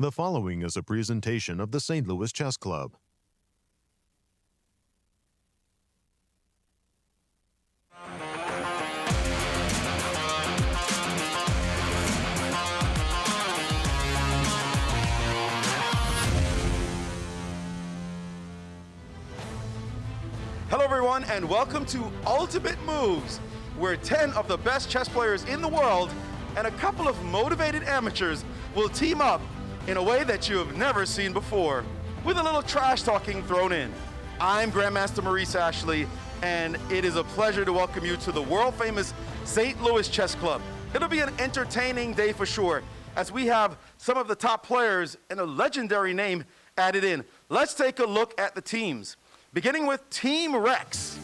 The following is a presentation of the St. Louis Chess Club. Hello everyone and welcome to Ultimate Moves, where 10 of the best chess players in the world and a couple of motivated amateurs will team up in a way that you have never seen before, with a little trash talking thrown in. I'm Grandmaster Maurice Ashley, and it is a pleasure to welcome you to the world famous St. Louis Chess Club. It'll be an entertaining day for sure, as we have some of the top players and a legendary name added in. Let's take a look at the teams. Beginning with Team Rex.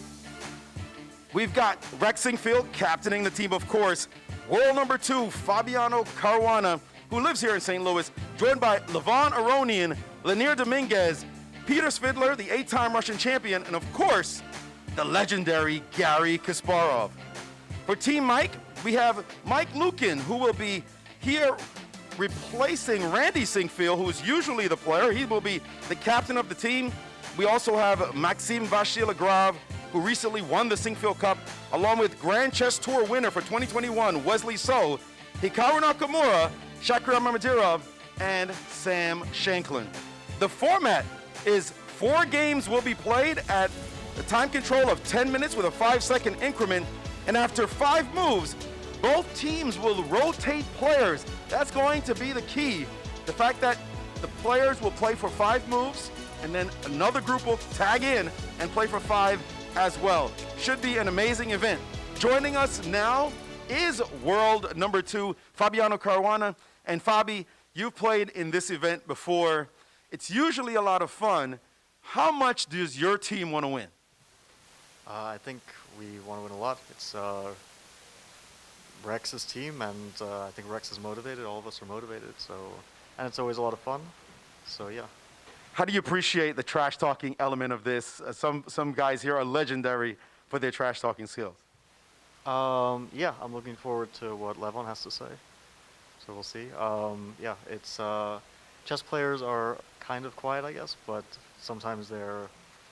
We've got Rex Sinquefield captaining the team, of course. World number 2, Fabiano Caruana, who lives here in St. Louis, joined by Levon Aronian, Leinier Dominguez, Peter Svidler, the 8-time Russian champion, and of course, the legendary Garry Kasparov. For Team Mike, we have Mike Lueken, who will be here replacing Randy Sinquefield, who is usually the player. He will be the captain of the team. We also have Maxime Vachier-Lagrave, who recently won the Sinquefield Cup, along with Grand Chess Tour winner for 2021, Wesley, Hikaru Nakamura, Shakhriyar Mamedyarov, and Sam Shankland. The format is 4 games will be played at the time control of 10 minutes with a 5-second increment, and after 5 moves, both teams will rotate players. That's going to be the key. The fact that the players will play for 5 moves, and then another group will tag in and play for 5 as well. Should be an amazing event. Joining us now is world number 2, Fabiano Caruana. And Fabi, you've played in this event before. It's usually a lot of fun. How much does your team want to win? I think we want to win a lot. It's Rex's team, and I think Rex is motivated. All of us are motivated, and it's always a lot of fun. So yeah. How do you appreciate the trash talking element of this? Some guys here are legendary for their trash talking skills. Yeah, I'm looking forward to what Levon has to say. So we'll see. Yeah, it's chess players are kind of quiet, I guess, but sometimes their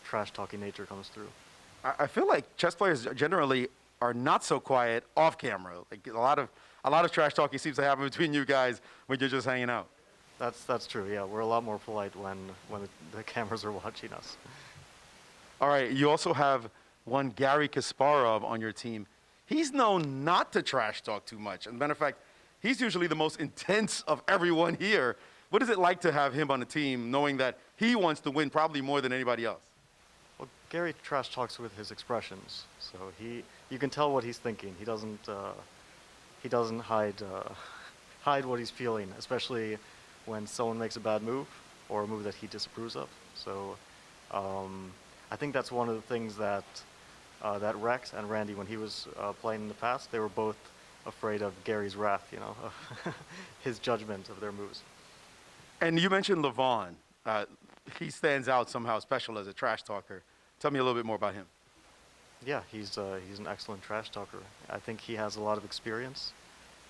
trash talking nature comes through. I feel like chess players generally are not so quiet off camera. Like a lot of trash talking seems to happen between you guys when you're just hanging out. That's true. Yeah, we're a lot more polite when the cameras are watching us. All right, you also have one Garry Kasparov on your team. He's known not to trash talk too much. As a matter of fact, he's usually the most intense of everyone here. What is it like to have him on the team, knowing that he wants to win probably more than anybody else? Well, Garry trash talks with his expressions, so you can tell what he's thinking. He doesn't hide what he's feeling, especially when someone makes a bad move or a move that he disapproves of. So I think that's one of the things that that Rex and Randy, when he was playing in the past, they were both afraid of Garry's wrath, you know, his judgment of their moves. And you mentioned Levon. He stands out somehow special as a trash talker. Tell me a little bit more about him. Yeah, he's an excellent trash talker. I think he has a lot of experience.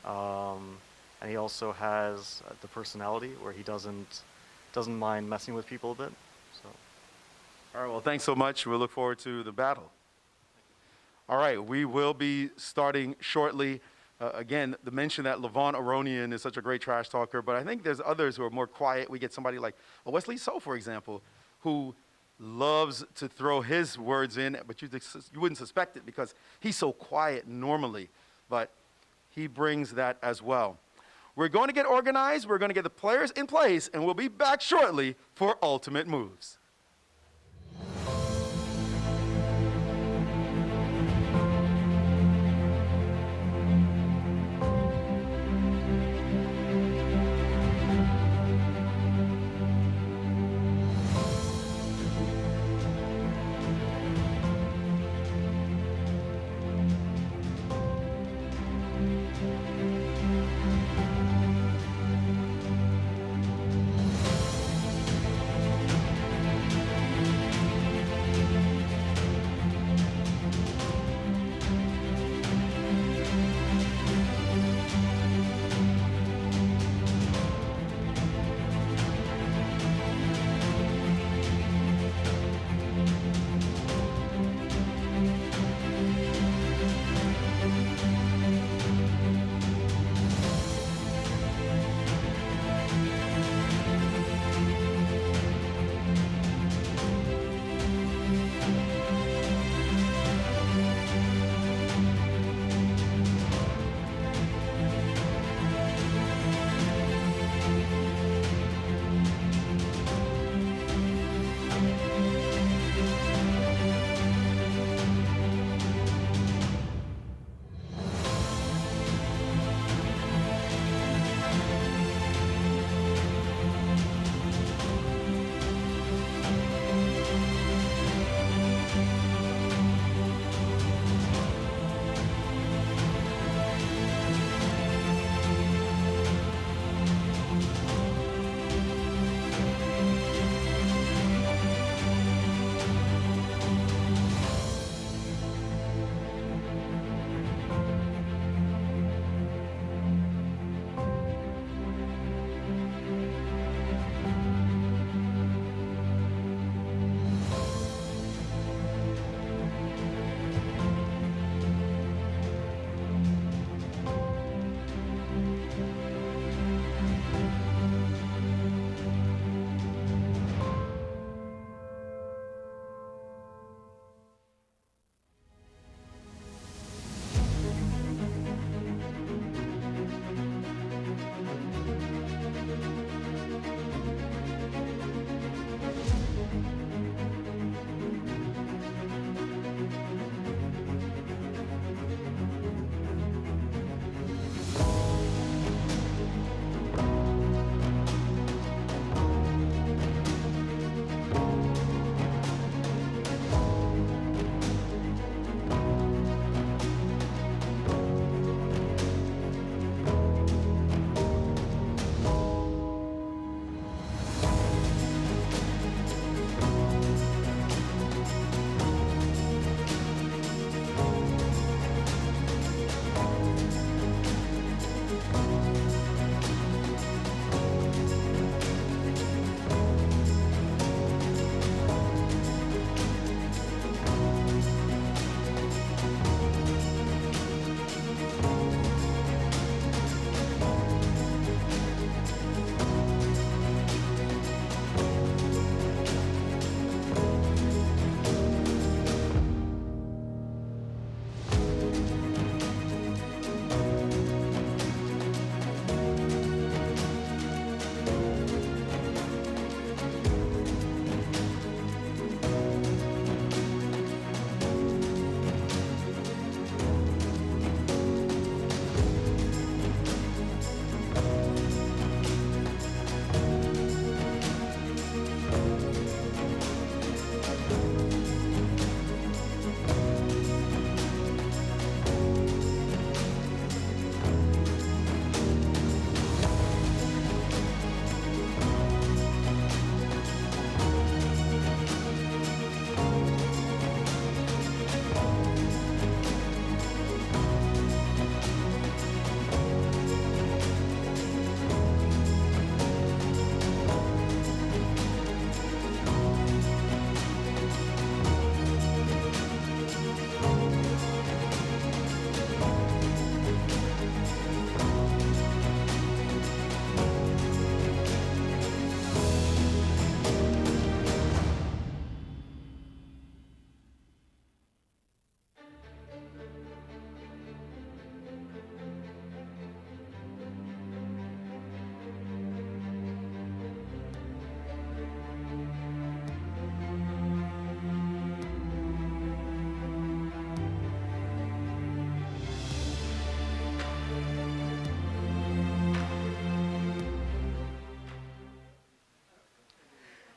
And he also has the personality where he doesn't mind messing with people a bit. So. All right, well, thanks so much. We'll look forward to the battle. All right, we will be starting shortly. Again, the mention that Levon Aronian is such a great trash talker, but I think there's others who are more quiet. We get somebody like Wesley, for example, who loves to throw his words in, but you wouldn't suspect it because he's so quiet normally, but he brings that as well. We're going to get organized, we're going to get the players in place, and we'll be back shortly for Ultimate Moves.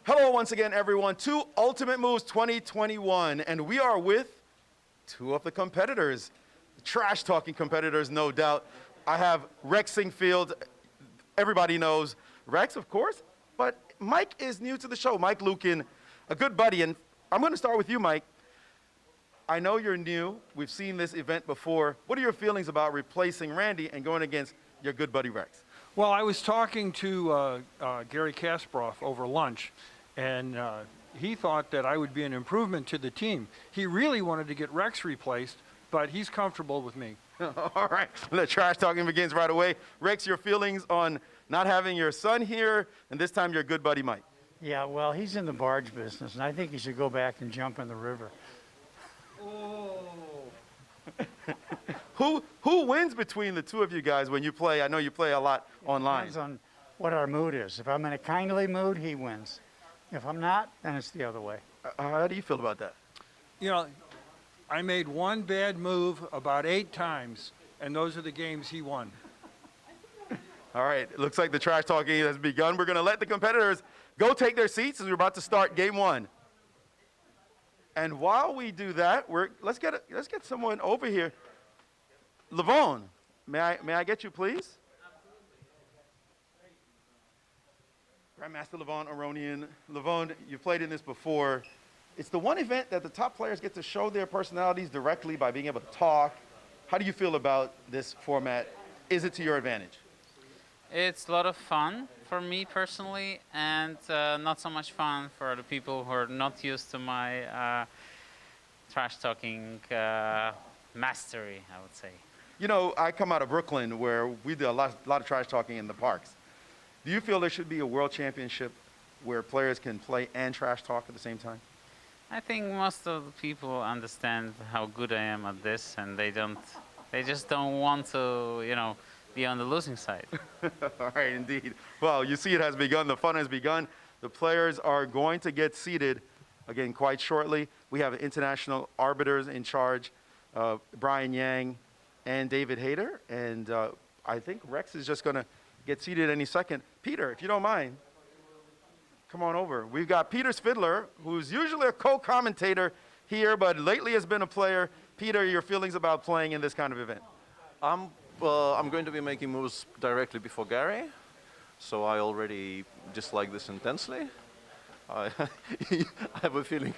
Hello once again, everyone, to Ultimate Moves 2021, and we are with two of the competitors, trash-talking competitors, no doubt. I have Rex Sinquefield, everybody knows Rex, of course, but Mike is new to the show, Mike Lueken, a good buddy, and I'm going to start with you, Mike. I know you're new. We've seen this event before. What are your feelings about replacing Randy and going against your good buddy Rex? Well, I was talking to Garry Kasparov over lunch, and he thought that I would be an improvement to the team. He really wanted to get Rex replaced, but he's comfortable with me. All right, the trash talking begins right away. Rex, your feelings on not having your son here, and this time your good buddy Mike. Yeah, well, he's in the barge business, and I think he should go back and jump in the river. Who wins between the two of you guys when you play? I know you play a lot online. Depends on what our mood is. If I'm in a kindly mood, he wins. If I'm not, then it's the other way. How do you feel about that? You know, I made one bad move about 8 times, and those are the games he won. All right, it looks like the trash talking has begun. We're going to let the competitors go take their seats as we're about to start game 1. And while we do that, let's get someone over here. Levon, may I get you, please? Grandmaster Levon, Aronian. Levon, you've played in this before. It's the one event that the top players get to show their personalities directly by being able to talk. How do you feel about this format? Is it to your advantage? It's a lot of fun for me personally, and not so much fun for the people who are not used to my trash talking mastery, I would say. You know, I come out of Brooklyn where we do a lot of trash talking in the parks. Do you feel there should be a world championship where players can play and trash talk at the same time? I think most of the people understand how good I am at this, and they just don't want to, you know, be on the losing side. All right, indeed. Well, you see it has begun. The fun has begun. The players are going to get seated, again, quite shortly. We have international arbiters in charge, Brian Yang and David Hayter, and I think Rex is just going to get seated any second. Peter, if you don't mind, come on over. We've got Peter Svidler, who's usually a co-commentator here, but lately has been a player. Peter, your feelings about playing in this kind of event? I'm going to be making moves directly before Garry, so I already dislike this intensely. I have a feeling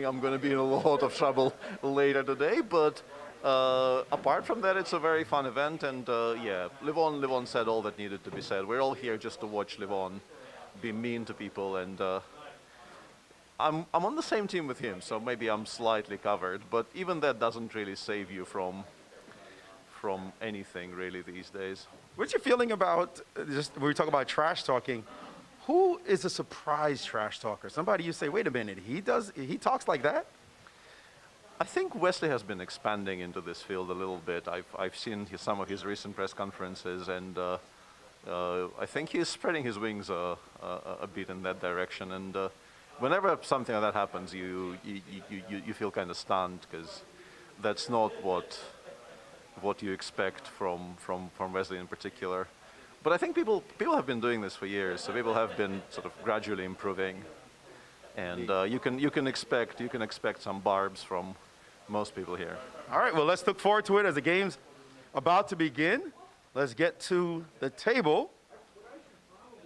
I'm going to be in a lot of trouble later today, but apart from that, it's a very fun event, and yeah, Levon said all that needed to be said. We're all here just to watch Levon be mean to people, and I'm on the same team with him, so maybe I'm slightly covered, but even that doesn't really save you from anything really these days. What's your feeling about, just when we talk about trash talking, who is a surprise trash talker? Somebody you say, wait a minute, he talks like that? I think Wesley has been expanding into this field a little bit. I've seen some of his recent press conferences, and I think he's spreading his wings a bit in that direction. And whenever something like that happens, you feel kind of stunned, because that's not what you expect from Wesley in particular. But I think people have been doing this for years, so people have been sort of gradually improving, and you can expect some barbs from most people here. All right, well, let's look forward to it as the game's about to begin. Let's get to the table,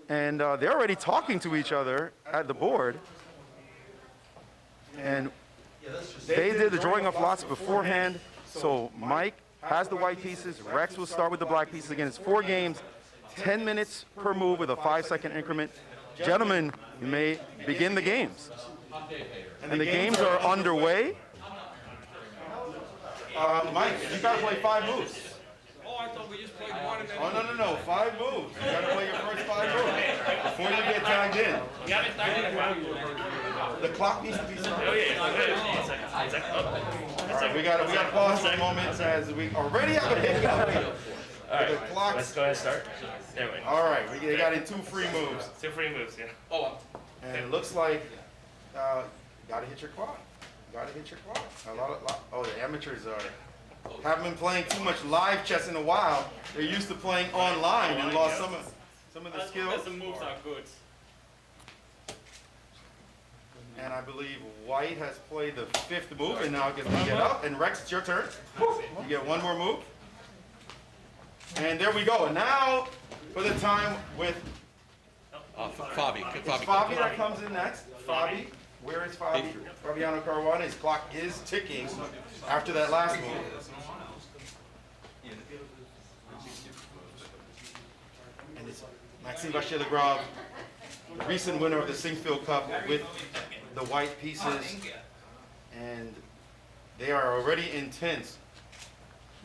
and they're already talking to each other at the board, and they did the drawing of lots beforehand. So Mike has the white pieces. Rex will start with the black pieces. Again, it's 4 games, 10 minutes per move with a 5-second increment. Gentlemen, you may begin the games. And the games are underway. Mike, you gotta play 5 moves. Oh, I thought we just played one and then... Oh, no, 5 moves. You gotta play your first 5 moves before you get tagged in. The clock needs to be started. All right, we gotta pause for a moment as we already have a hiccup. All right, The clock. let's go ahead and start. There we go. All right, we got in 2 free moves. 2 free moves, yeah. And it looks like you gotta hit your quad. Oh, the amateurs haven't been playing too much live chess in a while. They're used to playing online and lost some of the skills. The moves are good. And I believe White has played the 5th move and now gets to get up. And Rex, it's your turn. You get one more move. And there we go. And now for the time with Fabi. it's Fabi that comes in next. Fabi. Where is Fabi? Fabiano Caruana. His clock is ticking after that last move. And it's Maxime Vachier-Lagrave, recent winner of the Sinquefield Cup with the white pieces. And they are already intense.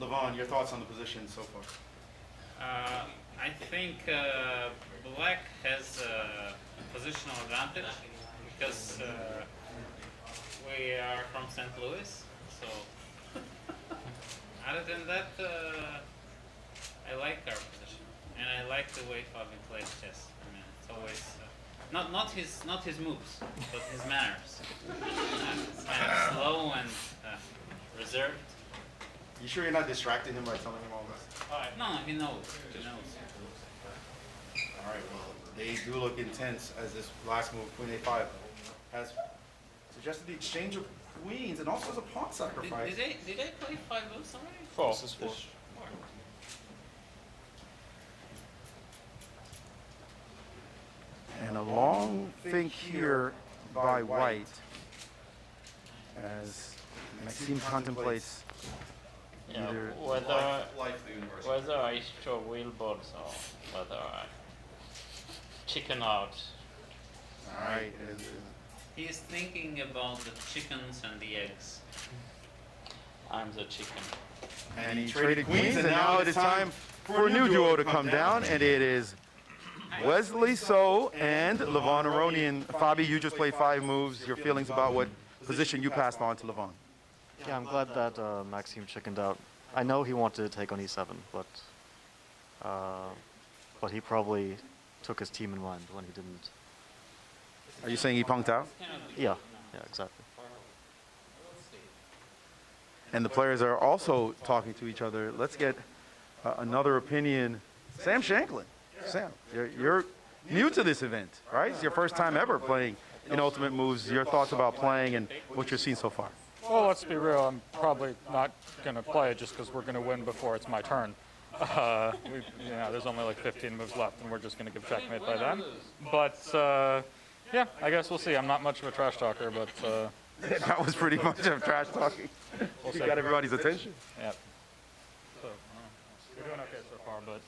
Levon, your thoughts on the position so far? I think Black has a positional advantage because we are from St. Louis. So, other than that, I like our position, and I like the way Fabi plays chess. I mean, it's always not his moves, but his manners. It's kind of slow and reserved. You sure you're not distracting him by telling him all this? No, he knows. He knows. All right, well, they do look intense as this last move, Queen A5, has suggested the exchange of queens and also as a pawn sacrifice. Did they play 5 moves already? 4. This is 4. And a long think here by White as Maxime contemplates Yeah, either whether I show wheelboards or whether I chicken out. all right. He's thinking about the chickens and the eggs. I'm the chicken. And he traded queens, and now it is time for a new duo to come down, and it is Wesley So and Levon Aronian. Fabi, you just played 5 moves. Your feelings about what position you passed on to Levon? Yeah, I'm glad that Maxime chickened out. I know he wanted to take on E7, but he probably took his team in mind when he didn't. Are you saying he punked out? Yeah, exactly. And the players are also talking to each other. Let's get another opinion. Sam Shankland. Sam, you're new to this event, right? It's your first time ever playing in Ultimate Moves. Your thoughts about playing and what you've seen so far? Well, let's be real. I'm probably not going to play just because we're going to win before it's my turn. There's only like 15 moves left, and we're just going to give checkmate by then. But yeah, I guess we'll see. I'm not much of a trash talker, but That was pretty much of trash talking. You got everybody's attention. yeah. So we're doing okay so far, but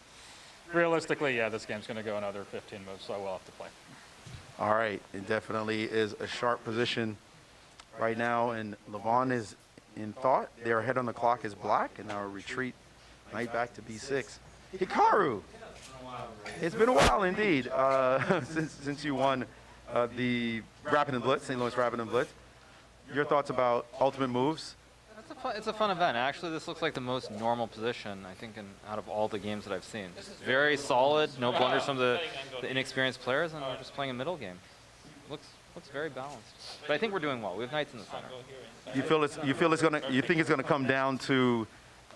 realistically, yeah, this game's going to go another 15 moves, so I will have to play. All right, it definitely is a sharp position right now, and Levon is in thought. Their head on the clock is black, and now a retreat knight back to b6. Hikaru, it's been a while indeed since you won the Rapid and Blitz, St. Louis Rapid and Blitz. Your thoughts about Ultimate Moves? It's a fun event. Actually, this looks like the most normal position, I think, out of all the games that I've seen. Just very solid, no blunders from the inexperienced players, and we're just playing a middle game. Looks very balanced. But I think we're doing well. We have knights in the center. You think it's gonna come down to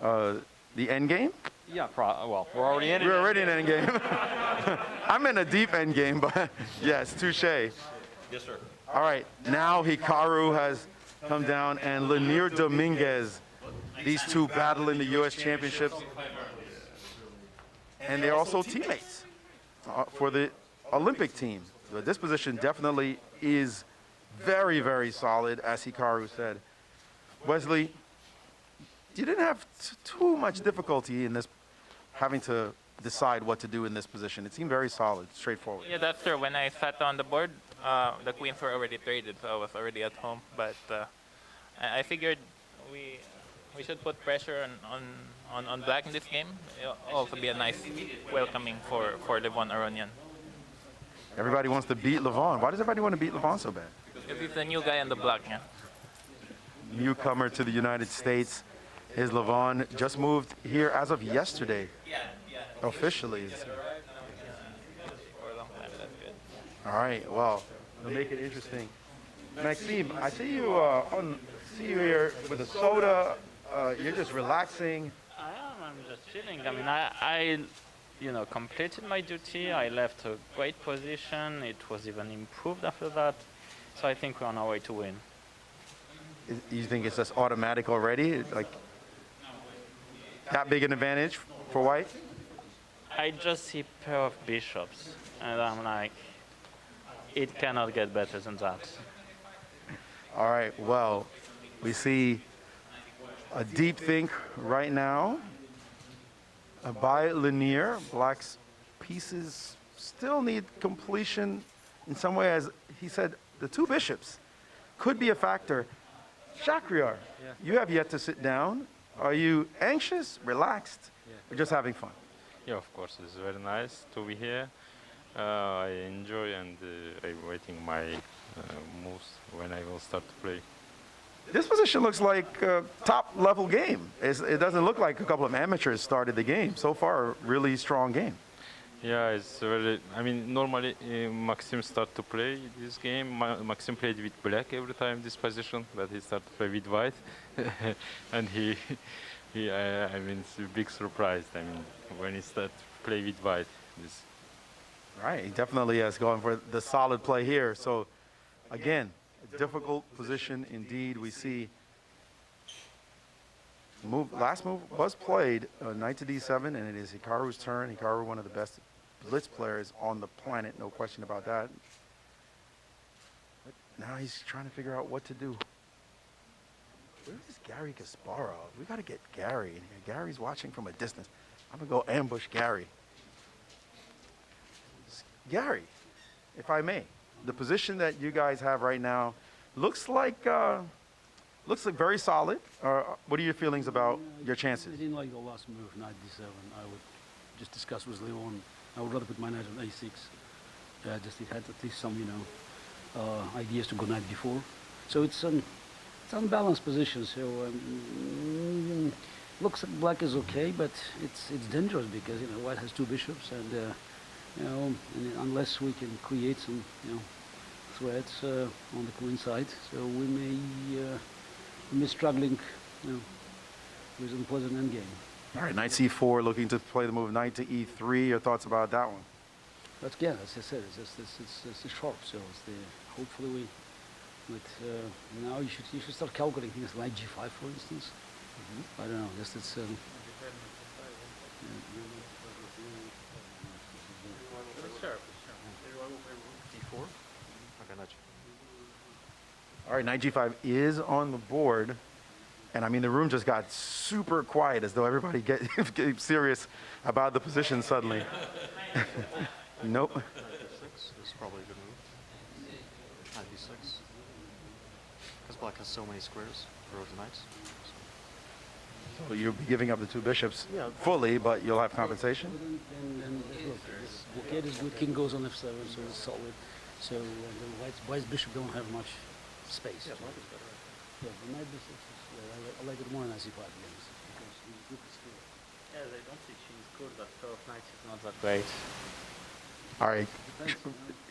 the end game? Yeah, well, we're already in it. We're already in end game. I'm in a deep end game, but yes, touche. Yes, sir. All right, now Hikaru has come down, and Leinier Dominguez. These two battle in the U.S. Championships, and they're also teammates for the Olympic team. This position definitely is very, very solid, as Hikaru said. Wesley, you didn't have too much difficulty in this, having to decide what to do in this position. It seemed very solid, straightforward. Yeah, that's true. When I sat on the board, the queens were already traded, so I was already at home. But I figured we should put pressure on black in this game. It'll also be a nice welcoming for Levon Aronian. Everybody wants to beat Levon. Why does everybody want to beat Levon so bad? Because he's the new guy on the block, yeah. Newcomer to the United States is Levon. Just moved here as of yesterday. Officially. All right, well, we'll make it interesting. Maxime, I see you see you here with a soda. You're just relaxing. I am. I'm just chilling. I mean, I completed my duty. I left a great position. It was even improved after that. So I think we're on our way to win. You think it's just automatic already? Like that big an advantage for White? I just see pair of bishops, and I'm like, it cannot get better than that. All right, well, we see a deep think right now by Leinier. Black's pieces still need completion in some way, as he said, the two bishops could be a factor. Shakhriyar, you have yet to sit down. Are you anxious, relaxed, or just having fun? Yeah, of course, it's very nice to be here. I enjoy and I'm waiting my moves when I will start to play. This position looks like a top-level game. It doesn't look like a couple of amateurs started the game. So far, a really strong game. Yeah, it's very. I mean, normally Maxime start to play this game. Maxime played with black every time this position, but he started to play with white, and I mean, it's a big surprise. I mean, when he started to play with white, this. Right, he definitely has gone for the solid play here. So, again, a difficult position indeed. We see last move was played, knight to d7, and it is Hikaru's turn. Hikaru, one of the best blitz players on the planet, no question about that. But now he's trying to figure out what to do. Where is Garry Kasparov? We got to get Garry in here. Gary's watching from a distance. I'm going to go ambush Garry. Garry, if I may, the position that you guys have right now looks like very solid. What are your feelings about your chances? I didn't like the last move, knight d7. I would just discuss with Levon. I would rather put my knight on a6. Just it had at least some, ideas to go knight b4. So it's unbalanced position. So looks like black is okay, but it's dangerous because white has two bishops, and and unless we can create some threats on the queen side, so we may be struggling with an unpleasant endgame. All right, knight c4, looking to play the move knight to e3. Your thoughts about that one? But yeah, as I said, it's sharp. So hopefully but now you should start calculating things like g5, for instance. I don't know. Just it's. All right, knight g5 is on the board. And I mean, the room just got super quiet as though everybody get serious about the position suddenly. Nope. Knight b6 is probably a good move. Knight b6. Because black has so many squares for the knights. So you'll be giving up the two bishops fully, but you'll have compensation? And look, this blockade is good. King goes on f7, so it's solid. So the white's bishop don't have much space. Yeah, black is better. Yeah, the knight b6 is, I like it more than c5 games because he's good at skill. Yeah, they don't think she's good, but pair of knights is not that great. All right,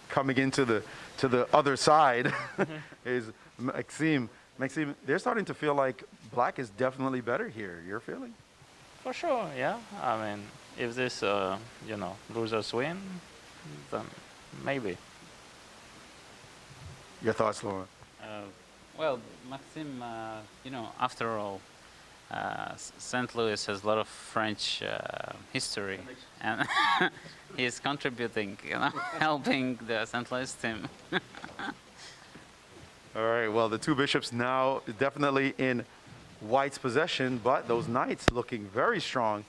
coming into the other side is Maxime. Maxime, they're starting to feel like black is definitely better here. You're feeling? For sure, yeah. I mean, if this, losers win, then maybe. Your thoughts, Laura? Well, Maxime, after all, St. Louis has a lot of French history, and he's contributing, helping the St. Louis team. All right, well, the two bishops now definitely in white's possession, but those knights looking very strong.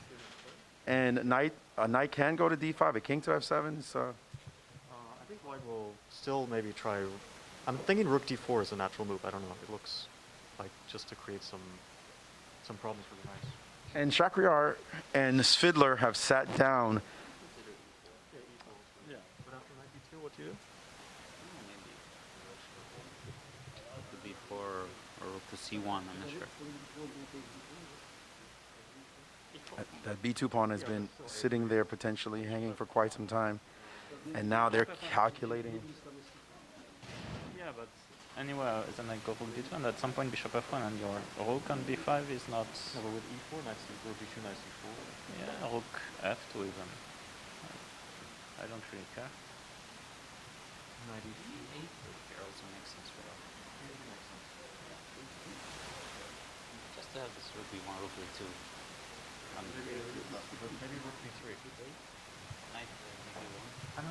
And a knight can go to d5, a king to f7. So I think white will still maybe try. I'm thinking rook d4 is a natural move. I don't know. It looks like just to create some problems for the knights. And Shakhriyar and Svidler have sat down. Yeah. But after knight b2, what do you do? Maybe b4 or rook to c1. I'm not sure. That b2 pawn has been sitting there potentially hanging for quite some time. And now they're calculating. Yeah, but anywhere is an go rook d2, and at some point bishop f1, and your rook on b5 is not. No, but with e4, knight c4, b2, knight c4. Yeah, rook f2 even. I don't really care. also makes sense for that. Just to have this rook b1, rook b2. Maybe rook b3. Knight b1.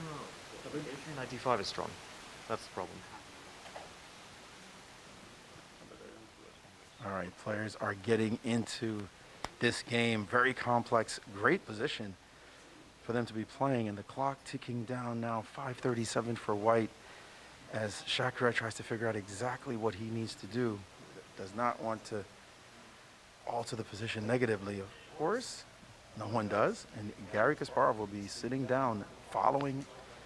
Rook b3, knight d5 is strong. That's the problem. All right, players are getting into this game. Very complex, great position for them to be playing, and the clock ticking down now, 5:37 for white, as Shakhriyar tries to figure out exactly what he needs to do. Does not want to alter the position negatively, of course. No one does, and Garry Kasparov will be sitting down following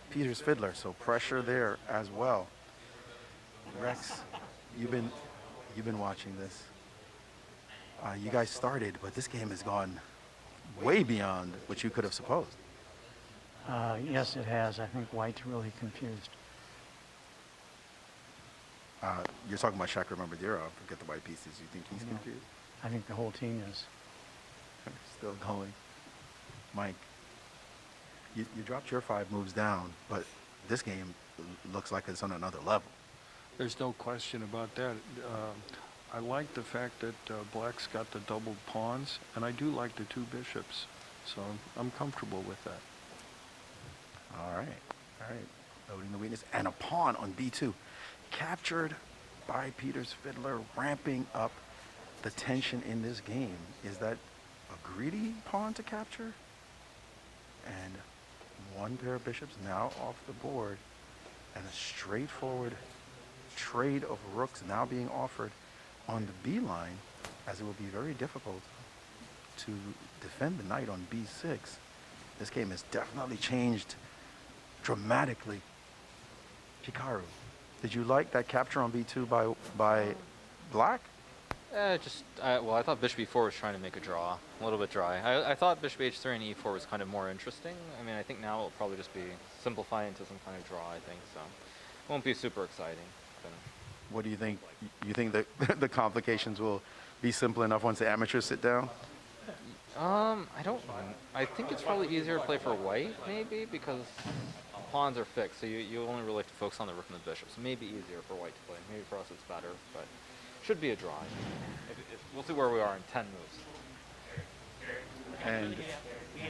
Peter Svidler, so pressure there as well. Rex, you've been watching this. You guys started, but this game has gone way beyond what you could have supposed. Yes, it has. I think White's really confused. You're talking about Shakhriyar Mamedyarov. Forget the white pieces. You think he's confused? I think the whole team is. Still going. Mike, you dropped your 5 moves down, but this game looks like it's on another level. There's no question about that. I like the fact that Black's got the doubled pawns, and I do like the 2 bishops, so I'm comfortable with that. All right. Noting the weakness. And a pawn on b2. Captured by Peter Svidler, ramping up the tension in this game. Is that a greedy pawn to capture? And 1 pair of bishops now off the board, and a straightforward trade of rooks now being offered on the b line, as it will be very difficult to defend the knight on b6. This game has definitely changed dramatically. Hikaru, did you like that capture on b2 by Black? Well, I thought bishop e4 was trying to make a draw, a little bit dry. I thought bishop h3 and e4 was kind of more interesting. I mean, I think now it'll probably just be simplified into some kind of draw, I think, so it won't be super exciting. But What do you think? You think that the complications will be simple enough once the amateurs sit down? I think it's probably easier to play for white, maybe, because pawns are fixed, so you only really have to focus on the rook and the bishop, so maybe easier for white to play. Maybe for us it's better, but should be a draw. We'll see where we are in 10 moves. And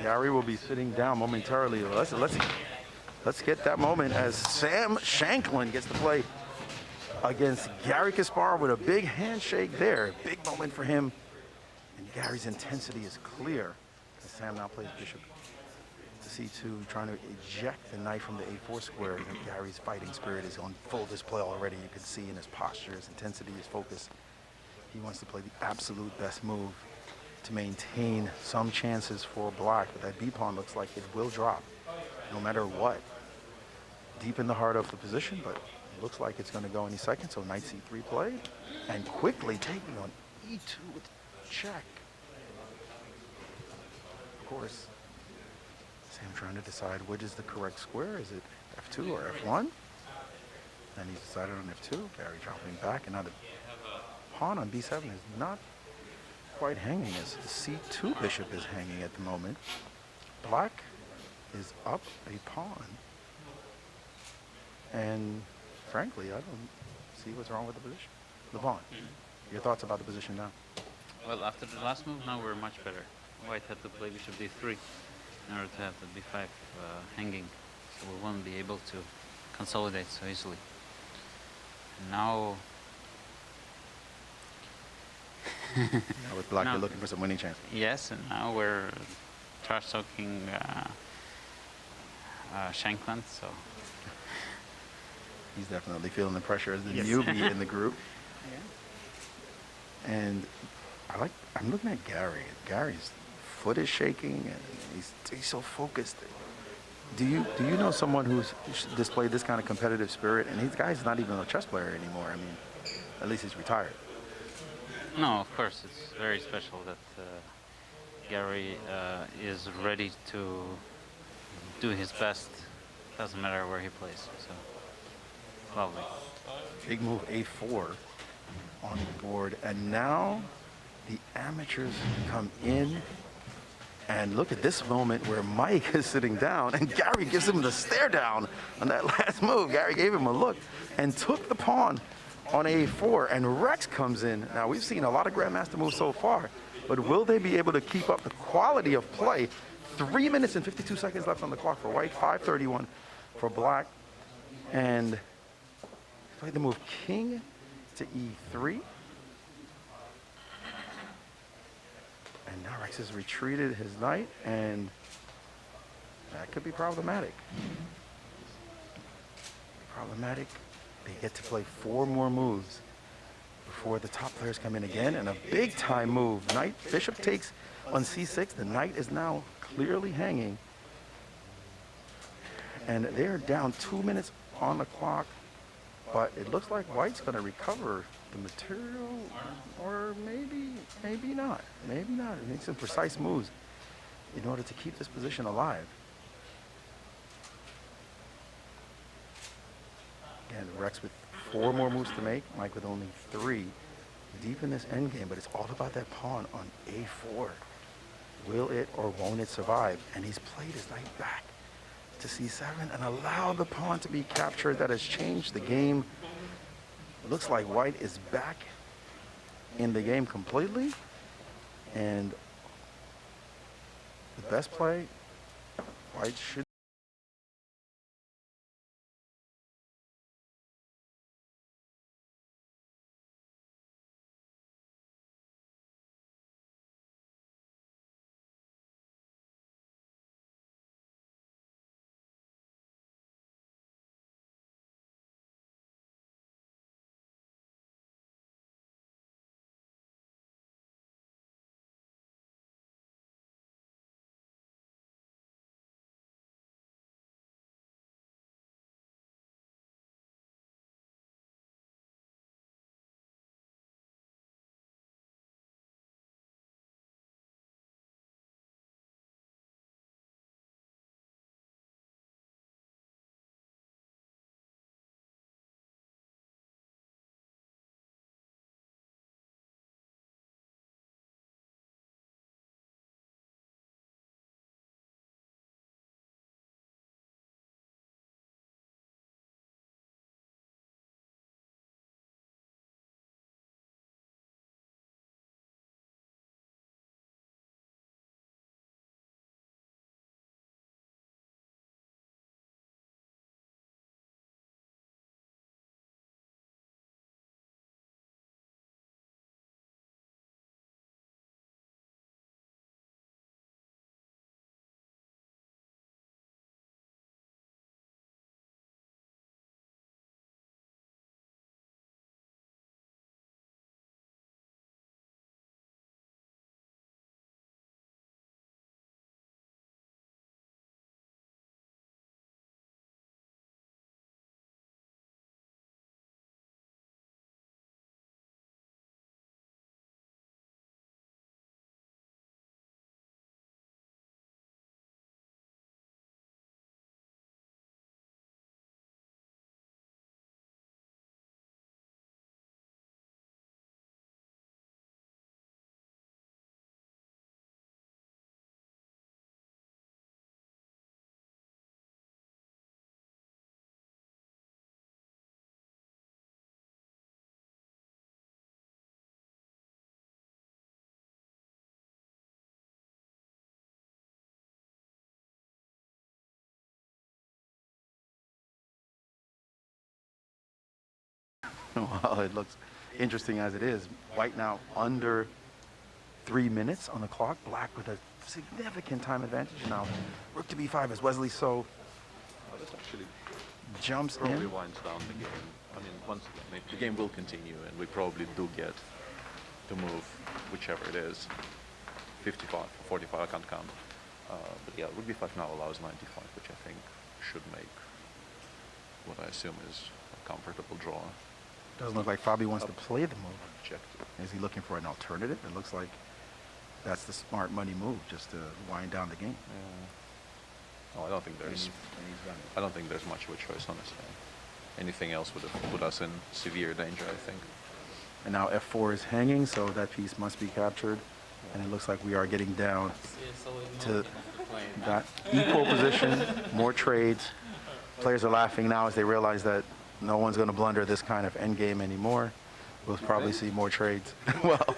Garry will be sitting down momentarily. Let's get that moment as Sam Shankland gets to play against Garry Kasparov with a big handshake there. Big moment for him. And Gary's intensity is clear as Sam now plays bishop to c2, trying to eject the knight from the a4 square. And Gary's fighting spirit is on full display already. You can see in his posture, his intensity, his focus. He wants to play the absolute best move to maintain some chances for Black. But that b pawn looks like it will drop no matter what. Deep in the heart of the position, but it looks like it's going to go any second. So knight c3 played, and quickly taking on e2 with check. Of course, Sam trying to decide which is the correct square. Is it f2 or f1? And he's decided on f2. Garry dropping back, and now the pawn on b7 is not quite hanging, as the c2 bishop is hanging at the moment. Black is up a pawn. And frankly, I don't see what's wrong with the position. Levon, your thoughts about the position now? Well, after the last move, now we're much better. White had to play bishop d3 in order to have the b5 hanging, so we won't be able to consolidate so easily. And now... Now with Black, you're looking for some winning chance. Yes, and now we're trash-talking Shankland, so... He's definitely feeling the pressure as the newbie in the group. Yeah. And I'm looking at Garry. Gary's foot is shaking, and he's so focused. Do you know someone who's displayed this kind of competitive spirit? And this guy's not even a chess player anymore. I mean, at least he's retired. No, of course, it's very special that Garry is ready to do his best. Doesn't matter where he plays. So, lovely. Big move a4 on the board, and now the amateurs come in And look at this moment where Mike is sitting down and Garry gives him the stare down on that last move. Garry gave him a look and took the pawn on A4, and Rex comes in. Now, we've seen a lot of Grandmaster moves so far, but will they be able to keep up the quality of play? 3 minutes and 52 seconds left on the clock for White, 5:31 for Black. And play the move King to E3. And now Rex has retreated his knight, and that could be problematic. They get to play 4 more moves before the top players come in again, and a big time move. Knight, bishop takes on C6. The knight is now clearly hanging. And they're down 2 minutes on the clock, but it looks like White's going to recover the material, or maybe not. Maybe not. It makes some precise moves in order to keep this position alive. Again, Rex with 4 more moves to make, Mike with only 3. Deep in this endgame, but it's all about that pawn on A4. Will it or won't it survive? And he's played his knight back to C7 and allowed the pawn to be captured. That has changed the game. It looks like White is back in the game completely. And the best play, White should. Well, it looks interesting as it is. White now under 3 minutes on the clock. Black with a significant time advantage now. Rook to B5 as Wesley Actually, jumps probably in. winds down the game. I mean, once again, the game will continue, and we probably do get to move whichever it is. 55, 45, I can't count. But yeah, Rook B5 now allows 95, which I think should make what I assume is a comfortable draw. Doesn't look like Fabi wants to play the move. Objective. Is he looking for an alternative? It looks like that's the smart money move, just to wind down the game. No, I don't think there's. I don't think there's much of a choice, honestly. Anything else would have put us in severe danger, I think. And now F4 is hanging, so that piece must be captured. And it looks like we are getting down to that equal position, more trades. Players are laughing now as they realize that no one's going to blunder this kind of end game anymore. We'll probably see more trades. Well,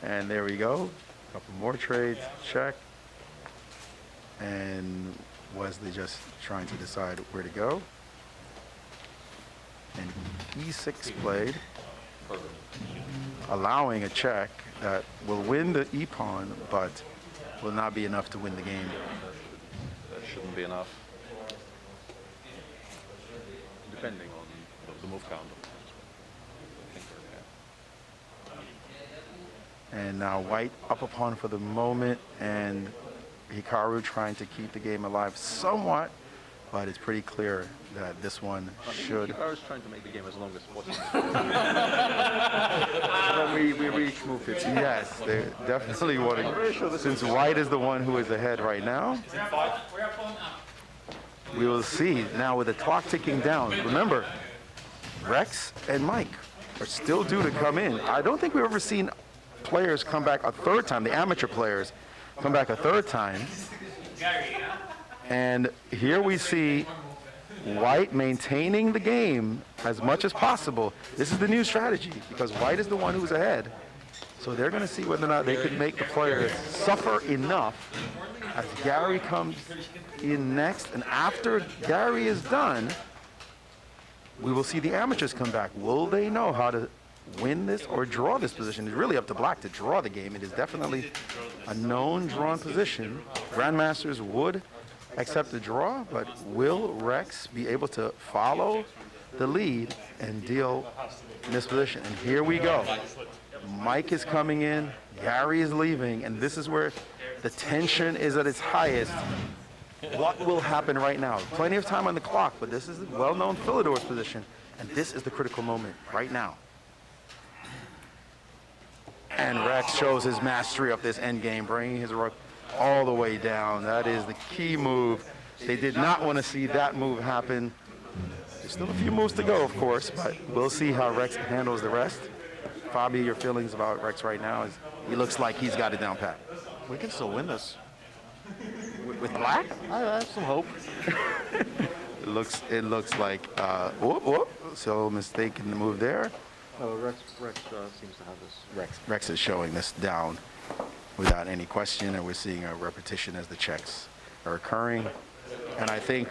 and there we go. A couple more trades. Check. And Wesley just trying to decide where to go. And E6 played, allowing a check that will win the E-pawn, but will not be enough to win the game. That shouldn't be enough. Depending on the move count. And now White up a pawn for the moment, and Hikaru trying to keep the game alive somewhat, but it's pretty clear that this one should. Hikaru's trying to make the game as long as possible. we reach move 50. Yes, they definitely want to. Since White is the one who is ahead right now, we will see now with the clock ticking down. Remember, Rex and Mike are still due to come in. I don't think we've ever seen players come back a third time, the amateur players come back a third time. And here we see White maintaining the game as much as possible. This is the new strategy because White is the one who's ahead. So they're going to see whether or not they can make the players suffer enough as Garry comes in next. And after Garry is done, we will see the amateurs come back. Will they know how to win this or draw this position? It's really up to Black to draw the game. It is definitely a known drawn position. Grandmasters would accept the draw, but will Rex be able to follow the lead and deal in this position? And here we go. Mike is coming in, Garry is leaving, and this is where the tension is at its highest. What will happen right now? Plenty of time on the clock, but this is a well-known Philidor's position, and this is the critical moment right now. And Rex shows his mastery of this endgame, bringing his rook all the way down. That is the key move. They did not want to see that move happen. There's still a few moves to go, of course, but we'll see how Rex handles the rest. Fabi, your feelings about Rex right now is he looks like he's got it down pat. We can still win this. With Black? I have some hope. It looks like, so mistake in the move there. Oh, Rex seems to have this. Rex is showing this down without any question, and we're seeing a repetition as the checks are occurring. And I think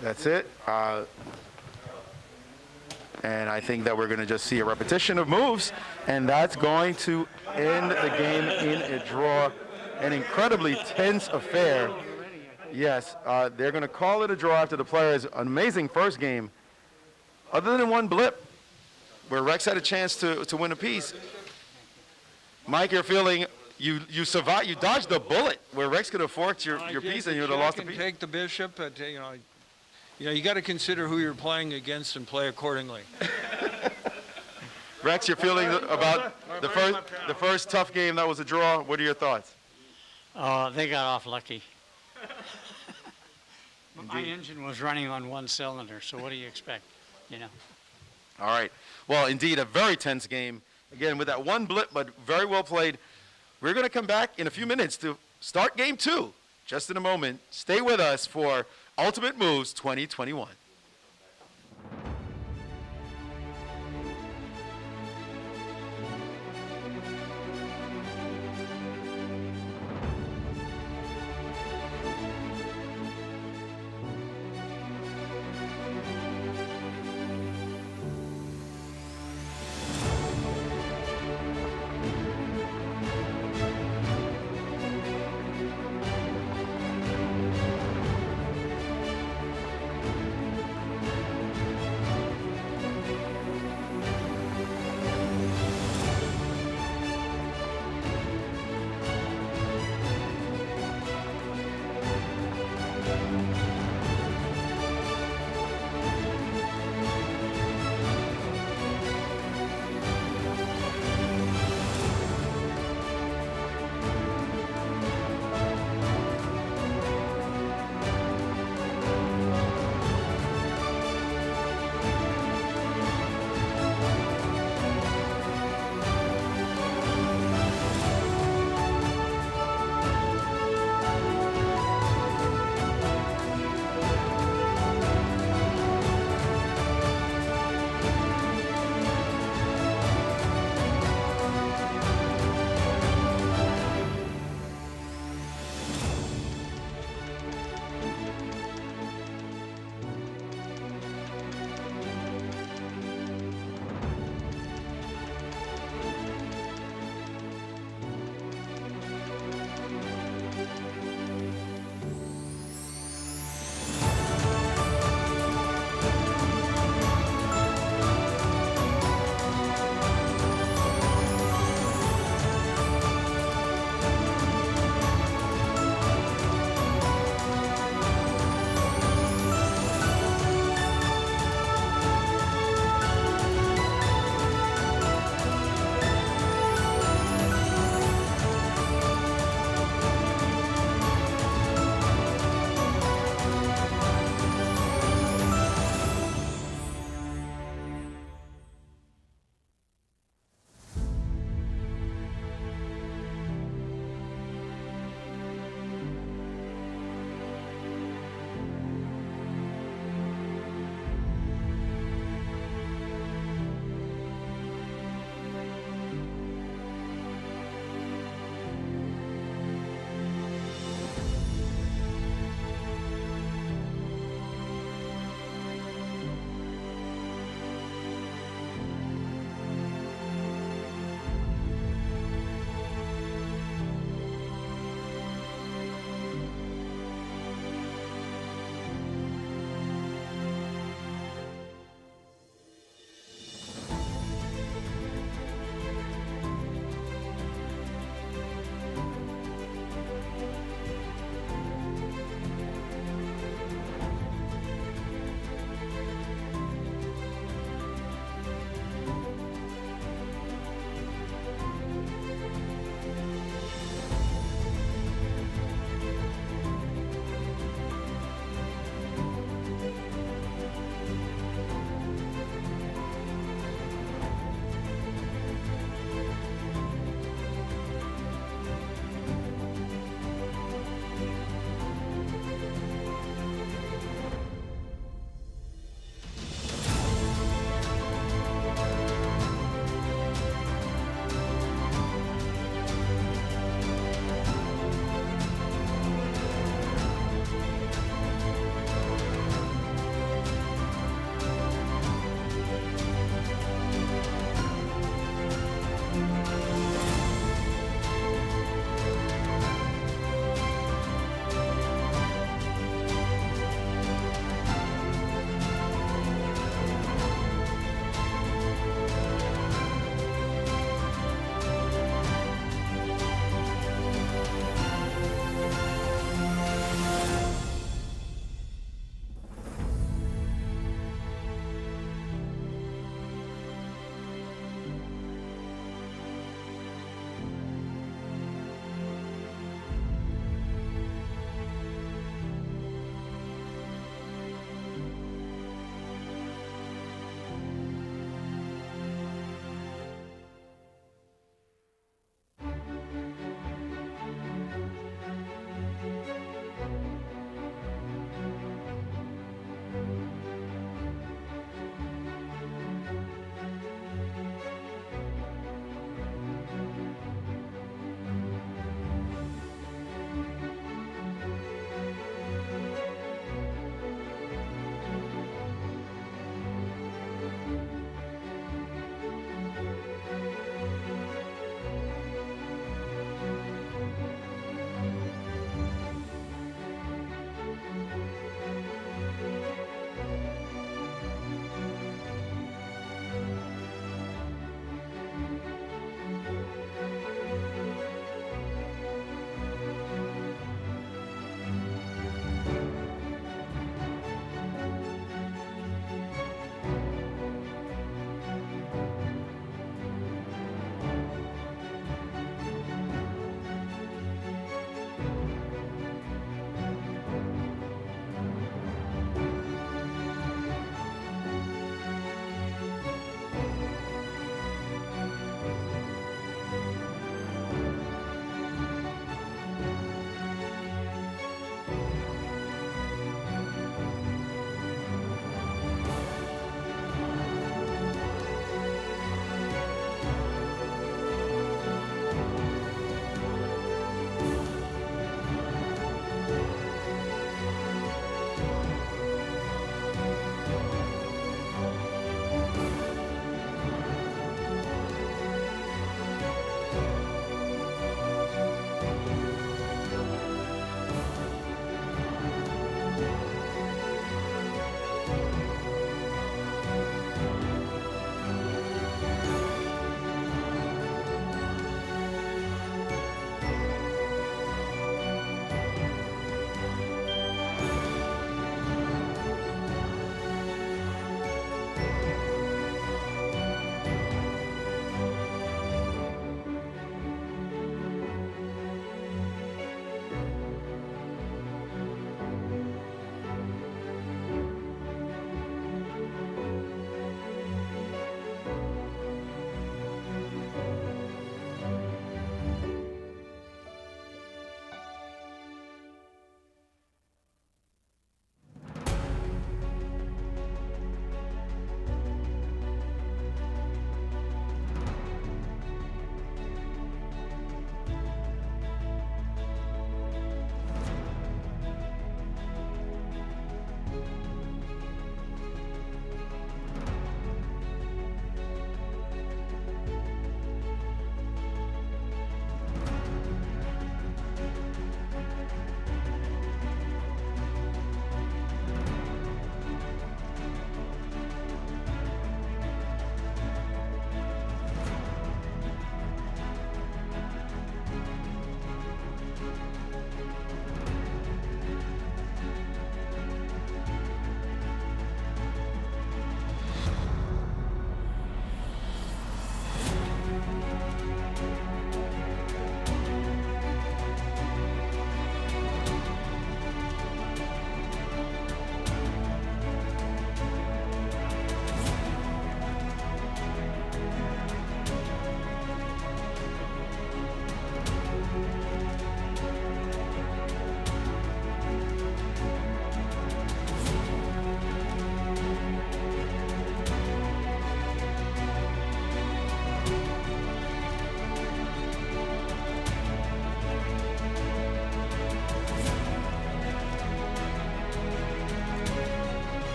that's it. And I think that we're going to just see a repetition of moves, and that's going to end the game in a draw. An incredibly tense affair. Yes, they're going to call it a draw after the players' amazing first game. Other than one blip where Rex had a chance to win a piece. Mike, you're feeling you survived, you dodged the bullet where Rex could have forked your piece and you would have lost the piece. Take the bishop, but you got to consider who you're playing against and play accordingly. Rex, you're feeling about the first tough game that was a draw. What are your thoughts? They got off lucky. My engine was running on one cylinder, so what do you expect? All right. Well, indeed, a very tense game. Again, with that one blip, but very well played. We're going to come back in a few minutes to start game 2. Just in a moment. Stay with us for Ultimate Moves 2021.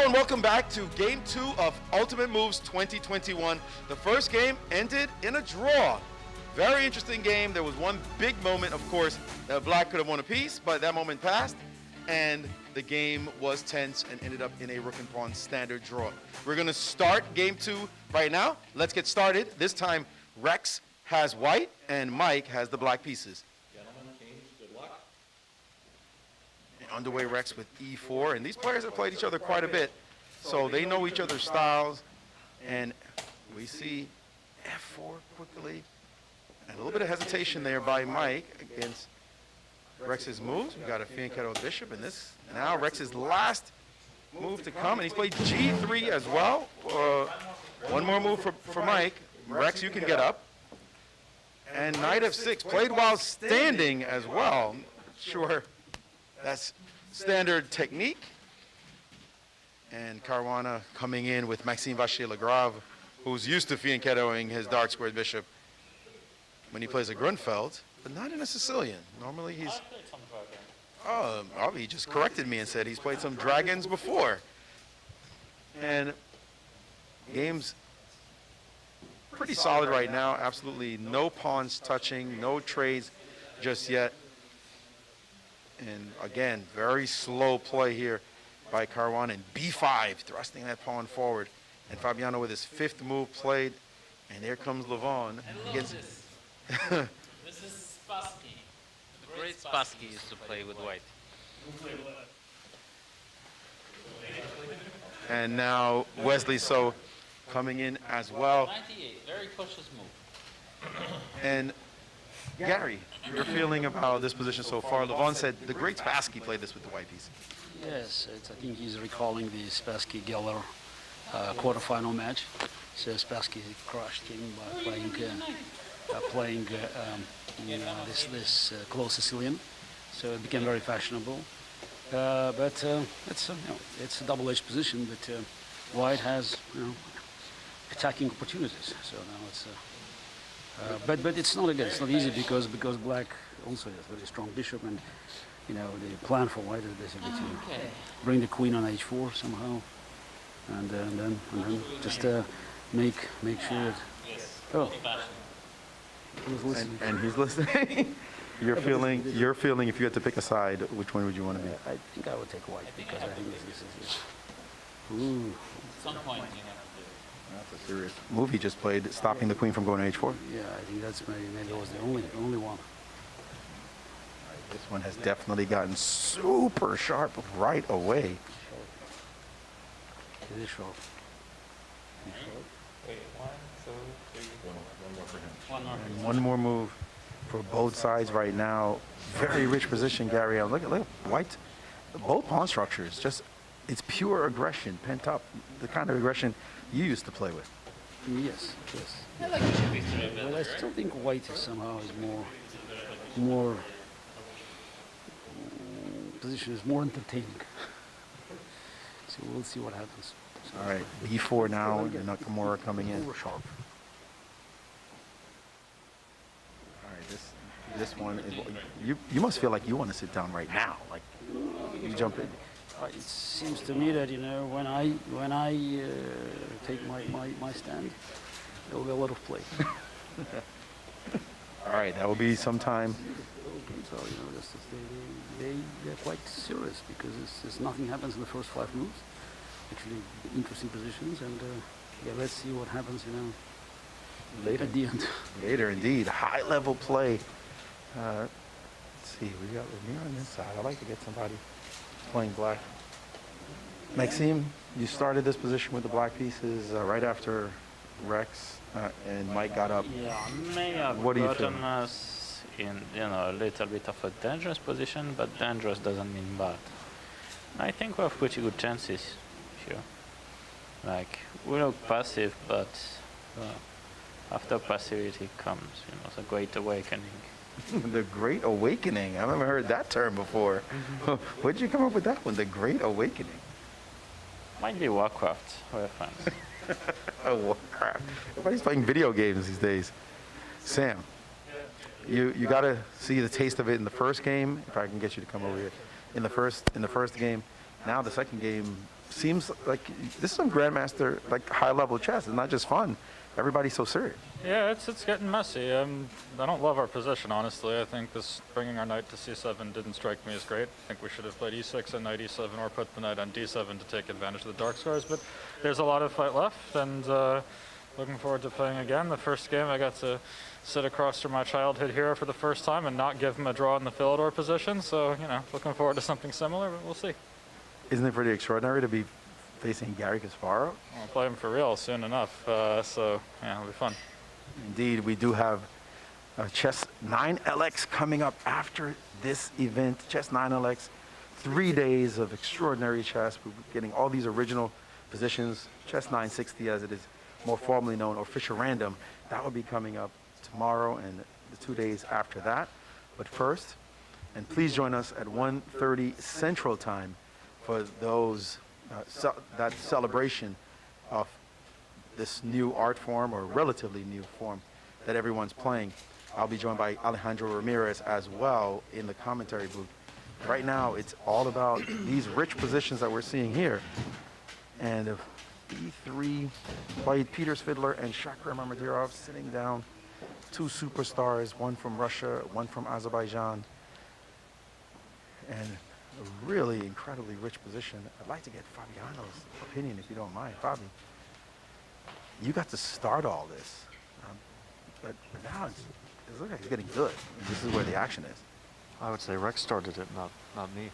and welcome back to Game 2 of Ultimate Moves 2021. The first game ended in a draw. Very interesting game. There was one big moment, of course, that Black could have won a piece, but that moment passed, and the game was tense and ended up in a rook and pawn standard draw. We're going to start Game 2 right now. Let's get started. This time, Rex has white, and Mike has the black pieces. Underway Rex with e4, and these players have played each other quite a bit, so they know each other's styles. And we see f4 quickly, and a little bit of hesitation there by Mike against Rex's moves. We got a fianchetto bishop, and this now Rex's last move to come, and he's played g3 as well. One more move for Mike. Rex, you can get up. And knight f6 played while standing as well. Sure. That's standard technique. And Caruana coming in with Maxime Vachier-Lagrave, who's used to fianchettoing his dark squared bishop when he plays a Grunfeld, but not in a Sicilian. Normally he's... he just corrected me and said he's played some dragons before. And game's pretty solid right now. Absolutely no pawns touching, no trades just yet. And again, very slow play here by Caruana, and b5, thrusting that pawn forward. And Fabiano with his fifth move played, and there comes Levon. This is Spassky. The great Spassky used to play with white. And now Wesley so coming in as well. 98, very cautious move. And Garry, your feeling about this position so far? Levon said the great Spassky played this with the white piece. Yes, I think he's recalling the Spassky-Geller quarterfinal match. So Spassky crushed him by playing this close Sicilian. So it became very fashionable. But it's a double-edged position. But white has attacking opportunities. So now it's. But it's not again. It's not easy because black also has a very strong bishop, and the plan for white is basically to bring the queen on h4 somehow, and then just make sure that. Oh, he's listening. And he's listening. Your feeling. If you had to pick a side, which one would you want to be? I think I would take white because I think this is. Ooh. At some point you have to do. That's a serious move he just played, stopping the queen from going to h4. Yeah, I think that's maybe that was the only one. This one has definitely gotten super sharp right away. It is sharp. Wait, 1, 2, 3. One more for him. One more. And one more move for both sides right now. Very rich position, Garry. Look at white. Both pawn structures, it's pure aggression, pent up. The kind of aggression you used to play with. Yes. I like bishop e3 Well, I still think white somehow is more position is more entertaining. So we'll see what happens. So All right, b4 now, and Nakamura coming in. Sharp. All right, this one is, you must feel like you want to sit down right now, like you jump in. It seems to me that when I take my stand, there will be a lot of play. All right, that will be sometime. So they're quite serious because nothing happens in the first 5 moves. Actually, interesting positions, and let's see what happens. Later at the end. Later, indeed, high level play. Let's see, we got Leinier on this side. I like to get somebody playing black. Maxime, you started this position with the black pieces right after Rex and Mike got up. Yeah, may have What do you gotten feel? us in a little bit of a dangerous position, but dangerous doesn't mean bad. I think we have pretty good chances here. Like, we look passive, but after passivity comes, the Great Awakening. The Great Awakening. I've never heard that term before. Where'd you come up with that one? The Great Awakening. Might be Warcraft. We're friends. Oh, Warcraft. Everybody's playing video games these days. Sam, you got to see the taste of it in the first game. If I can get you to come over here, in the first game. Now the second game seems like this is some grandmaster, like high-level chess. It's not just fun. Everybody's so serious. Yeah, it's getting messy. I don't love our position, honestly. I think this bringing our knight to c7 didn't strike me as great. I think we should have played e6 and knight e7 or put the knight on d7 to take advantage of the dark squares. But there's a lot of fight left, and looking forward to playing again. The first game I got to sit across from my childhood hero for the first time and not give him a draw in the Philidor position. So, you know, looking forward to something similar, but we'll see. Isn't it pretty extraordinary to be facing Garry Kasparov? I'll play him for real soon enough, so yeah, it'll be fun. Indeed, we do have Chess 9LX coming up after this event. Chess 9LX, 3 days of extraordinary chess. We're getting all these original positions. Chess 960, as it is more formally known, or Fisher Random, that will be coming up tomorrow and the 2 days after that. But first, and please join us at 1:30 Central Time for those that celebration of this new art form, or relatively new form, that everyone's playing. I'll be joined by Alejandro Ramirez as well in the commentary booth. Right now, it's all about these rich positions that we're seeing here. And if E3 played Peter Svidler and Shakhriyar Mamedyarov sitting down, two superstars, one from Russia, one from Azerbaijan, and a really incredibly rich position. I'd like to get Fabiano's opinion, if you don't mind. Fabi, you got to start all this, but now it looks like it's getting good. This is where the action is. I would say Rex started it, not me.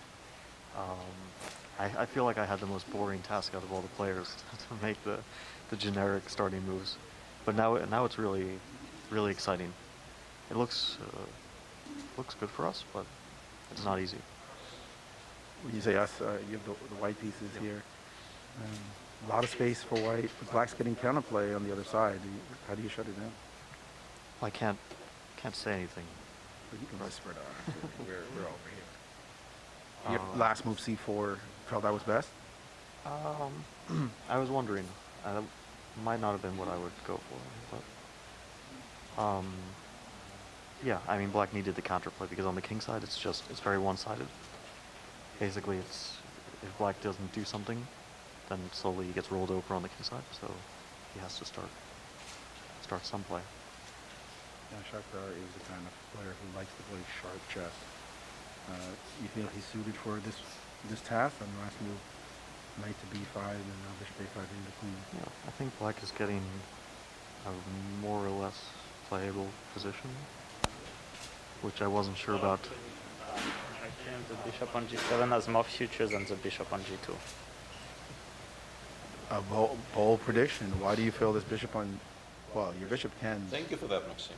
I feel like I had the most boring task out of all the players to make the generic starting moves, but now it's really exciting. It looks good for us, but it's not easy. When you say us, you have the white pieces here. A lot of space for white. But black's getting counterplay on the other side. How do you shut it down? I can't say anything. Well, you can whisper it out. We're over here. Your last move, c4, felt that was best? I was wondering. That might not have been what I would go for, but yeah, I mean, black needed the counterplay because on the king side, it's very one-sided. Basically, if black doesn't do something, then slowly he gets rolled over on the king side, so he has to start some play. Yeah, Shakhriyar is the kind of player who likes to play sharp chess. You feel he's suited for this task? On the last move, knight to b5 and now bishop a5 in between. Yeah, I think black is getting a more or less playable position, which I wasn't sure about. I think the bishop on g7 has more futures than the bishop on g2. A bold prediction. Why do you feel this bishop on? Well, your bishop can. Thank you for that, Maxime.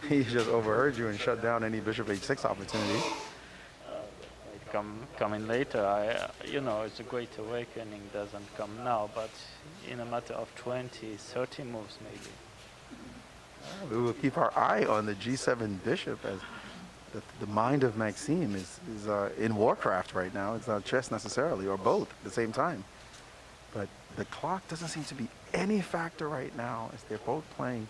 he just overheard you and shut down any bishop h6 opportunity. Coming later, it's a great awakening. Doesn't come now, but in a matter of 20, 30 moves maybe. We will keep our eye on the g7 bishop, as the mind of Maxime is in Warcraft right now. It's not chess necessarily, or both at the same time. But the clock doesn't seem to be any factor right now, as they're both playing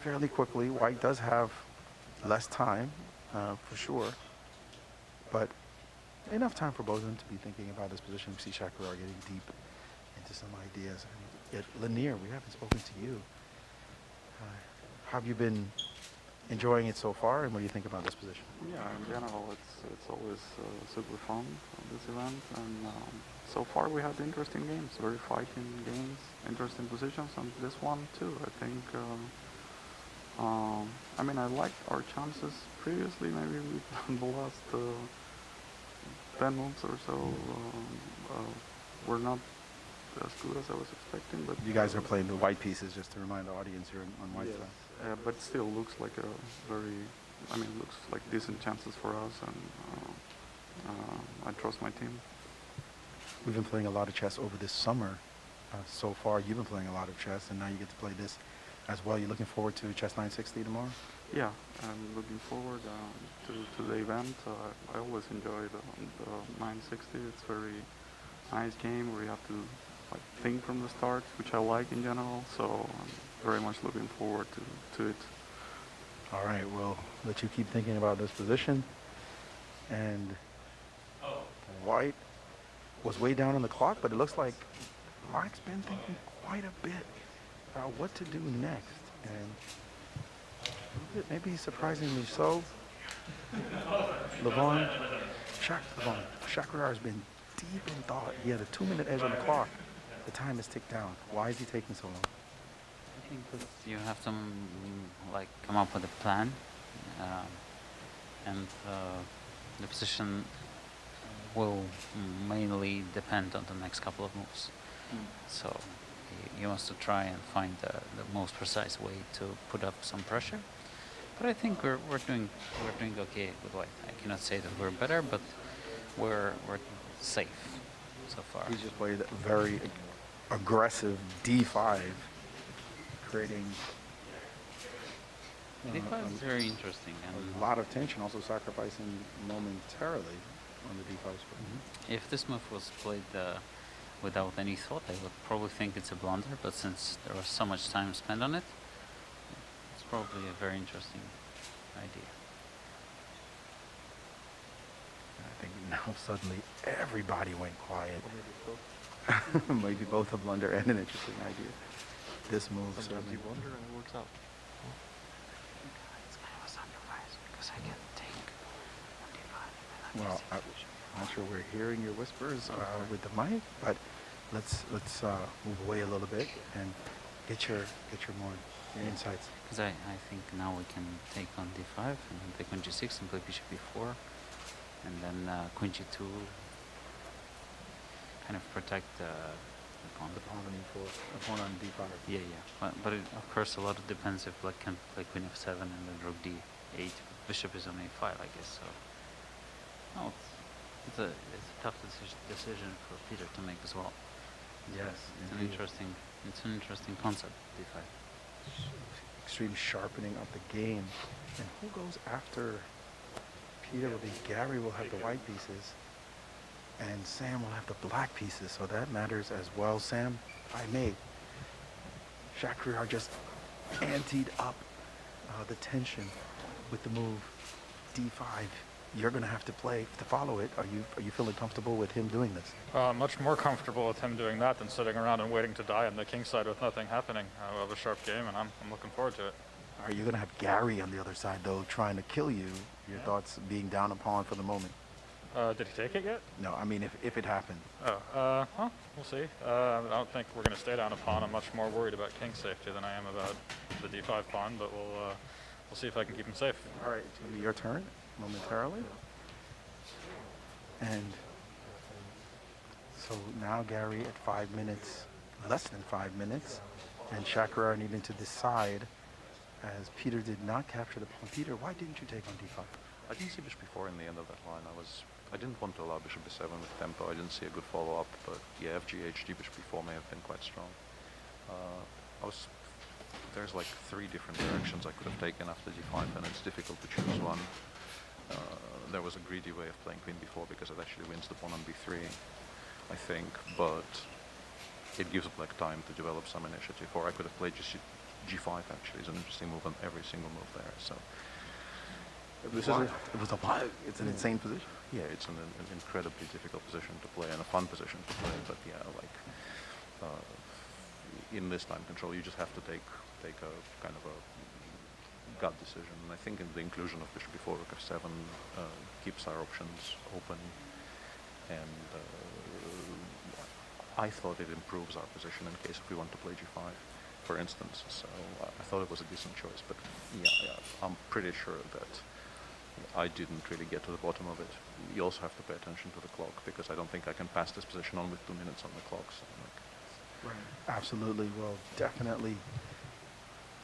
fairly quickly. White does have less time, for sure, but enough time for both of them to be thinking about this position. We see Shakhriyar getting deep into some ideas. And yet, Leinier, we haven't spoken to you. How have you been enjoying it so far, and what do you think about this position? Yeah, in general, it's always super fun, this event, and so far we had interesting games, very fighting games, interesting positions, and this one too. I think, I mean, I liked our chances previously. Maybe we the last 10 moves or so were not as good as I was expecting. But you guys are playing the white pieces, just to remind the audience here on white side. But still looks like looks like decent chances for us, and I trust my team. We've been playing a lot of chess over this summer. So far, you've been playing a lot of chess, and now you get to play this as well. You looking forward to Chess 960 tomorrow? Yeah, I'm looking forward to the event. I always enjoy the 960. It's a very nice game where you have to think from the start, which I like in general. So I'm very much looking forward to it. All right, we'll let you keep thinking about this position. And white was way down on the clock, but it looks like Mark's been thinking quite a bit about what to do next. And a little bit, maybe surprisingly so, Levon, Shakhriyar has been deep in thought. He had a 2-minute edge on the clock. The time has ticked down. Why is he taking so long? I think that you have to like come up with a plan, and the position will mainly depend on the next couple of moves. So he wants to try and find the most precise way to put up some pressure. But I think we're doing okay with white. I cannot say that we're better, but we're safe so far. He's just played a very aggressive D5, creating D5 is very interesting. And a lot of tension, also sacrificing momentarily on the D5 square. if this move was played without any thought, I would probably think it's a blunder, but since there was so much time spent on it, it's probably a very interesting idea. I think now suddenly everybody went quiet. Maybe both a blunder and an interesting idea. This move Sometimes certainly. you wonder and it works out. It's kind of a sacrifice because I can take on D5. Well, I'm not sure we're hearing your whispers with the mic, but let's move away a little bit and get your more insights. Because I think now we can take on D5 and then take on G6 and play Bishop B4, and then Queen G2, kind of protect the pawn. The pawn on D5. Yeah. But it, of course, a lot of depends if Black can play Queen F7 and then Rook D8. Bishop is on A5, I guess. So, no, it's a tough decision for Peter to make as well. Yes, it's indeed. an interesting concept, D5. Extreme sharpening of the game. And who goes after Peter? Will be Garry will have the white pieces, and Sam will have the black pieces, so that matters as well. Sam, if I may, Shakhriyar just anteed up the tension with the move D5. You're going to have to play to follow it. Are you feeling comfortable with him doing this? Much more comfortable with him doing that than sitting around and waiting to die on the king side with nothing happening. We'll have a sharp game, and I'm looking forward to it. Are you going to have Garry on the other side, though, trying to kill you? Your thoughts being down a pawn for the moment? Did he take it yet? No, I mean, if it happened. Oh, well, we'll see. I don't think we're going to stay down a pawn. I'm much more worried about king safety than I am about the d5 pawn, but we'll see if I can keep him safe. All right, it's going to be your turn momentarily. And so now Garry at 5 minutes, less than 5 minutes, and Shakhriyar needing to decide, as Peter did not capture the pawn. Peter, why didn't you take on d5? I didn't see bishop before in the end of that line. I didn't want to allow bishop b7 with tempo. I didn't see a good follow-up, but yeah, FGH, d bishop b4 may have been quite strong. There's like 3 different directions I could have taken after d5, and it's difficult to choose one. There was a greedy way of playing queen b4 because it actually wins the pawn on b3, I think, but it gives black time to develop some initiative. Or I could have played g5 actually. It's an interesting move on every single move there. So it's an insane position. Yeah, it's an incredibly difficult position to play and a fun position to play. But yeah, like in this time control, you just have to take a kind of a gut decision. And I think in the inclusion of bishop before rook f7 keeps our options open, and I thought it improves our position in case if we want to play g5, for instance. So I thought it was a decent choice. But yeah, I'm pretty sure that I didn't really get to the bottom of it. You also have to pay attention to the clock, because I don't think I can pass this position on with 2 minutes on the clock. So Right. Absolutely. Well, definitely.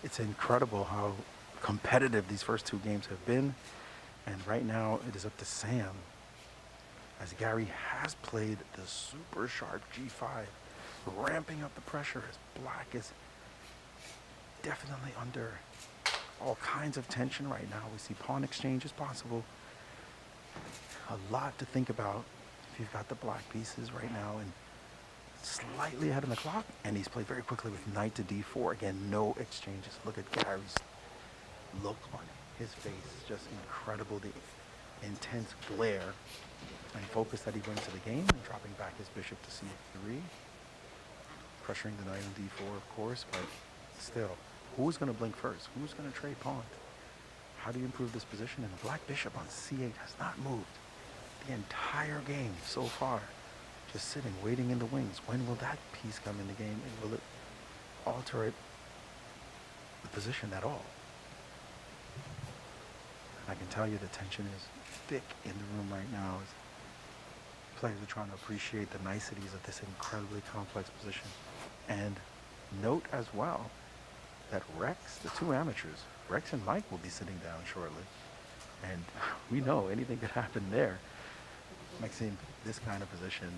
It's incredible how competitive these first 2 games have been. And right now it is up to Sam, as Garry has played the super sharp g5, ramping up the pressure as black is definitely under all kinds of tension right now. We see pawn exchanges possible. A lot to think about if you've got the black pieces right now, and slightly ahead of the clock, and he's played very quickly with knight to d4. Again, no exchanges. Look at Garry's look on his face, just incredible, the intense glare. and focus that he brings to the game, and dropping back his bishop to c3. Pressuring the knight on d4, of course, but still, who's going to blink first? Who's going to trade pawn? How do you improve this position? And the black bishop on c8 has not moved the entire game so far. Just sitting, waiting in the wings. When will that piece come in the game, and will it alter the position at all? And I can tell you the tension is thick in the room right now. Players are trying to appreciate the niceties of this incredibly complex position. And note as well that Rex, the two amateurs, Rex and Mike will be sitting down shortly. And we know anything could happen there. Maxime, this kind of position,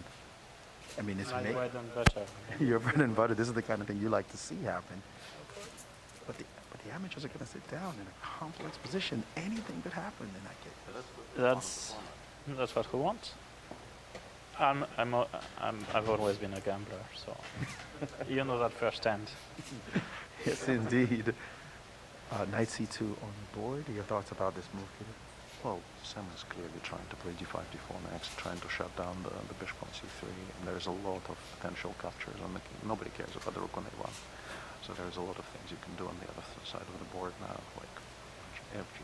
I mean, it's my bread and butter. Your bread and butter, this is the kind of thing you like to see happen. But the amateurs are going to sit down in a complex position. Anything could happen in that case. That's what we want. I've always been a gambler, so you know that firsthand. Yes, indeed. Knight c2 on the board. Your thoughts about this move, Peter? Well, Sam is clearly trying to play d5, d4 next, trying to shut down the bishop on c3, and there's a lot of potential captures on the king. Nobody cares about the rook on a1. So there's a lot of things you can do on the other side of the board now, like f, g,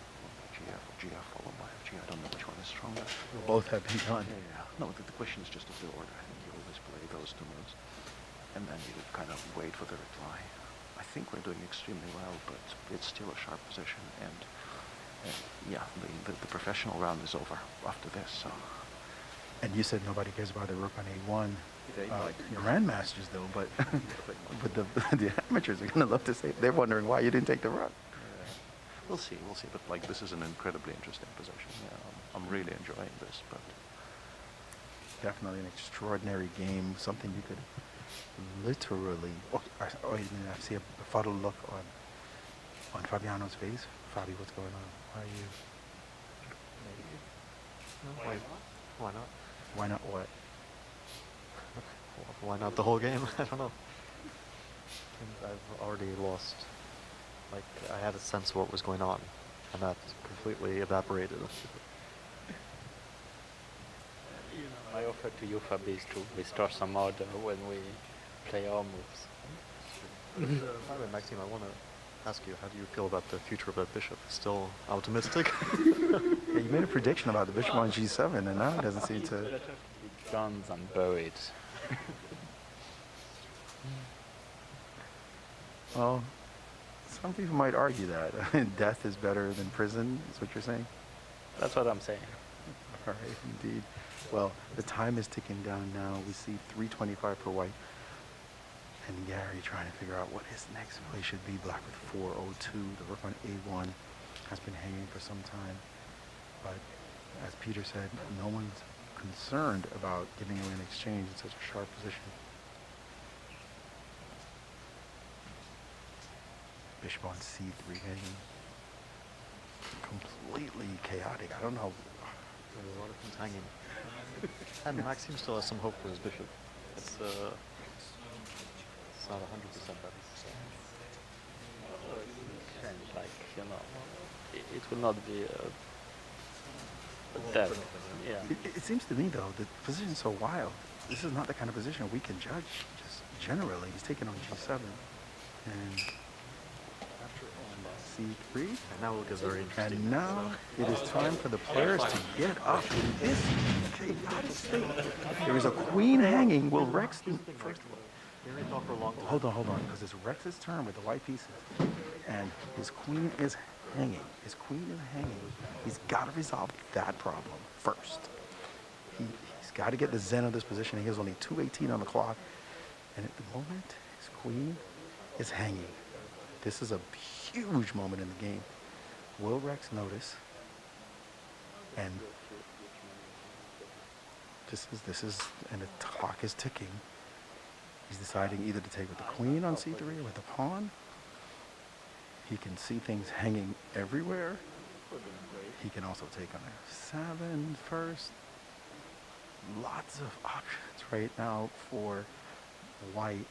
gf, or gf followed by fg. I don't know which one is stronger. Both have been done. Yeah. No, the question is just of the order. I think you always play those two moves, and then you kind of wait for the reply. I think we're doing extremely well, but it's still a sharp position, and yeah, the professional round is over after this. So. And you said nobody cares about the rook on a1. Grandmasters, though, but the amateurs are going to love to say they're wondering why you didn't take the rook. We'll see. But like, this is an incredibly interesting position. Yeah, I'm really enjoying this. But definitely an extraordinary game. Something you could literally. I see a befuddled look on Fabiano's face. Fabi, what's going on? Why are you? Why not? Why not what? Why not the whole game? I don't know. I've already lost. Like, I had a sense of what was going on, and that completely evaporated. My offer to you, Fabi, is to restore some order when we play our moves. By the way, Maxime, I want to ask you, how do you feel about the future of that bishop? Still optimistic? Yeah, you made a prediction about the bishop on g7, and now it doesn't seem to. Guns and buried. Well, some people might argue that death is better than prison, is what you're saying? That's what I'm saying. All right, indeed. Well, the time is ticking down now. We see 325 for white. And Garry trying to figure out what his next play should be. Black with 402. The rook on a1 has been hanging for some time. But as Peter said, no one's concerned about giving away an exchange in such a sharp position. Bishop on c3 hanging. Completely chaotic. I don't know. There's a lot of things hanging. And Maxime still has some hope for his bishop. It's not 100% better. Like, you know, it will not be a death. Yeah. It seems to me, though, the position is so wild. This is not the kind of position we can judge just generally. He's taking on g7 and c3. And now we'll get very interesting. And now it is time for the players to get up in this chaotic state. There is a queen hanging. Will Rex do? First of all, Garry thought for a long time. hold on, because it's Rex's turn with the white pieces, and his queen is hanging. His queen is hanging. He's got to resolve that problem first. He's got to get the zen of this position. He has only 2:18 on the clock, and at the moment, his queen is hanging. This is a huge moment in the game. Will Rex notice? And this is, and the clock is ticking. He's deciding either to take with the queen on c3 or with the pawn. He can see things hanging everywhere. He can also take on f7 first. Lots of options right now for white.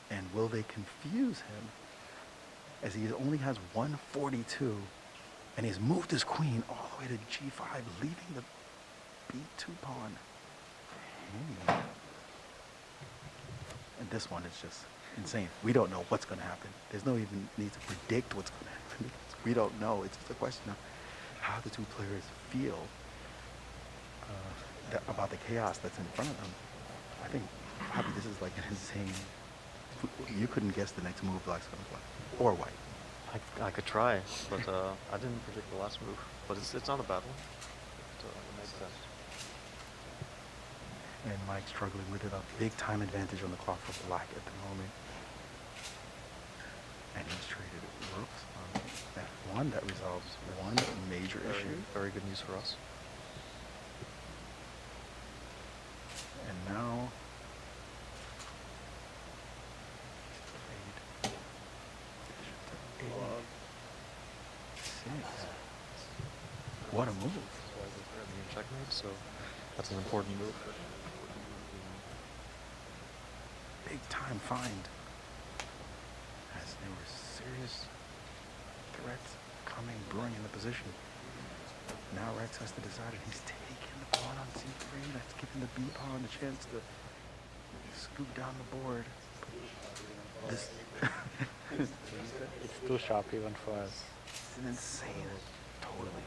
And will they confuse him? As he only has 142, and he's moved his queen all the way to g5, leaving the B2 pawn. Hey. And this one is just insane. We don't know what's going to happen. There's no even need to predict what's going to happen. We don't know. It's just a question of how the two players feel about the chaos that's in front of them. I think probably this is like an insane. You couldn't guess the next move Black's going to play, or White. I could try, but I didn't predict the last move. But it's not a bad one. It makes sense. And Mike struggling with it, a big time advantage on the clock for Black at the moment. And he's traded rooks on F1. That resolves one major issue. Very good news for us. And now what a move. Checkmate, so that's an important move. Big time find. As there were serious threats brewing in the position. Now Rex has to decide if he's taking the pawn on C3. That's giving the B pawn a chance to scoop down the board. This it's too sharp even for us. It's an insane, totally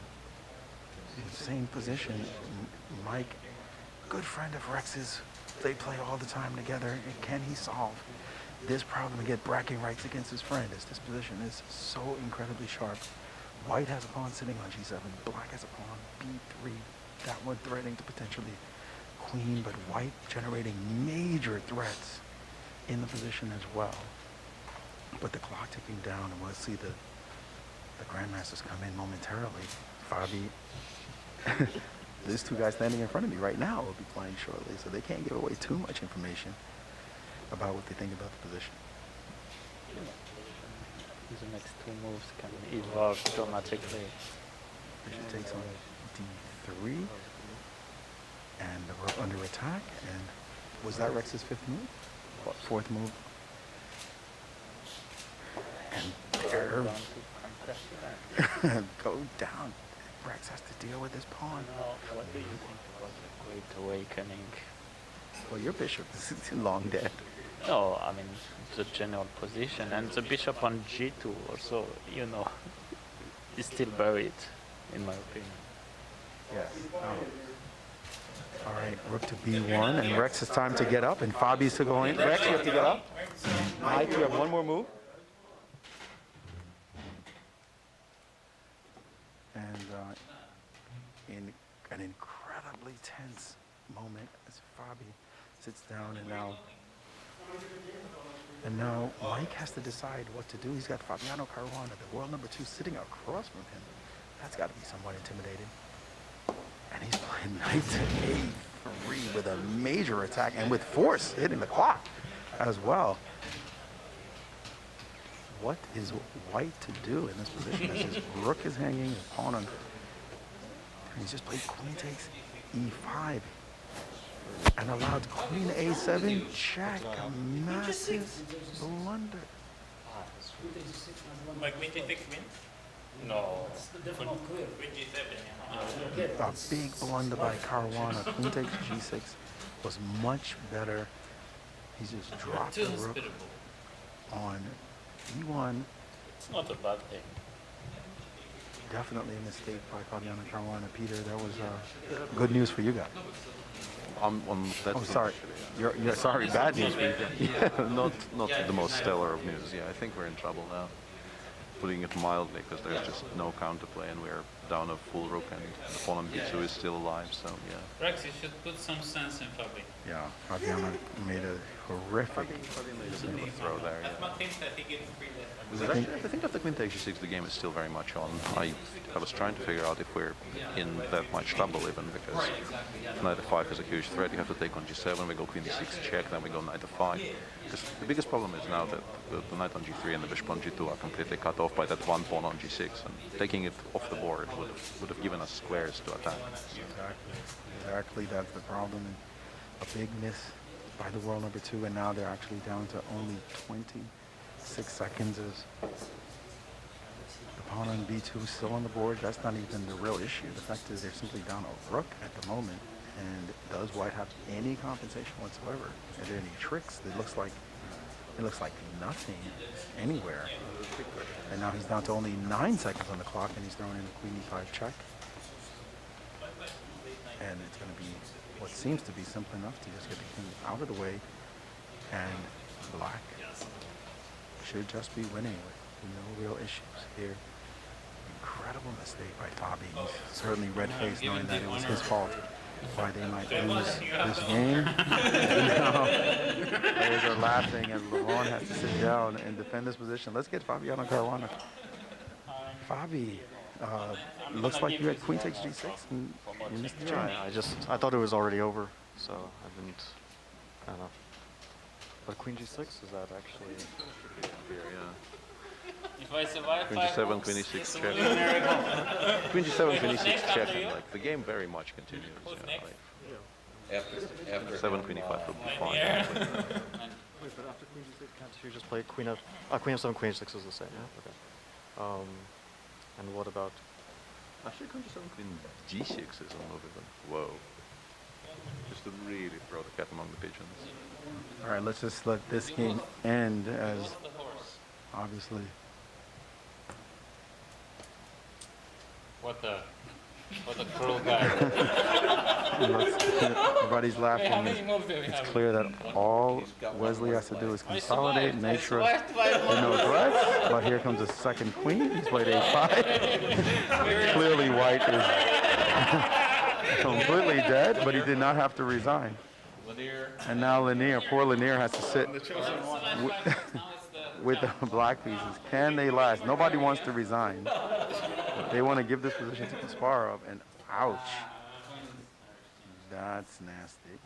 insane position. Mike, good friend of Rex's. They play all the time together. And can he solve this problem and get bragging rights against his friend, as this position is so incredibly sharp? White has a pawn sitting on G7. Black has a pawn B3. That one threatening to potentially queen, but White generating major threats in the position as well. But the clock ticking down, and we'll see the Grandmasters come in momentarily. Fabi, these two guys standing in front of me right now will be playing shortly, so they can't give away too much information about what they think about the position. The next two moves can evolve dramatically. Bishop takes on D3, and we're under attack. And was that Rex's fifth move? Fourth move. And there, go down. Rex has to deal with this pawn. What do you think was a great awakening? Well, your bishop is long dead. No, I mean the general position, and the bishop on G2 also, you know, is still buried, in my opinion. Yes. All right, rook to B1, and Rex is time to get up, and Fabi's to go in. Rex, you have to get up. Mike, you have one more move. And in an incredibly tense moment as Fabi sits down, and now Mike has to decide what to do. He's got Fabiano Caruana, the world number 2, sitting across from him. That's got to be somewhat intimidating. And he's playing knight to A3 with a major attack and with force hitting the clock as well. What is White to do in this position? As his rook is hanging, his pawn on. He's just played queen takes E5 and allowed queen A7 check. A massive blunder. Like queen takes win? No. A big blunder by Caruana. Queen takes G6 was much better. He's just dropped the rook on E1. It's not a bad thing. Definitely a mistake by Fabiano Caruana. Peter, that was good news for you guys. That's sorry. You're sorry, bad news for you guys. Yeah, not the most stellar of news. Yeah, I think we're in trouble now. Putting it mildly, because there's just no counterplay, and we're down a full rook, and the pawn on B2 is still alive. So yeah. Rex, you should put some sense in Fabi. Yeah, Fabiano made a horrific throw there. Yeah. I think after queen takes G6, the game is still very much on. I was trying to figure out if we're in that much trouble even, because knight f5 is a huge threat. You have to take on G7, we go queen d6 check, then we go knight f5. Because the biggest problem is now that the knight on G3 and the bishop on G2 are completely cut off by that one pawn on G6, and taking it off the board would have given us squares to attack. Exactly, that's the problem. And a big miss by the world number 2, and now they're actually down to only 26 seconds as the pawn on B2 is still on the board. That's not even the real issue. The fact is they're simply down a rook at the moment. And does White have any compensation whatsoever? Are there any tricks? It looks like nothing anywhere. And now he's down to only 9 seconds on the clock, and he's throwing in a queen e5 check. And it's going to be what seems to be simple enough to just get the king out of the way, and black should just be winning with no real issues here. Incredible mistake by Fabi. He's certainly red-faced, knowing that it was his fault why they might lose this game. Now, players are laughing as Levon has to sit down and defend this position. Let's get Fabiano Caruana. Fabi, looks like you had queen takes g6 and you missed the change. I thought it was already over, so I don't know. But queen g6, is that actually Here, yeah. If I survive Queen 5 g7, hooks, queen e6 this will check. be a miracle. Queen g7, queen What's e6 next check, after and you? like the game very much continues. Who's Yeah, next? like, After 7, queen e5 would be fine. Yeah. Wait, but after queen g6, can't you just play queen f7, queen h6 is the same, yeah? Okay. And what about? Actually, queen g7, queen g6 is a little bit. Whoa. Just to really throw the cat among the pigeons. All right, let's just let this game end as obviously. What a cruel guy. Everybody's laughing. Wait, how many moves do we It's have? clear that all Wesley has to do is consolidate, make sure survived there five are no moves. threats. But here comes a second queen. He's played a5. Clearly, White is completely dead, but he did not have to resign. And now Leinier, poor Leinier, has to sit with the black pieces. Can they last? Nobody wants to resign. They want to give this position to Kasparov, and ouch. That's nasty.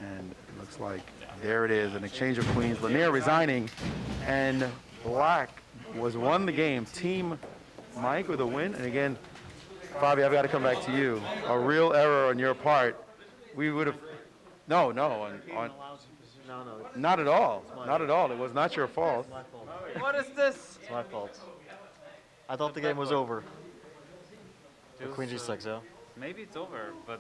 And it looks like there it is, an exchange of queens. Leinier resigning, and black won the game. Team Mike with a win. And again, Fabi, I've got to come back to you. A real error on your part. We would have, no, not at all. Not at all. It was not your fault. What is this? It's my fault. I thought the game was over. Queen g6, yeah? Maybe it's over, but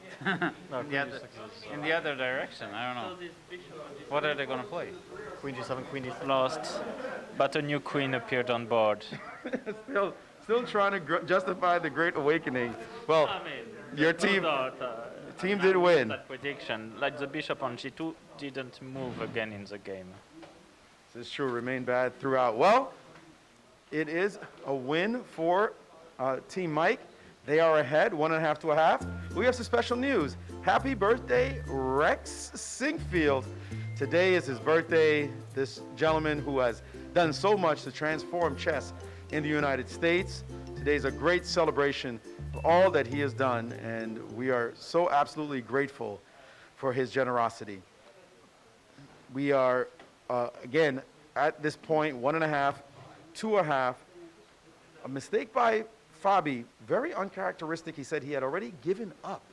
No, in, the other direction, I don't know. What are they going to play? Queen g7, queen d3. Lost, but a new queen appeared on board. Still trying to justify the Great Awakening. Well, your team did win. That prediction, like the bishop on g2 didn't move again in the game. This is true, remained bad throughout. Well, it is a win for Team Mike. They are ahead, 1.5 to 1/2. We have some special news. Happy birthday, Rex Sinquefield. Today is his birthday. This gentleman who has done so much to transform chess in the United States. Today is a great celebration of all that he has done, and we are so absolutely grateful for his generosity. We are, again, at this point, 1.5 to 1/2. A mistake by Fabi, very uncharacteristic. He said he had already given up.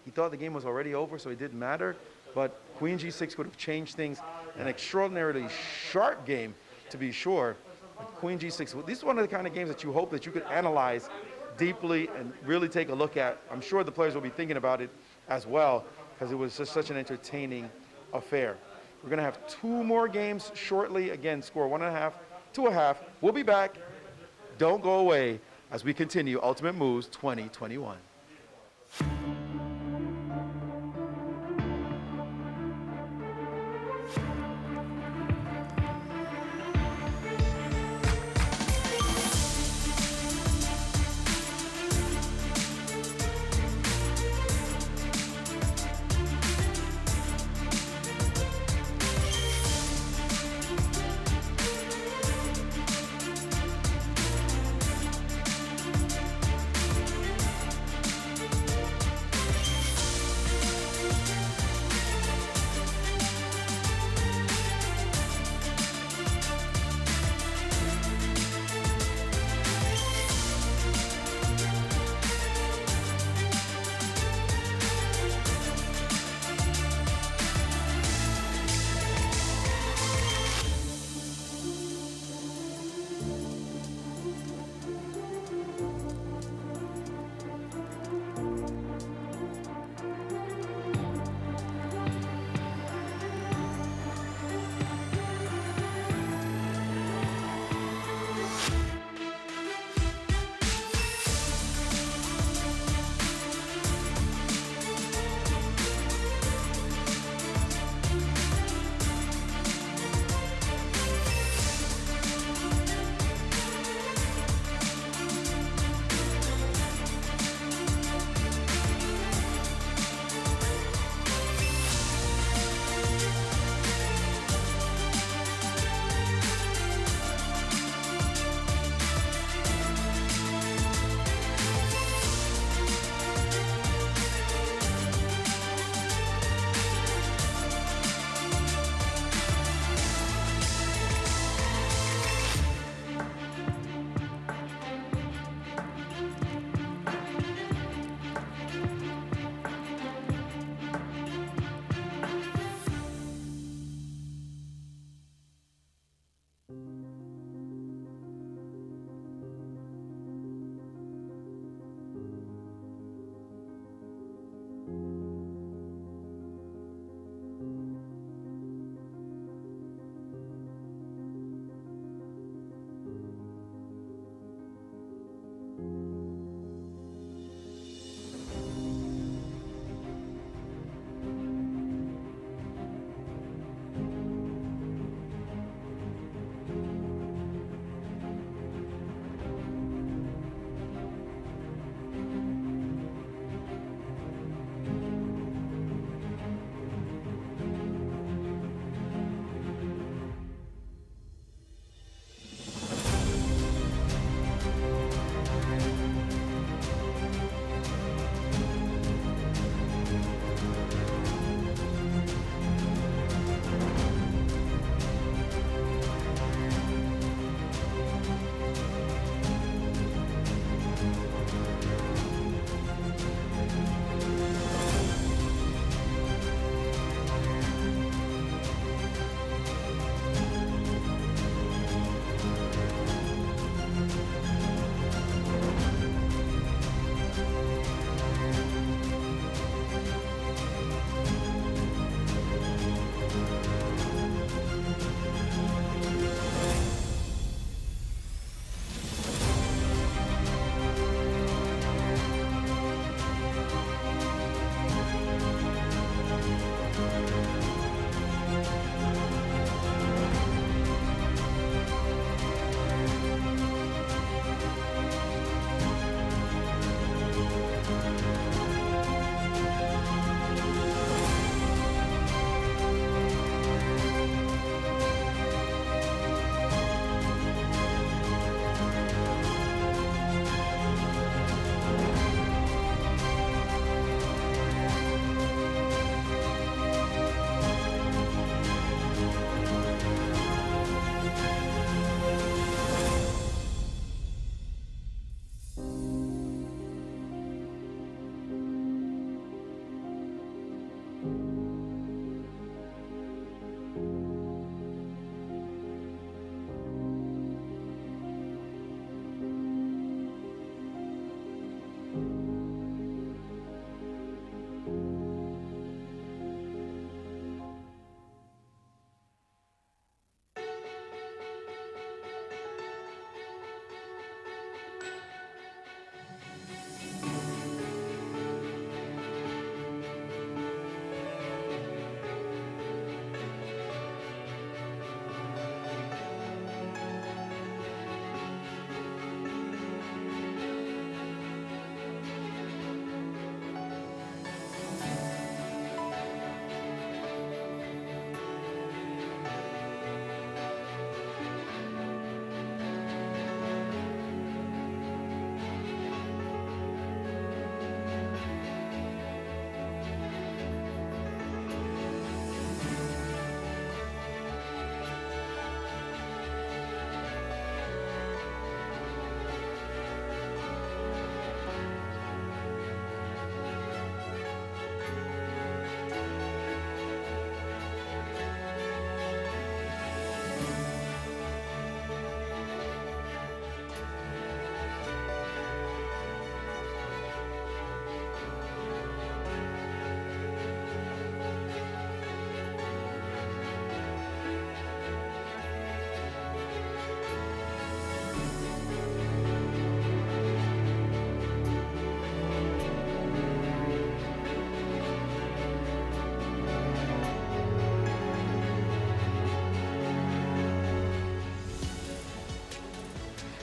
He thought the game was already over, so it didn't matter. But queen g6 would have changed things. An extraordinarily sharp game, to be sure. But queen g6, this is one of the kind of games that you hope that you could analyze deeply and really take a look at. I'm sure the players will be thinking about it as well, because it was just such an entertaining affair. We're going to have 2 more games shortly. Again, score 1.5 to 1/2. We'll be back. Don't go away as we continue Ultimate Moves 2021.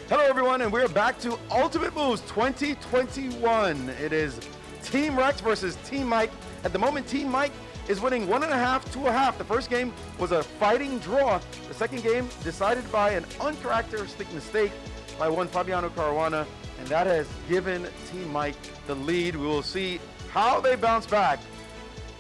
Hello, everyone, and we're back to Ultimate Moves 2021. It is Team Rex versus Team Mike. At the moment, Team Mike is winning 1.5 to 1/2. The first game was a fighting draw. The second game decided by an uncharacteristic mistake by one Fabiano Caruana, and that has given Team Mike the lead. We will see how they bounce back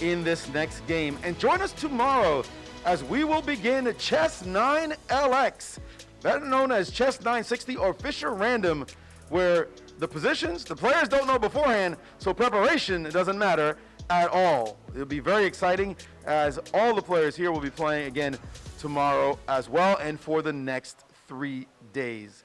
in this next game. And join us tomorrow as we will begin Chess 9 LX, better known as Chess 960 or Fisher Random, where the positions, the players don't know beforehand, so preparation doesn't matter at all. It'll be very exciting as all the players here will be playing again tomorrow as well and for the next 3 days.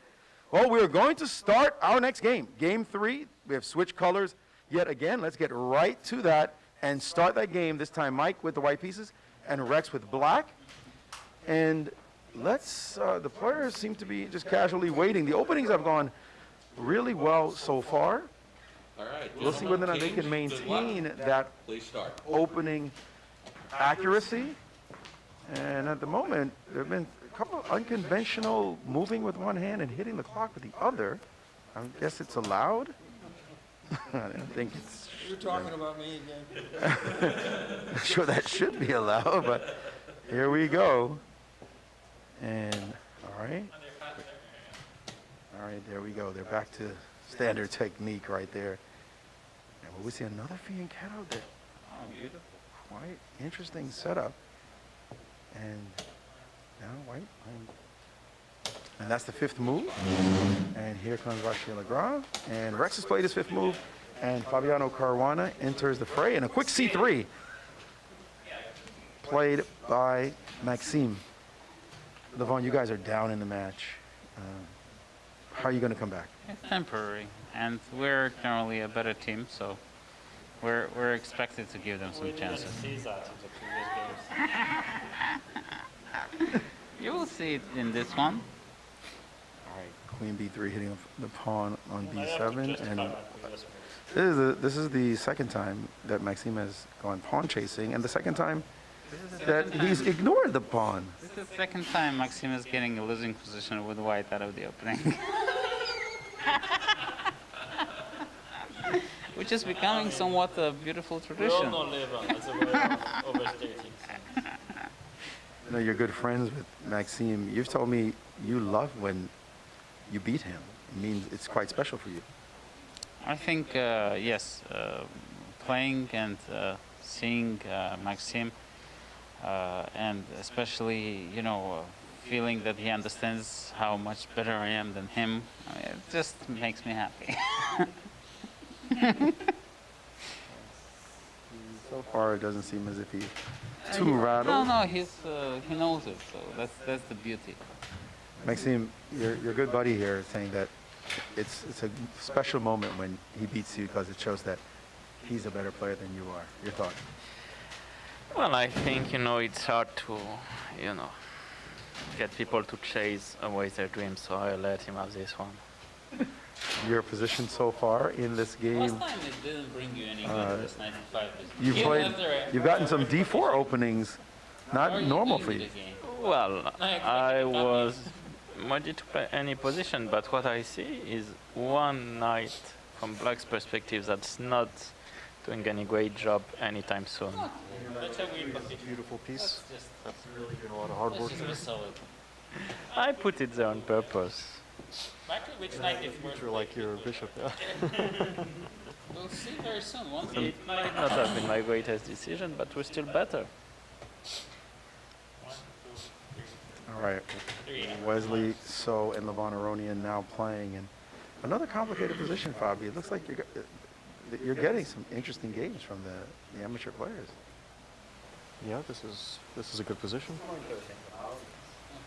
Well, we're going to start our next game. Game 3, we have switched colors yet again. Let's get right to that and start that game. This time Mike with the white pieces and Rex with black. And let's, the players seem to be just casually waiting. The openings have gone really well so far. All right. We'll see whether or not they can maintain that opening accuracy. And at the moment, there have been a couple of unconventional moving with one hand and hitting the clock with the other. I guess it's allowed. I don't think it's... You're talking about me again. I'm sure that should be allowed, but here we go. And, all right. All right, there we go. They're back to standard technique right there. And will we see another fianchetto there? Oh, beautiful. Quite interesting setup. And now white. And that's the 5th move. And here comes Vachier-Lagrave. And Rex has played his 5th move. And Fabiano Caruana enters the fray. And a quick C3 played by Maxime. Levon, you guys are down in the match. How are you going to come back? It's temporary, and we're generally a better team, so we're expected to give them some chances. You will see it in this one. All right, Queen B3 hitting the pawn on B7, and this is the second time that Maxime has gone pawn chasing, and the second time that he's ignored the pawn. This is the second time Maxime is getting a losing position with white out of the opening. Which is becoming somewhat a beautiful tradition. We all know Levon as a way of overstating. I know you're good friends with Maxime. You've told me you love when you beat him. It means it's quite special for you. I think, yes, playing and seeing Maxime, and especially, you know, feeling that he understands how much better I am than him, I mean, it just makes me happy. So far, it doesn't seem as if he's too rattled. No, he knows it, so that's the beauty. Maxime, your good buddy here is saying that it's a special moment when he beats you because it shows that he's a better player than you are. Your thought? Well, I think, you know, it's hard to, you know, get people to chase away their dreams, so I let him have this one. Your position so far in this game? Last time it didn't bring you any good, this 95. You've gotten some D4 openings, not normal for you. Well, I was ready to play any position, but what I see is one knight from Black's perspective that's not doing any great job anytime soon. That's a beautiful piece. That's really doing a lot of hard work. I put it there on purpose. Which knight is worth like your bishop, yeah. We'll see very soon. It might not have been my greatest decision, but we're still better. All right, Wesley, So, and Levon Aronian now playing in another complicated position, Fabi. It looks like you're getting some interesting games from the amateur players. Yeah, this is a good position.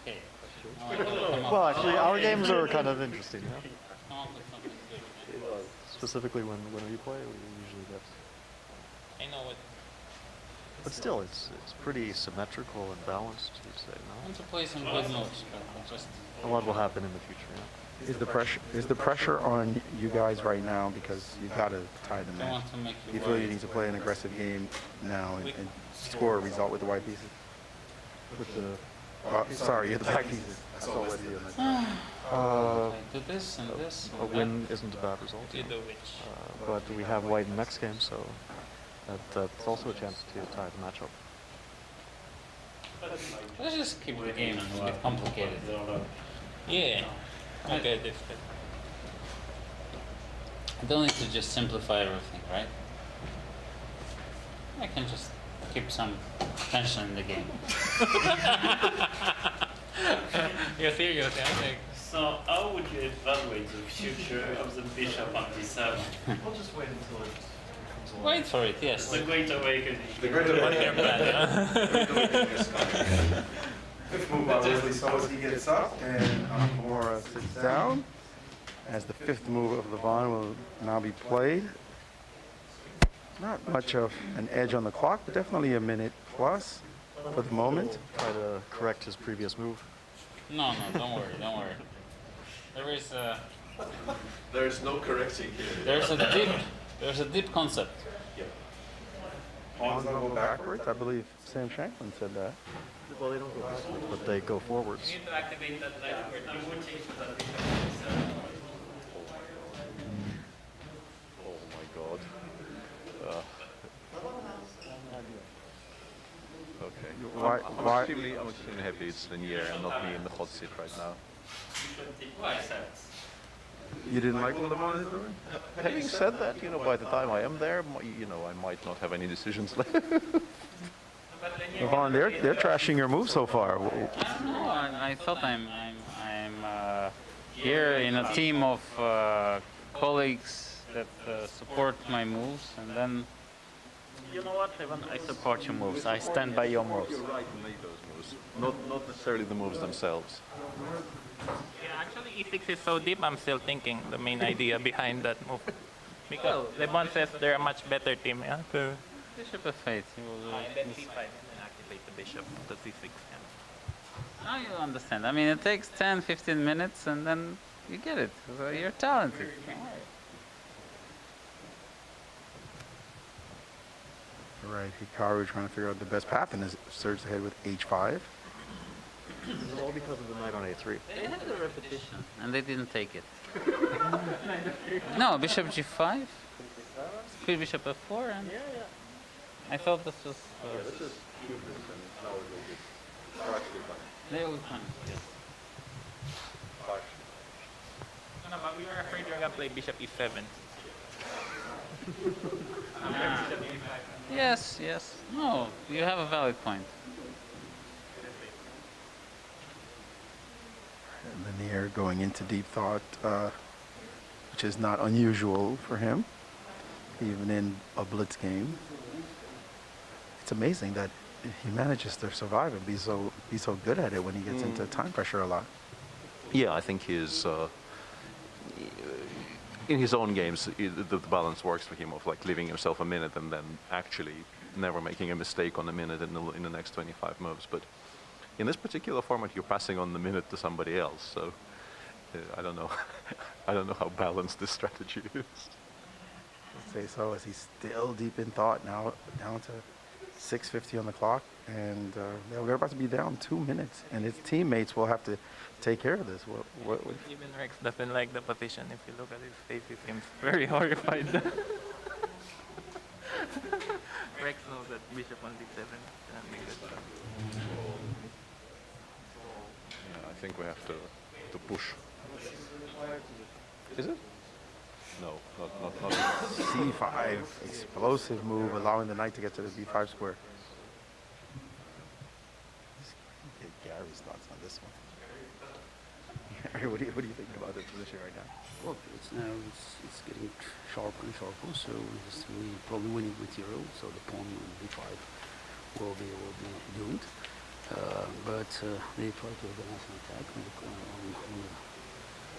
Okay. Well, actually, our games are kind of interesting. Yeah? Specifically when we play, we usually get. I know it. But still, it's pretty symmetrical and balanced. You'd say, no? I want to play some good moves, but just. A lot will happen in the future. Yeah. Is the pressure on you guys right now because you've got to tie the match? You feel you need to play an aggressive game now and score a result with the white pieces? Sorry, the back pieces. That's all what you Do this and this. A win isn't a bad result. But we have white in next game, so that's also a chance to tie the matchup. Let's just keep the game and get complicated. Yeah. Okay, this. I don't need to just simplify everything, right? I can just keep some tension in the game. You're serious, I think. So how would you evaluate the future of the bishop on d7? We'll just wait until it comes along. Wait for it, yes. The Great Awakening. The Great Awakening. Fifth move by Wesley, so as he gets up and Nakamura sits down. As the fifth move of Levon will now be played. Not much of an edge on the clock, but definitely a minute plus for the moment. Try to correct his previous move. No, don't worry, don't worry. There is no correcting here. There's a deep concept. Pawns don't go backwards. I believe Sam Shankland said that. Well, they don't go backwards, but they go forwards. You need to activate that light word. You would change to that bishop. Oh my god. Okay. I'm extremely happy it's Leinier and not me in the hot seat right now. You didn't like what Levon is doing? Having said that, by the time I am there, I might not have any decisions left. Levon, they're trashing your move so far. I don't know. I thought I'm here in a team of colleagues that support my moves, and then you know what, Levon? I support your moves. I stand by your moves. You're right to make those moves, not necessarily the moves themselves. Yeah, actually E6 is so deep, I'm still thinking the main idea behind that move. Because Levon says they're a much better team, yeah? So Bishop f8. bet c5 and then activate the bishop to c6. Yeah. Now you understand. I mean, it takes 10, 15 minutes and then you get it. So you're talented. Right, Hikaru trying to figure out the best path and is surged ahead with h5. It's all because of the knight on a3. They had the repetition and they didn't take it. No, bishop g5, queen bishop f4, and I thought this was. This is hubris, and now it will be actually fun. They will come. Yes. No, but we were afraid you're gonna play bishop e7. Yes, yes. No, you have a valid point. Leinier going into deep thought, which is not unusual for him, even in a blitz game. It's amazing that he manages to survive and be so good at it when he gets into time pressure a lot. Yeah, I think he's in his own games, the balance works for him of like leaving himself a minute and then actually never making a mistake on a minute in the next 25 moves. But in this particular format, you're passing on the minute to somebody else. So I don't know. I don't know how balanced this strategy is. I'd say so, as he's still deep in thought now, down to 6:50 on the clock, and they're about to be down 2 minutes, and his teammates will have to take care of this. Even Rex doesn't like the position. If you look at his face, he seems very horrified. Rex knows that bishop on d7 cannot be good. Yeah, I think we have to push. Is it? No, not. C5, explosive move, allowing the knight to get to the b5 square. Get Garry's thoughts on this one. Garry, what do you think about the position right now? Well, it's getting sharper and sharper, so we probably winning material, so the pawn on b5 will be doomed. But they try to organize an attack on the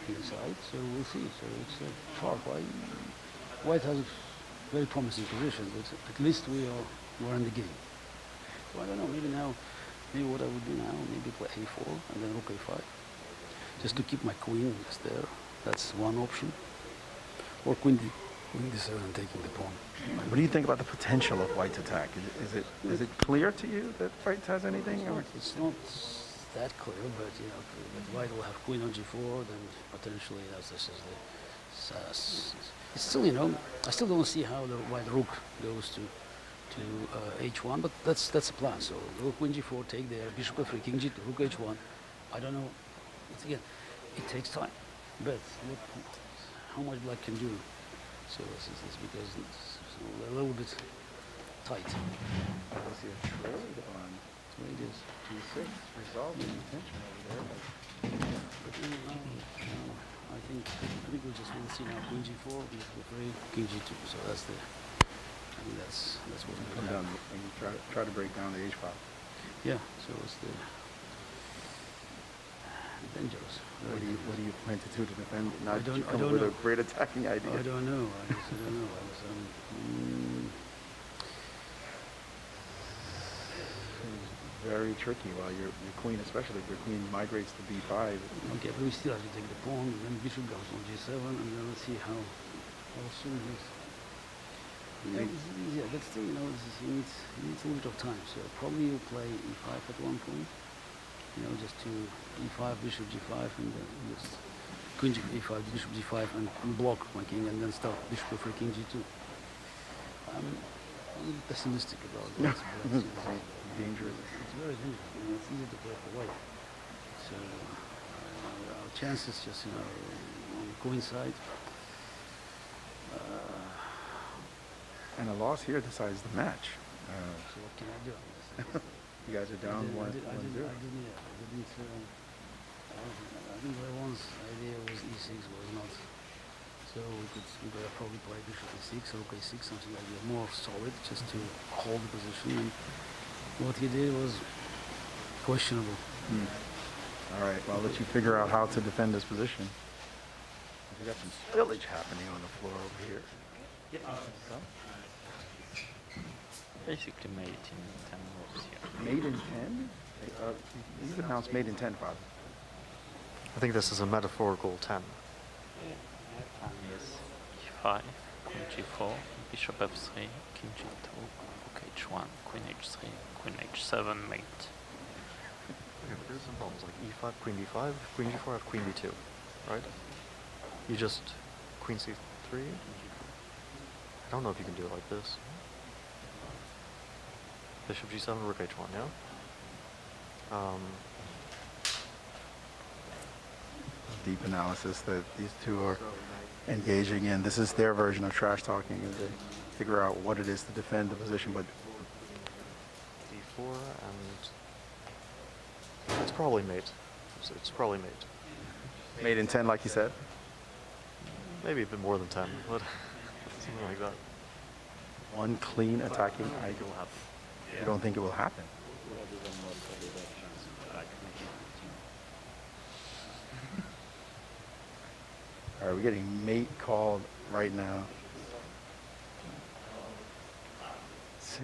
inside, so we'll see. So it's sharp. White has a very promising position, but at least we're in the game. So I don't know, maybe what I would do now, maybe play a4 and then rook a5. Just to keep my queen next there. That's one option. Or queen d7 taking the pawn. What do you think about the potential of White's attack? Is it clear to you that White has anything? Or? It's not that clear, but you know, but white will have queen on g4, then potentially this is it's still, you know, I still don't see how the white rook goes to h1, but that's the plan. So rook queen g4, take there, bishop f3, king g2, rook h1. I don't know. It's again, it takes time, but look how much black can do. So this is because it's a little bit tight. I see a trade on It is. g6, resolving the tension over there. But I think we just will see now queen g4, bishop f3, king g2. So that's the. I think that's what we Come down and try to break down the h file. Yeah. So it's the dangerous. What do you plan to do to defend? Not I don't come up with know. a great attacking idea. I don't know. I don't know. Very tricky. While your queen, especially if your queen migrates to b5. Okay, but we still have to take the pawn, and then bishop goes on g7, and then let's see how soon he's. Yeah, but still, you know, he needs a little bit of time. So probably you play e5 at one point. You know, just to e5, bishop g5, and then just queen e5, bishop g5, and block my king, and then start bishop for king g2. I'm a little pessimistic about that. Dangerous. It's very dangerous. You know, it's easy to play for white. So our chances, just, you know, on the queen side. And a loss here decides the match. So what can I do? You guys are down 1-0. I think Levon's idea was e6 was not. So we could probably play bishop e6, rook a6, something like that, more solid, just to hold the position. And what he did was questionable. All right, well, I'll let you figure out how to defend this position. We got some spillage happening on the floor over here. Basically made it in 10 moves here. Made in 10? You've announced made in 10, Father. I think this is a metaphorical 10. Plan is e5, queen g4, bishop f3, king g2, rook h1, queen h3, queen h7, mate. Okay, but there's some problems like e5, queen b5, queen g4, have queen b2, right? You just queen c3. I don't know if you can do it like this. Bishop g7, rook h1, yeah? Deep analysis that these two are engaging in. This is their version of trash talking as they figure out what it is to defend the position, but d4, and it's probably mate. It's probably mate. made in 10, like you said. Maybe a bit more than 10, but something like that. One clean attacking idea. You don't think it will happen? All right, we're getting mate called right now. Let's see.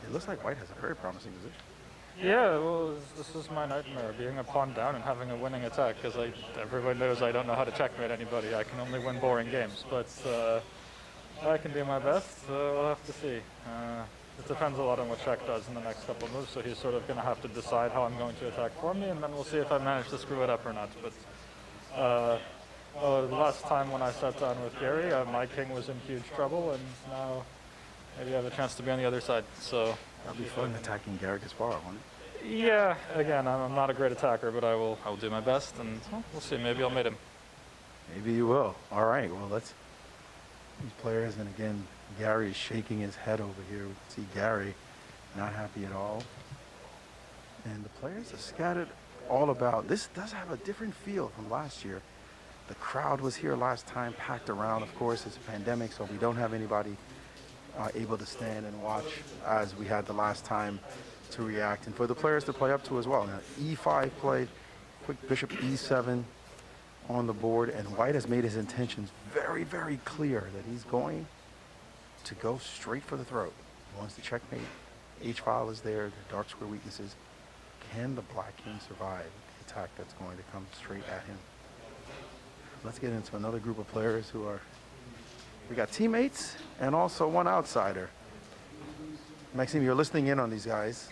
It looks like white has a very promising position. Yeah, well, this is my nightmare, being a pawn down and having a winning attack, because everyone knows I don't know how to checkmate anybody. I can only win boring games, but I can do my best, so we'll have to see. It depends a lot on what Shaq does in the next couple of moves, so he's sort of going to have to decide how I'm going to attack for me, and then we'll see if I manage to screw it up or not. But the last time when I sat down with Garry, my king was in huge trouble, and now maybe I have a chance to be on the other side. So that'll be fun attacking Garry Kasparov, won't it? Yeah, again, I'm not a great attacker, but I will do my best, and we'll see. Maybe I'll mate him. Maybe you will. All right, well, let's these players, and again, Garry is shaking his head over here. We can see Garry not happy at all. And the players are scattered all about. This does have a different feel from last year. The crowd was here last time, packed around. Of course, it's a pandemic, so we don't have anybody able to stand and watch as we had the last time to react. And for the players to play up to as well. Now, e5 played, quick bishop e7 on the board, and white has made his intentions very, very clear that he's going to go straight for the throat. He wants to checkmate. H-file is there, the dark square weaknesses. Can the black king survive the attack that's going to come straight at him? Let's get into another group of players who are, we got teammates and also one outsider. Maxime, you're listening in on these guys.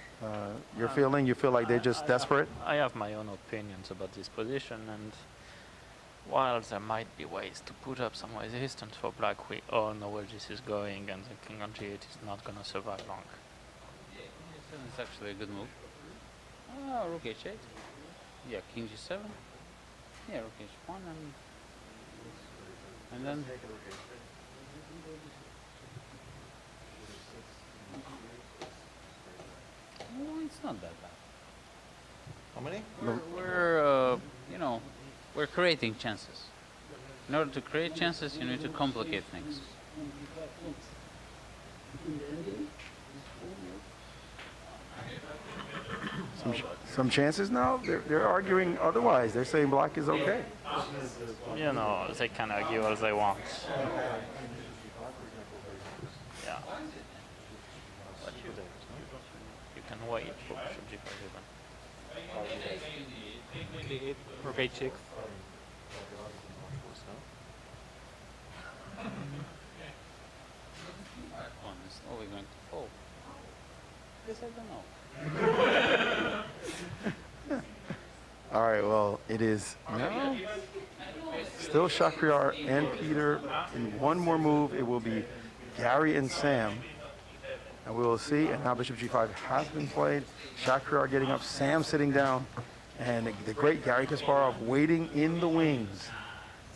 Your feeling? You feel like they're just desperate? I have my own opinions about this position, and while there might be ways to put up some resistance for black, we all know where this is going, and the king on g8 is not going to survive long. It's actually a good move. Rook h8. Yeah, king g7. Yeah, rook h1 and then well, it's not that bad. How many? We're you know, we're creating chances. In order to create chances, you need to complicate things. Some chances now? They're arguing otherwise. They're saying black is okay. You know, they can argue all they want. Yeah. What you do? You can wait for bishop g5 even. Rook h6. Oh, we're going to fold. Yes, I don't know. All right, well, it is now still Shakhriyar and Peter. In one more move, it will be Garry and Sam. And we will see. And now bishop g5 has been played. Shakhriyar getting up, Sam sitting down. And the great Garry Kasparov waiting in the wings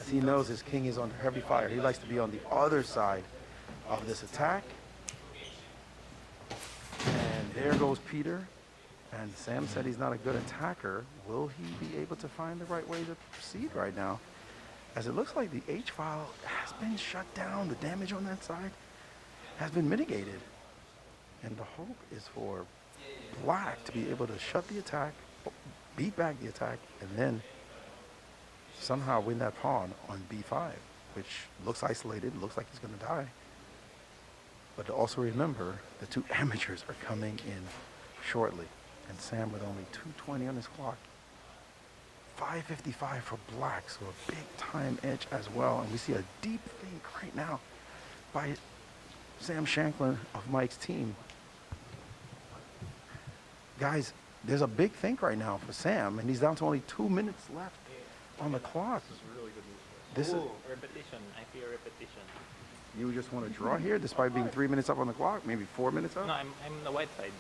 as he knows his king is under heavy fire. He likes to be on the other side of this attack. And there goes Peter. And Sam said he's not a good attacker. Will he be able to find the right way to proceed right now? As it looks like the H file has been shut down. The damage on that side has been mitigated. And the hope is for black to be able to shut the attack, beat back the attack, and then somehow win that pawn on b5, which looks isolated, looks like he's going to die. But to also remember, the two amateurs are coming in shortly. And Sam with only 220 on his clock. 555 for black, so a big time edge as well. And we see a deep think right now by Sam Shankland of Mike's team. Guys, there's a big think right now for Sam, and he's down to only 2 minutes left on the clock. This is a really good move. This is Repetition. I fear repetition. You just want to draw here despite being 3 minutes up on the clock, maybe 4 minutes up? No, I'm the white side.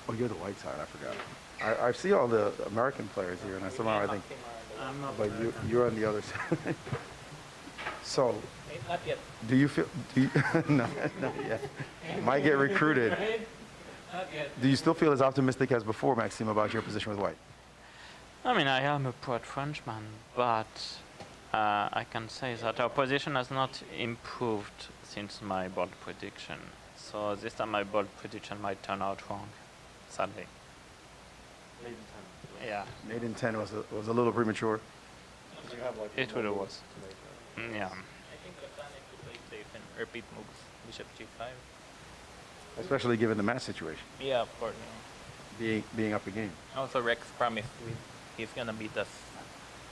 Oh, you're the white side, I forgot. I see all the American players here, and somehow I think, but you're on the other side. So, Not yet. do you feel, no, not yet. Might get recruited. Not yet. Do you still feel as optimistic as before, Maxime, about your position with white? I mean, I am a proud Frenchman, but I can say that our position has not improved since my bold prediction. So this time my bold prediction might turn out wrong, sadly. Made in 10. Yeah. Made in 10 was a little premature. You have like It really was. Yeah. I think the plan is to play safe and repeat moves. Bishop g5. Especially given the match situation. Yeah, of course. Being up a game. Also, Rex promised he's gonna beat us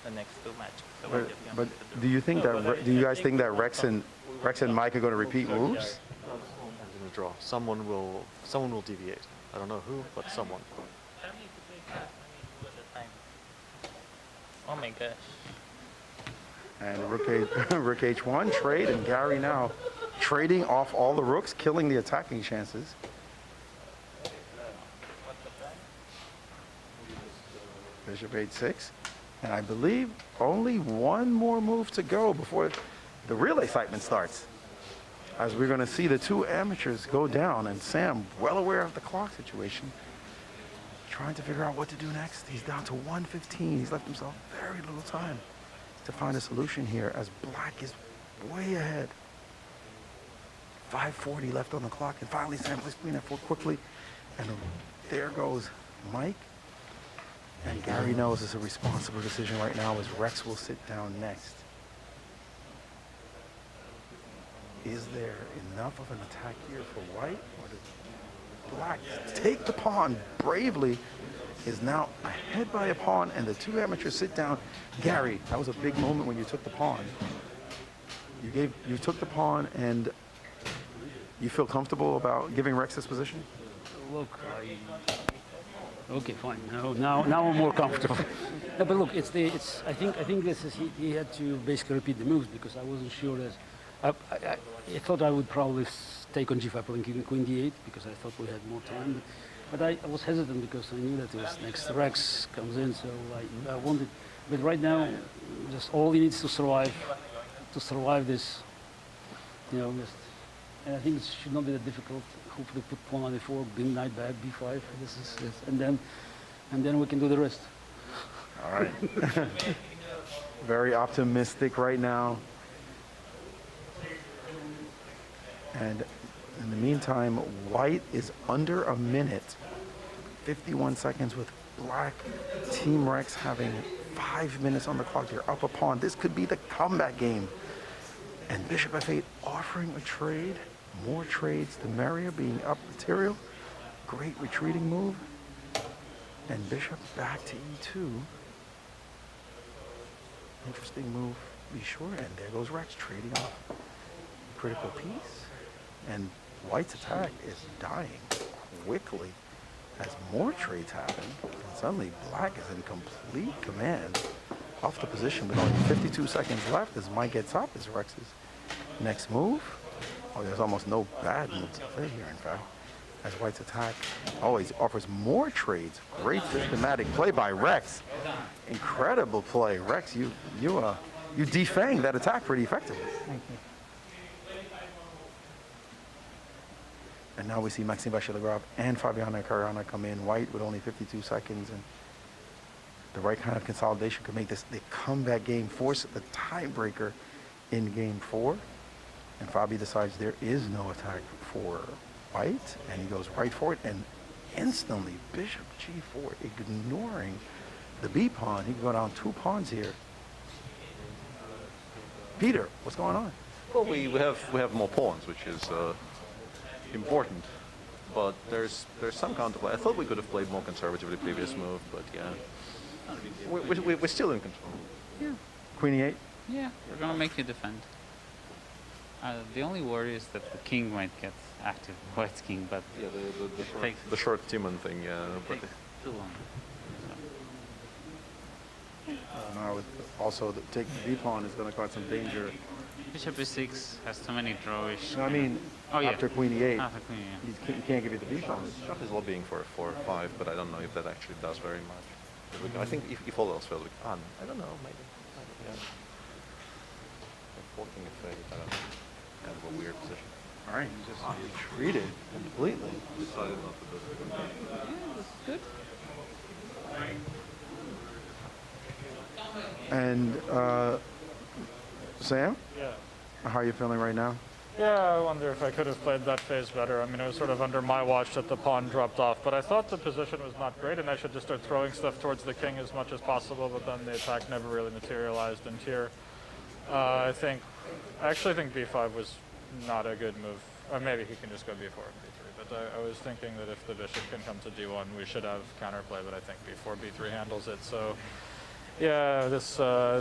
the next two matches. So we're just gonna But beat the do you think that do you guys think that Rex and Mike are going to repeat moves? And in a draw, someone will deviate. I don't know who, but someone. Oh my gosh. And rook h1 trade, and Garry now trading off all the rooks, killing the attacking chances. Bishop h6, and I believe only one more move to go before the real excitement starts. As we're going to see the two amateurs go down, and Sam, well aware of the clock situation, trying to figure out what to do next. He's down to 1:15. He's left himself very little time to find a solution here as black is way ahead. 5:40 left on the clock, and finally Sam plays queen f4 quickly, and there goes Mike. And Garry knows it's a responsible decision right now as Rex will sit down next. Is there enough of an attack here for white, or does black take the pawn bravely? Is now ahead by a pawn, and the two amateurs sit down. Garry, that was a big moment when you took the pawn. You took the pawn, and you feel comfortable about giving Rex this position? Look, Okay, fine. Now I'm more comfortable. No, but look, I think this is he had to basically repeat the moves because I wasn't sure that. I thought I would probably take on G5 playing Queen D8 because I thought we had more time. But I was hesitant because I knew that it was next Rex comes in, so I wanted. But right now, just all he needs to survive this. You know, and I think it should not be that difficult. Hopefully, put pawn on a4, bring knight back, b5. And then we can do the rest. All right. Very optimistic right now. And in the meantime, white is under a minute, 51 seconds with black. Team Rex having 5 minutes on the clock. They're up a pawn. This could be the comeback game. And bishop f8 offering a trade. More trades. The merrier, being up material. Great retreating move. And bishop back to e2. Interesting move, be sure. And there goes Rex trading off critical piece. And white's attack is dying quickly as more trades happen. And suddenly black is in complete command off the position with only 52 seconds left as Mike gets up as Rex's next move. Oh, there's almost no bad move to play here, in fact. As white's attack always offers more trades. Great systematic play by Rex. Incredible play. Rex, you defanged that attack pretty effectively. Thank you. And now we see Maxime Vachier-Lagrave and Fabiano Caruana come in. White with only 52 seconds. And the right kind of consolidation could make this the comeback game, force the tiebreaker in game 4. And Fabi decides there is no attack for white. And he goes right for it. And instantly, bishop g4, ignoring the b pawn. He can go down 2 pawns here. Peter, what's going on? Well, we have more pawns, which is important, but there's some counterplay. I thought we could have played more conservatively previous move, but yeah, we're still in control. Yeah. Queen e8. Yeah, we're gonna make you defend. The only worry is that the king might get active, white's king, but yeah, the short Timon thing, yeah, but too long. Now also take the b pawn is going to cause some danger. Bishop e6 has too many drawish. No, I mean, after queen e8, After queen e8. he can't give you the b pawn. Shot is lobbying for a 4-5, but I don't know if that actually does very much. I think if all else fails, we can. I don't know, maybe. Yeah. Forking a fade, I don't know. Kind of a weird position. All right, he just retreated completely. Decided not to do it. Yeah, that's good. And Sam? Yeah. How are you feeling right now? Yeah, I wonder if I could have played that phase better. I mean, it was sort of under my watch that the pawn dropped off, but I thought the position was not great, and I should just start throwing stuff towards the king as much as possible, but then the attack never really materialized. And here, I actually think b5 was not a good move. Or maybe he can just go b4 and b3, but I was thinking that if the bishop can come to d1, we should have counterplay, but I think b4, b3 handles it. So, yeah, this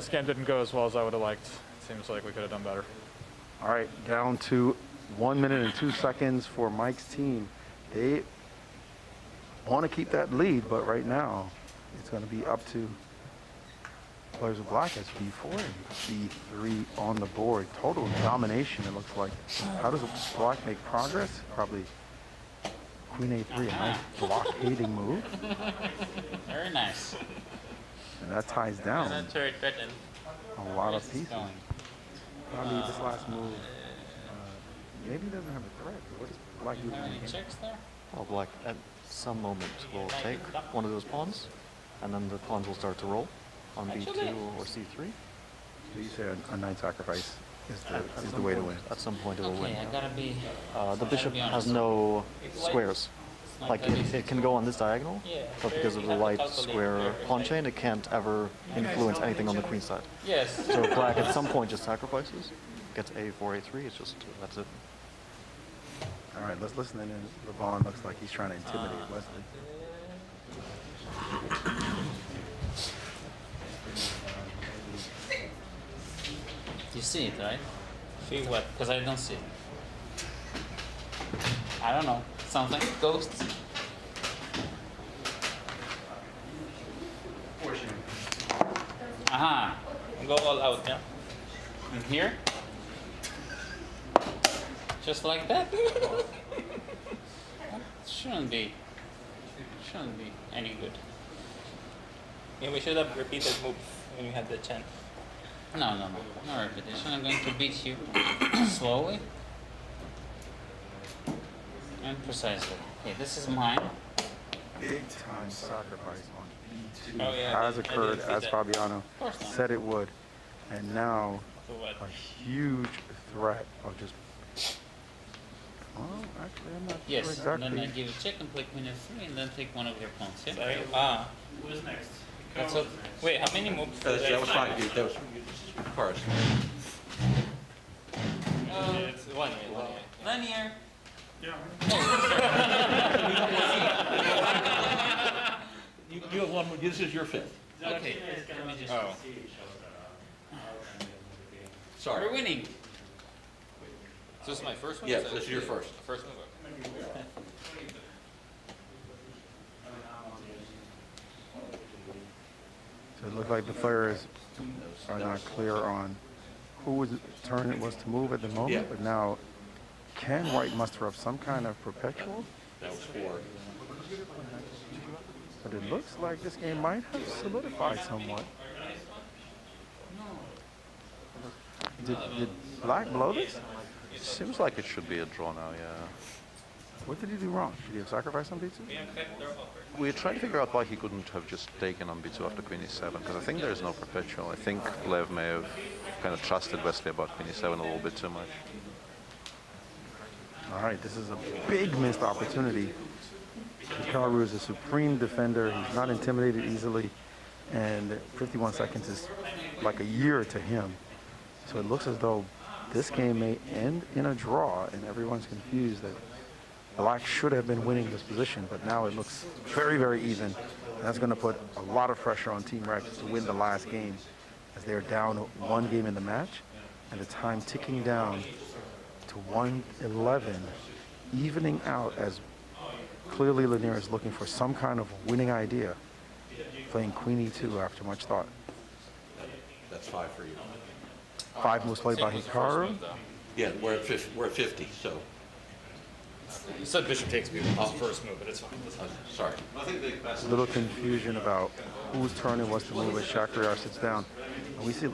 game didn't go as well as I would have liked. It seems like we could have done better. All right, down to 1 minute and 2 seconds for Mike's team. They want to keep that lead, but right now it's going to be up to players of black as b4 and b3 on the board. Total domination, it looks like. How does black make progress? Probably queen a3, a nice blockading move. Very nice. And that ties down a lot of pieces. Probably this last move, maybe he doesn't have a threat. What does black do? Any checks there? Well, black at some moment will take one of those pawns, and then the pawns will start to roll on b2 or c3. So you say a knight sacrifice is the way to win. At some point it will win. I gotta be. The bishop has no squares. Like it can go on this diagonal, but because of the light square pawn chain, it can't ever influence anything on the queen side. Yes. So if black at some point just sacrifices, gets a4, a3, it's just, that's it. All right, let's listen in. Levon looks like he's trying to intimidate Wesley. You see it, right? See what? Because I don't see it. I don't know. Something? Ghosts? Aha. Go all out, yeah? And here? Just like that? Shouldn't be any good. Yeah, we should have repeated moves when we had the chance. No repetition. I'm going to beat you slowly and precisely. Okay, this is mine. Big time sacrifice on B2 Oh, yeah, has I occurred didn't see as that. Fabiano Of course not. said it would. And now So what? a huge threat of just. Well, actually, I'm not Yes, sure and then I exactly. give a check and play queen f3 and then take one of your pawns. Yeah? Sorry. Who's next? That's what. Wait, how many moves? did I That was try? fine. That was first. It's one year. Leinier. You have one more. This is your fifth. Okay, let me just. Sorry. We're winning. So this is my first one? Yes, this is your first. First move. So it looked like the players are not clear on whose turn it was to move at the moment, Yeah. but now can White muster up some kind of perpetual? That was 4. But it looks like this game might have solidified somewhat. Did Black blow this? Seems like it should be a draw now, yeah. What did he do wrong? Did he have sacrifice on B2? We're trying to figure out why he couldn't have just taken on B2 after Queen E7, because I think there's no perpetual. I think Lev may have kind of trusted Wesley about Queen E7 a little bit too much. All right, this is a big missed opportunity. Hikaru is a supreme defender. He's not intimidated easily, and 51 seconds is like a year to him. So it looks as though this game may end in a draw, and everyone's confused that Black should have been winning this position, but now it looks very, very even. And that's going to put a lot of pressure on Team Rex to win the last game, as they're down one game in the match, and the time ticking down to 1:11, evening out as clearly Leinier is looking for some kind of winning idea, playing Queen E2 after much thought. That's 5 for you. 5 moves played by Hikaru. Yeah, we're at 50. We're at 50. So. You said bishop takes me off first move, but it's fine. Sorry. A little confusion about whose turn it was to move as Shakhriyar sits down. And we see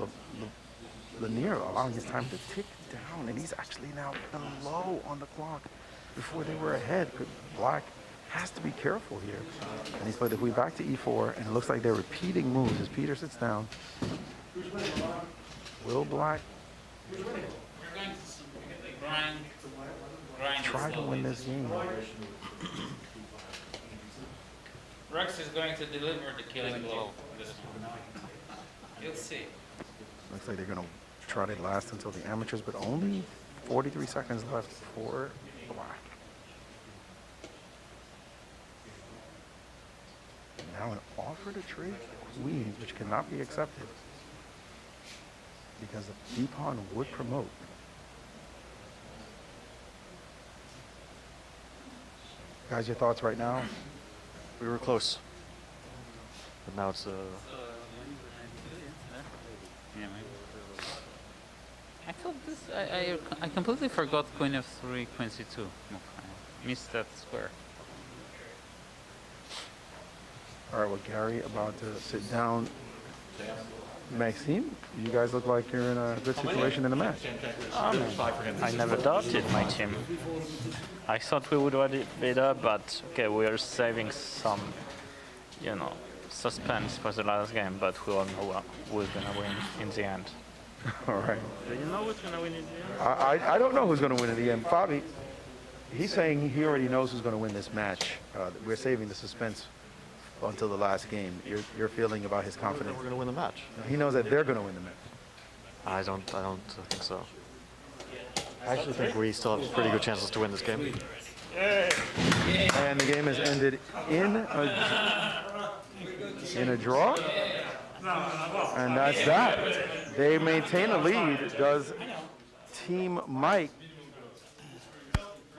Leinier allowing his time to tick down, and he's actually now below on the clock before they were ahead. Black has to be careful here. And he's played the queen back to E4, and it looks like they're repeating moves as Peter sits down. Will Black try to win this game? Rex is going to deliver the killing blow this one. You'll see. Looks like they're going to try to last until the amateurs, but only 43 seconds left for Black. Now an offer to trade queens, which cannot be accepted because the d-pawn would promote. Guys, your thoughts right now? We were close, but now it's I thought this. I completely forgot Queen f3, Queen c2. I missed that square. All right, well, Garry about to sit down. Maxime, you guys look like you're in a good situation in the match. I never doubted my team. I thought we would already beat up, but okay, we are saving some, suspense for the last game, but we all know who's gonna win in the end. All right. Do you know who's gonna win in the end? I don't know who's going to win in the end. Fabi, he's saying he already knows who's going to win this match. We're saving the suspense until the last game. Your feeling about his confidence? We're going to win the match. He knows that they're going to win the match. I don't think so. I actually think we still have pretty good chances to win this game. And the game has ended in a draw. And that's that. They maintain a lead. Does Team Mike?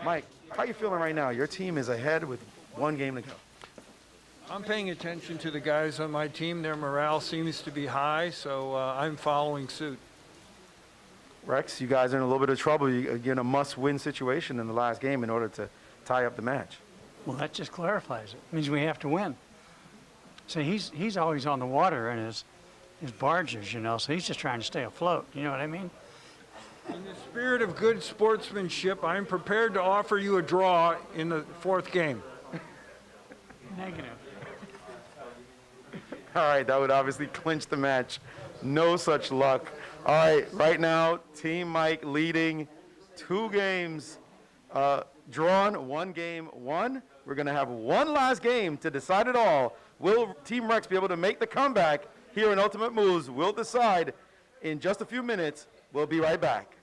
Mike, how are you feeling right now? Your team is ahead with one game to go. I'm paying attention to the guys on my team. Their morale seems to be high, so I'm following suit. Rex, you guys are in a little bit of trouble. You're in a must-win situation in the last game in order to tie up the match. Well, that just clarifies it. It means we have to win. So he's always on the water in his barges, you know, so he's just trying to stay afloat. You know what I mean? In the spirit of good sportsmanship, I'm prepared to offer you a draw in the 4th game. Negative. All right, that would obviously clinch the match. No such luck. All right, right now, Team Mike leading 2 games drawn, 1 game won. We're going to have one last game to decide it all. Will Team Rex be able to make the comeback here in Ultimate Moves? We'll decide in just a few minutes. We'll be right back.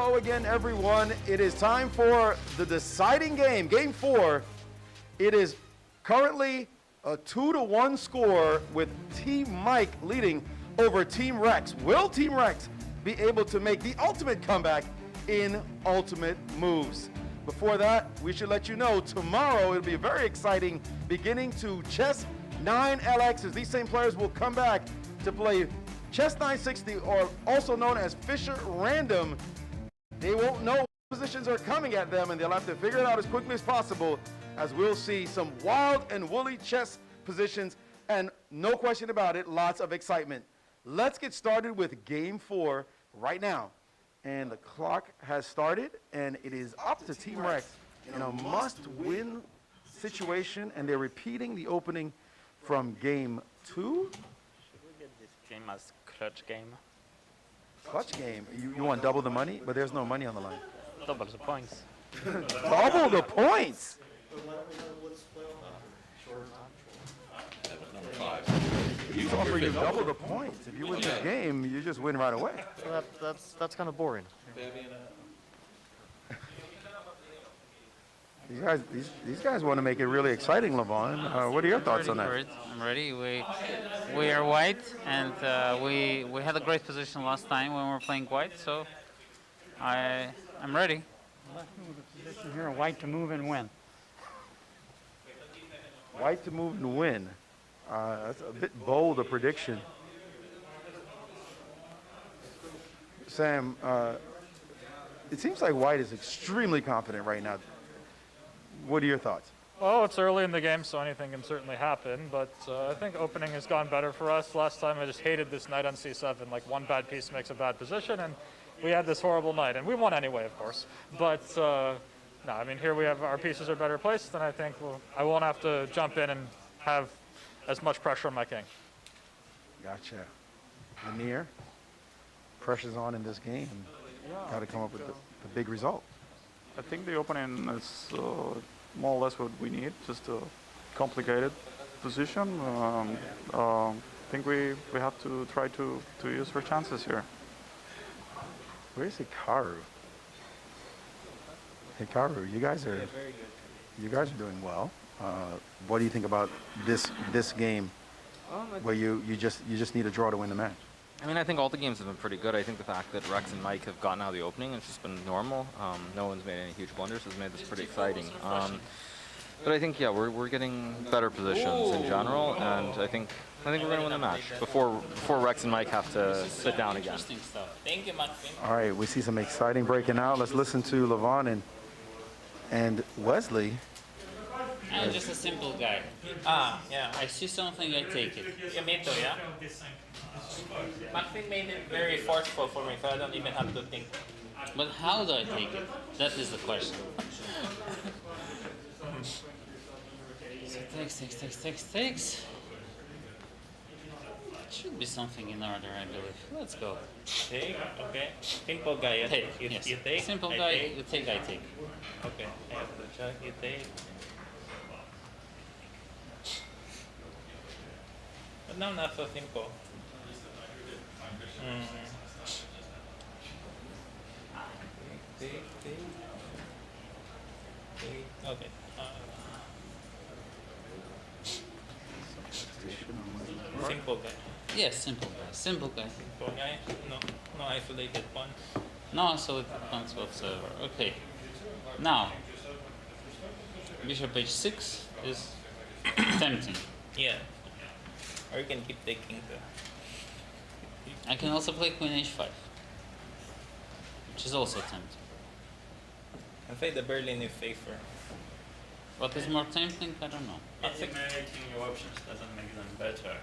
hello again, everyone. It is time for the deciding game, Game 4. It is currently a 2-1 score with Team Mike leading over Team Rex. Will Team Rex be able to make the ultimate comeback in Ultimate Moves? Before that, we should let you know tomorrow it'll be a very exciting beginning to Chess 9 LX, as these same players will come back to play Chess 960, or also known as Fisher Random. They won't know what positions are coming at them, and they'll have to figure it out as quickly as possible, as we'll see some wild and woolly chess positions, and no question about it, lots of excitement. Let's get started with Game 4 right now. And the clock has started, and it is up to Team Rex in a must-win situation, and they're repeating the opening from Game 2. Should we get this game as clutch game? Clutch game? You want double the money? But there's no money on the line. Double the points. Double the points? Number 5. He's offering you double the points. If you win this game, you just win right away. So that's kind of boring. These guys want to make it really exciting, Levon. What are your thoughts on that? I'm ready. We are white, and we had a great position last time when we were playing white, so I'm ready. Position here, white to move and win. White to move and win. That's a bit bold a prediction. Sam, it seems like white is extremely confident right now. What are your thoughts? Well, it's early in the game, so anything can certainly happen, but I think opening has gone better for us. Last time I just hated this knight on c7, like one bad piece makes a bad position, and we had this horrible knight, and we won anyway, of course. But no, I mean, here we have our pieces are better placed, and I think I won't have to jump in and have as much pressure on my king. Gotcha. Leinier, pressure's on in this game. Got to come up with the big result. I think the opening is more or less what we need, just a complicated position. I think we have to try to use our chances here. Where's Hikaru? Hikaru, you guys are doing well. What do you think about this game, where you just need a draw to win the match? I mean, I think all the games have been pretty good. I think the fact that Rex and Mike have gotten out of the opening, it's just been normal. No one's made any huge blunders, has made this pretty exciting. But I think, yeah, we're getting better positions in general, and I think we're going to win the match before Rex and Mike have to sit down again. Thank you, Maxime. All right, we see some exciting breaking out. Let's listen to Levon and Wesley. I'm just a simple guy. Yeah. I see something, I take it. Yeah, me too, yeah? Maxime made it very forceful for me, so I don't even have to think. But how do I take it? That is the question. So takes. Should be something in order, I believe. Let's go. Take, okay. Simple guy, yeah? Take, You yes. take? Simple I guy, take. you take, I take. Okay, I have to check. You take. But now not so simple. Take. Okay. Simple guy. Yes, simple guy. Simple guy. Simple guy. No isolated pawn. No isolated pawns whatsoever. Okay. Now, bishop h6 is tempting. Yeah. Or you can keep taking the. I can also play queen h5, which is also tempting. I think the Berlin is safer. What is more tempting? I don't know. Eliminating your options doesn't make them better.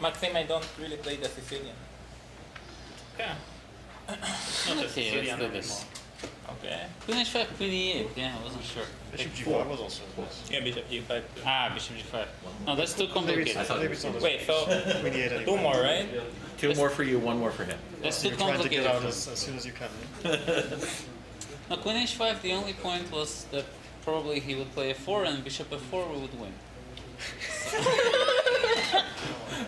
Maxime, I don't really play the Sicilian. Okay. Okay, let's do this. Okay. Queen h5, queen e8. Yeah, I wasn't sure. Bishop g5 was also close. Yeah, bishop g5. Ah, bishop g5. No, that's too complicated. Wait, so Queen e8 anyway. 2 more, right? 2 more for you, 1 more for him. That's So too you're trying to get complicated. out as soon as you can. No, queen h5, the only point was that probably he would play f4 and bishop f4 we would win.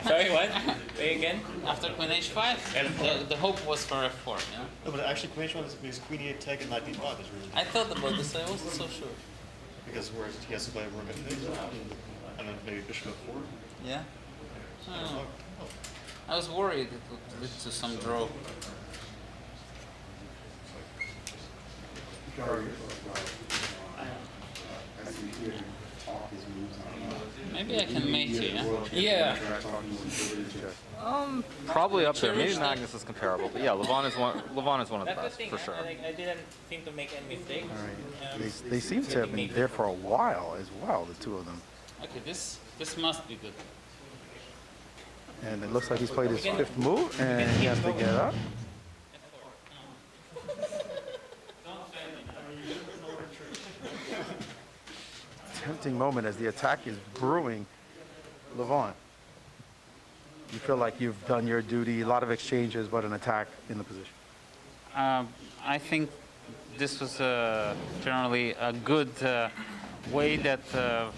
Sorry, what? Say again? After Queen H5, the hope was for F4, yeah? No, but actually Queen H1 is because Queen E8 take and Knight B5 is really... I thought about this, I wasn't so sure. Because whereas he has to play Rook F6, and then maybe Bishop F4. Yeah? I don't know. I was worried it would lead to some draw. Maybe I can mate you, yeah? Probably up there. Maybe Cherish Magnus is comparable, but yeah, Levon is one. Levon is one of the That's best the thing, for sure. I didn't seem to make any mistakes. They seem to have been there for a while as well, the two of them. Okay, this must be good. And it looks like he's played his fifth move, and he has to get up. Tempting moment as the attack is brewing. Levon, you feel like you've done your duty, a lot of exchanges, but an attack in the position. I think this was generally a good way that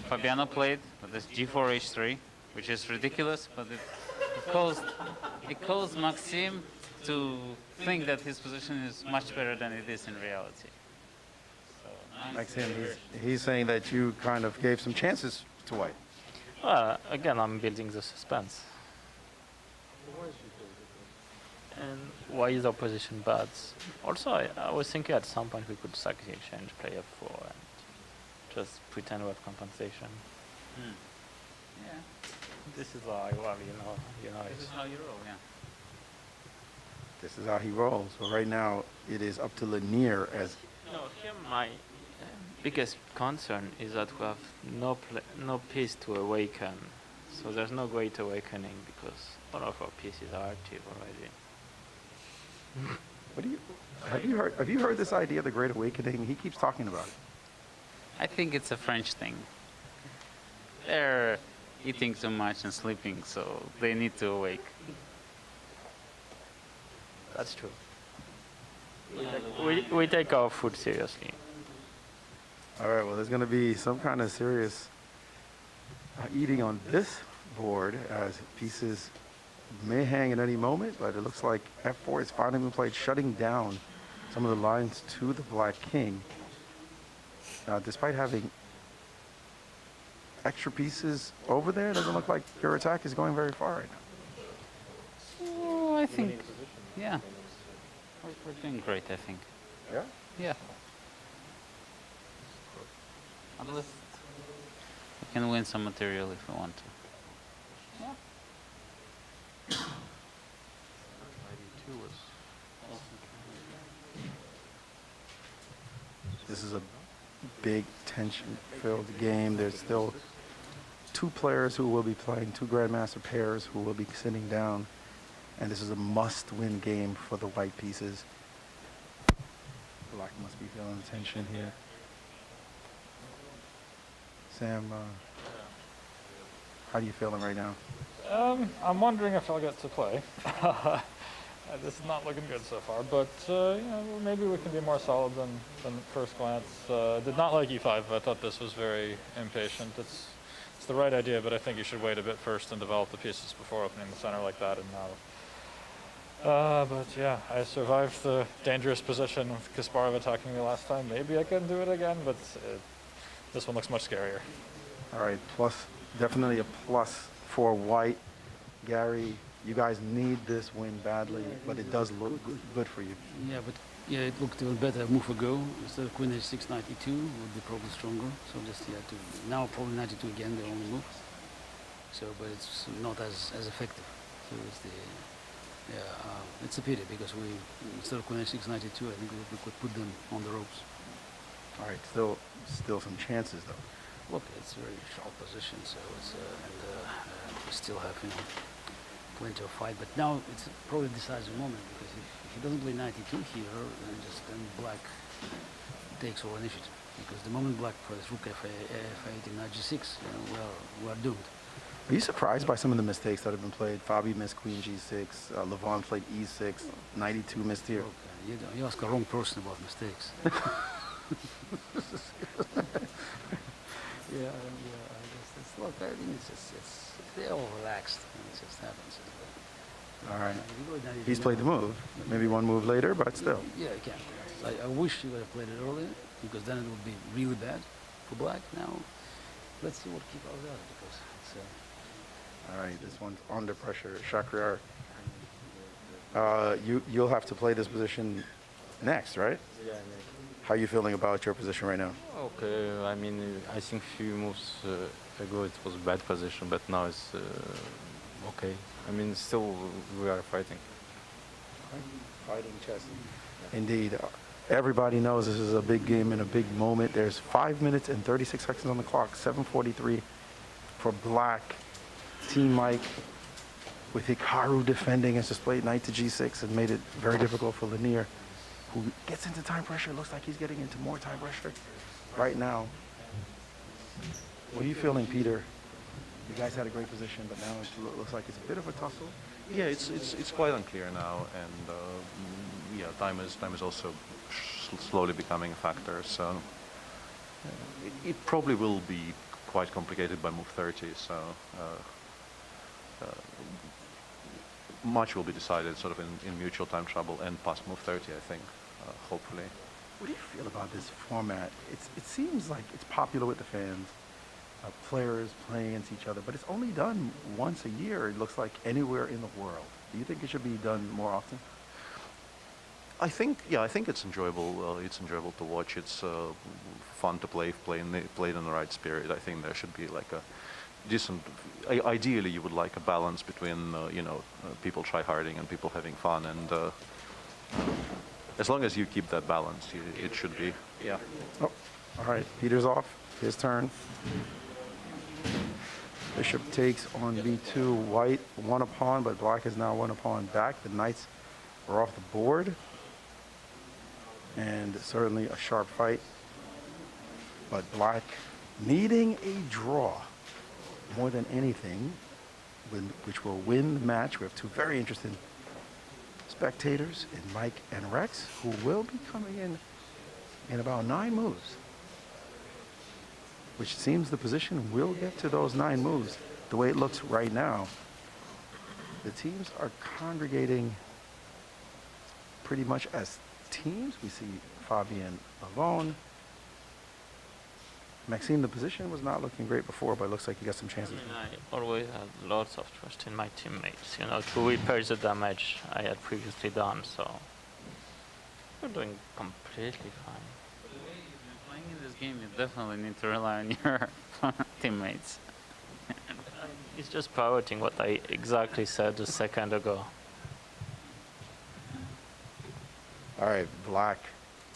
Fabiano played with this G4 H3, which is ridiculous, but it caused Maxime to think that his position is much better than it is in reality. Maxime, he's saying that you kind of gave some chances to White. Well, again, I'm building the suspense. And why is our position bad? Also, I was thinking at some point we could sack the exchange, play F4, and just pretend we have compensation. Yeah. This is how I roll, you know. This is how you roll, yeah. This is how he rolls. So right now, it is up to Leinier as... No, here my biggest concern is that we have no piece to awaken. So there's no great awakening because all of our pieces are active already. What do you... Have you heard this idea, the Great Awakening? He keeps talking about it. I think it's a French thing. They're eating too much and sleeping, so they need to awake. That's true. We take our food seriously. All right, well, there's going to be some kind of serious eating on this board as pieces may hang at any moment, but it looks like F4 is finally been played, shutting down some of the lines to the Black King. Despite having extra pieces over there, it doesn't look like your attack is going very far right now. Oh, I think, yeah. We're doing great, I think. Yeah? Yeah. At least we can win some material if we want to. Yeah. This is a big tension-filled game. There's still two players who will be playing, two Grandmaster pairs who will be sitting down. And this is a must-win game for the white pieces. Black must be feeling the tension here. Sam, how are you feeling right now? I'm wondering if I'll get to play. This is not looking good so far, but maybe we can be more solid than at first glance. Did not like e5. I thought this was very impatient. It's the right idea, but I think you should wait a bit first and develop the pieces before opening the center like that. And now, but yeah, I survived the dangerous position with Kasparov attacking me last time. Maybe I can do it again, but this one looks much scarier. All right, definitely a plus for white. Garry, you guys need this win badly, but it does look good for you. Yeah, but it looked a little better a move ago. Instead of Queen H6 92 would be probably stronger. So just now probably 92 again, the only move. So, but it's not as effective. So it's a pity because instead of Queen H6 92, I think we could put them on the ropes. All right, still some chances though. Look, it's a very sharp position, so it's we still have plenty of fight. But now it's probably a decisive moment because if he doesn't play 92 here, then Black takes all initiative. Because the moment Black plays Rook F8 and Knight G6, we are doomed. Are you surprised by some of the mistakes that have been played? Fabi missed Queen G6, Levon played E6, 92 missed here. Okay, you ask the wrong person about mistakes. Yeah, I guess well, I mean, they're all relaxed. It just happens. All right. He's played the move. Maybe one move later, but still. Yeah, I can't. I wish he would have played it earlier, because then it would be really bad for black. Now, let's see what Hikaru does, because it's... All right, this one's under pressure. Shakhriyar, you'll have to play this position next, right? Yeah. How are you feeling about your position right now? Okay, I mean, I think a few moves ago it was a bad position, but now it's okay. I mean, still we are fighting. Fighting chess. Indeed. Everybody knows this is a big game and a big moment. There's 5 minutes and 36 seconds on the clock. 7:43 for black. Team Mike with Hikaru defending has displayed knight to g6 and made it very difficult for Leinier, who gets into time pressure. Looks like he's getting into more time pressure right now. What are you feeling, Peter? You guys had a great position, but now it looks like it's a bit of a tussle. Yeah, it's quite unclear now, and yeah, time is also slowly becoming a factor. So it probably will be quite complicated by move 30. So much will be decided sort of in mutual time trouble and past move 30, I think, hopefully. What do you feel about this format? It seems like it's popular with the fans. Players playing against each other, but it's only done once a year, it looks like, anywhere in the world. Do you think it should be done more often? I think it's enjoyable. It's enjoyable to watch. It's fun to play in the right spirit. I think there should be like a decent. Ideally, you would like a balance between people try-harding and people having fun, and as long as you keep that balance, it should be. Yeah. Oh, all right. Peter's off. His turn. Bishop takes on b2. White won a pawn, but black has now won a pawn back. The knights are off the board. And certainly a sharp fight. But black needing a draw more than anything, which will win the match. We have two very interested spectators in Mike and Rex, who will be coming in about 9 moves. Which seems the position will get to those 9 moves. The way it looks right now, the teams are congregating pretty much as teams. We see Fabian, Levon. Maxime, the position was not looking great before, but it looks like you got some chances. I always had lots of trust in my teammates, to repair the damage I had previously done, so we're doing completely fine. Playing in this game, you definitely need to rely on your teammates. It's just parroting what I exactly said a second ago. All right, black